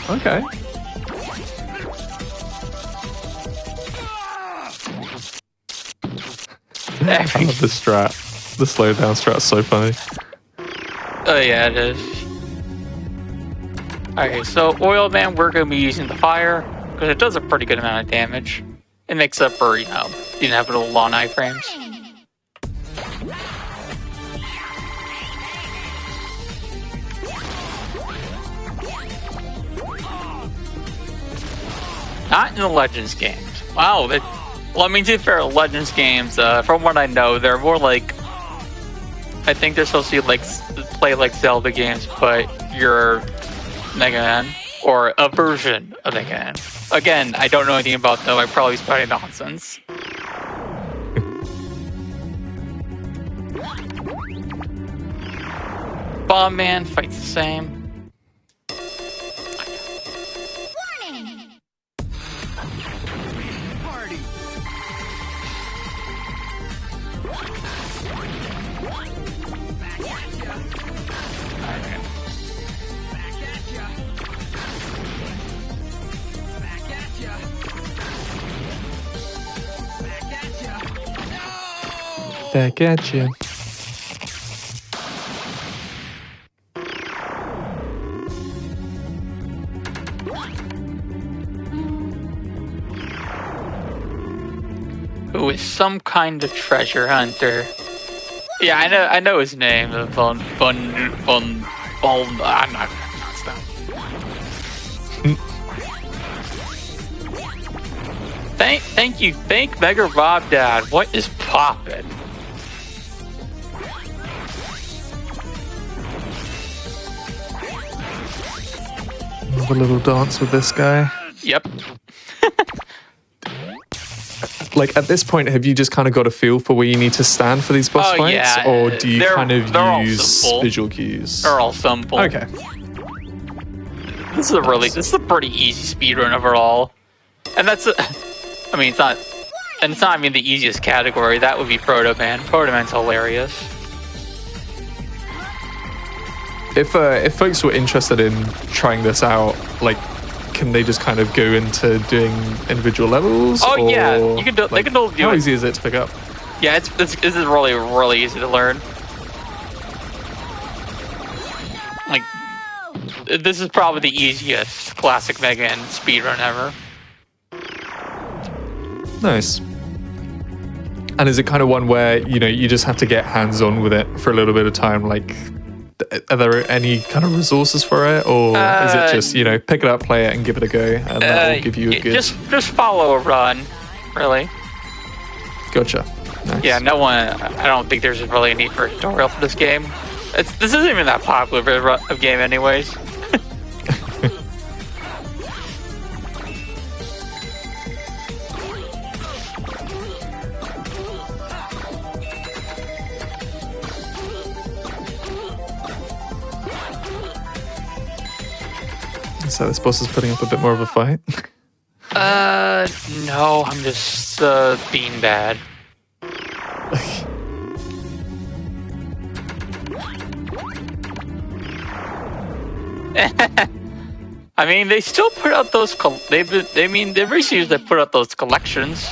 Okay. I love the strat. The slowdown strat's so funny. Oh yeah, it is. Okay, so Oil Man, we're going to be using the fire, because it does a pretty good amount of damage. It makes up for, you know, you didn't have little long iframes. Not in the Legends games. Wow, well, I mean, to be fair, Legends games, from what I know, they're more like I think they're supposed to like play like Zelda games, but you're Mega Man or a version of Mega Man. Again, I don't know anything about them. I probably spouting nonsense. Bomb Man fights the same. Back at you. Who is some kind of treasure hunter? Yeah, I know his name. I'm not gonna pronounce that. Thank Mega Rob Dad. What is poppin'? Have a little dance with this guy. Yep. Like at this point, have you just kind of got a feel for where you need to stand for these boss fights, yeah. or do you kind of They're use all simple. visual cues? They're all simple. Okay. This is a pretty easy speedrun overall, and it's not even the easiest category. That would be Proto Man. Proto Man's hilarious. If folks were interested in trying this out, like, can they just kind of go into doing individual levels? Oh, yeah, or, you can do. They like, can do how it. easy is it to pick up? Yeah, this is really easy to learn. Like, this is probably the easiest classic Mega Man speedrun ever. Nice. And is it kind of one where, you know, you just have to get hands-on with it for a little bit of time? Like, are there any kind of resources for it? Or is it just, you know, pick it up, play it, and give it a go, and that'll give you a good... Just follow a run, really. Gotcha. Nice. Yeah, I don't think there's really a need for a tutorial for this game. This isn't even that popular of a game anyways. So this boss is putting up a bit more of a fight. No, I'm just being bad. I mean, they still put out those. Every series they put out those collections.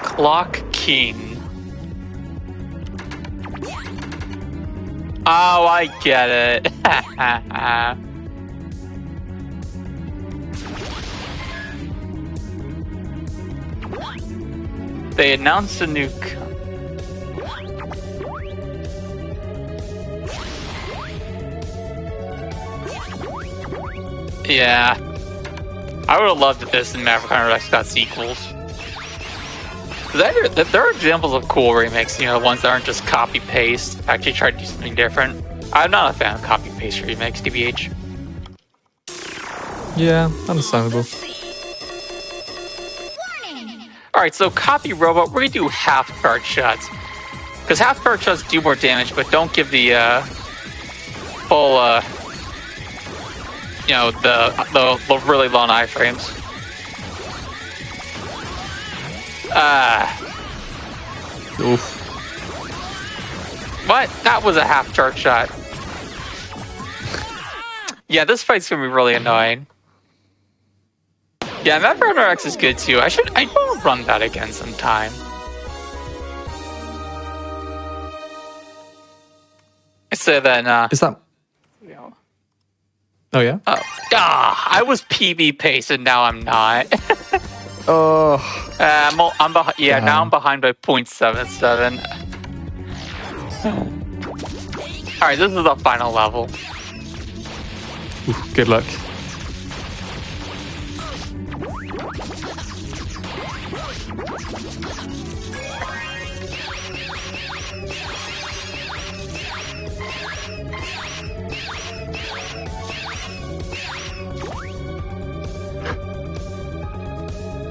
Clock King. Oh, I get it. They announced a new... Yeah. I would have loved if this and Maverick Hunter X got sequels. There are examples of cool remakes, you know, ones that aren't just copy-paste, actually try to do something different. I'm not a fan of copy-paste remakes, TBH. Yeah, understandable. Alright, so copy robot, we're gonna do half charge shots. Because half charge shots do more damage, but don't give the full, you know, the really long iframes. Oof. What? That was a half charge shot. Yeah, this fight's gonna be really annoying. Yeah, Maverick Hunter X is good too. I will run that again sometime. So then, Is that... you know, Oh, yeah? I was PB pace and now I'm not. Oh, I'm behind. Yeah, now I'm behind by 0.77. All right, this is the final level. oof, good luck.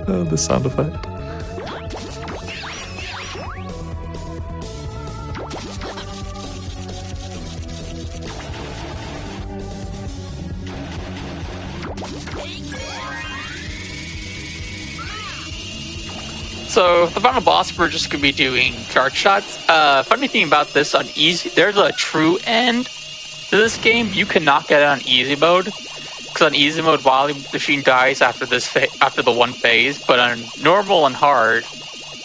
Oh, the sound effect. So the final boss, we're just gonna be doing charge shots. Funny thing about this on easy, there's a true end to this game. You cannot get it on easy mode, because on easy mode, Wily Machine dies after this after the one phase. But on normal and hard,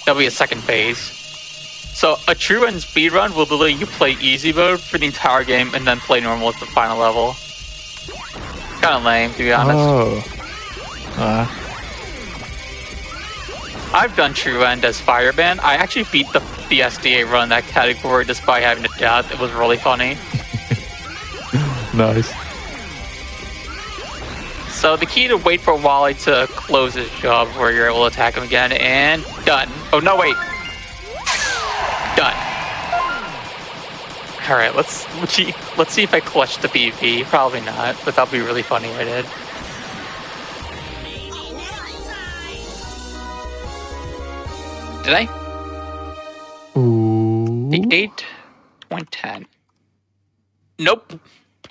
there'll be a second phase. So a true end speedrun will literally you play easy mode for the entire game and then play normal at the final level. Kind of lame, to be honest. Oh. I've done True End as Fireman. I actually beat the SDA run in that category despite having a death. It was really funny. Nice. So the key to wait for Wally to close his job where you're able to attack him again, and done. Oh no, wait. Done. All right, let's see if I clutch the PvP. Probably not, but that'll be really funny if I did. Did I? Ooh. The 8.10. Nope.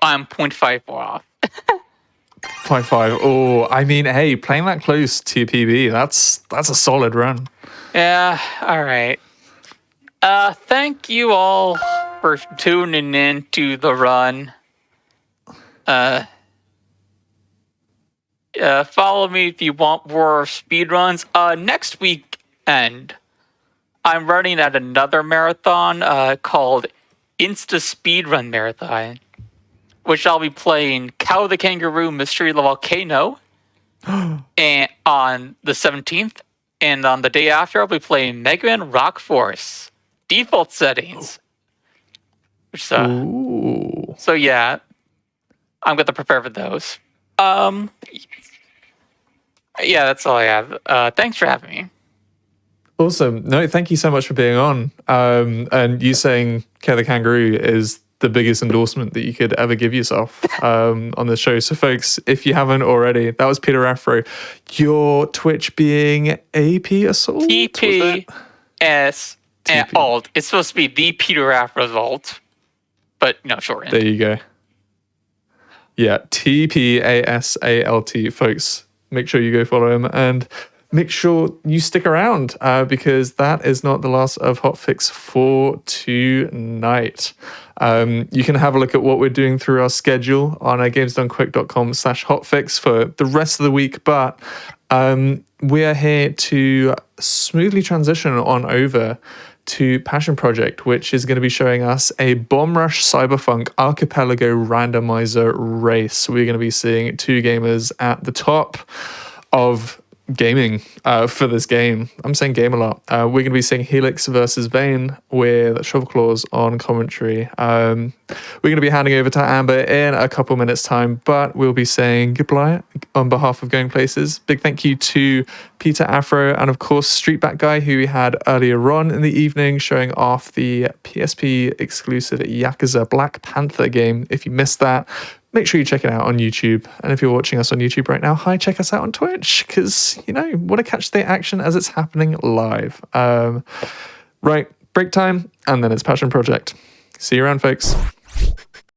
I'm 0.54 off. 0.5. Oh, I mean, hey, playing that close to your PB, that's a solid run. Yeah, all right. Thank you all for tuning in to the run. Follow me if you want more speedruns. Next weekend, I'm running at another marathon called Insta Speedrun Marathon, which I'll be playing Cow the Kangaroo Mystery of the Volcano and on the 17th. And on the day after, I'll be playing Mega Man Rock Force default settings. Ooh. So yeah, I'm going to prepare for those. Yeah, that's all I have. Thanks for having me. Awesome. No, thank you so much for being on. And you saying Care the Kangaroo is the biggest endorsement that you could ever give yourself on the show. So folks, if you haven't already, that was Peter Afro. Your Twitch being AP Assault? TPS and alt. It's supposed to be the Peter Afro's alt, but shortened. There you go. Yeah, TPASALT, folks. Make sure you go follow him and make sure you stick around because that is not the last of Hotfix for tonight. You can have a look at what we're doing through our schedule on gamesdonequick.com/hotfix for the rest of the week. But we are here to smoothly transition on over to Passion Project, which is going to be showing us a Bomb Rush Cyberpunk Archipelago randomizer race. We're going to be seeing two gamers at the top of gaming for this game. I'm saying game a lot. We're going to be seeing Helix versus Vane with Shovelclaws on commentary. We're going to be handing over to Amber in a couple minutes time, but we'll be saying goodbye on behalf of Going Places. Big thank you to Peter Afro and of course Streetback Guy, who we had earlier on in the evening showing off the PSP exclusive Yakuza Black Panther game. If you missed that, make sure you check it out on YouTube. And if you're watching us on YouTube right now, check us out on Twitch because, want to catch the action as it's happening live. Right, break time, and then it's Passion Project. See you around, folks.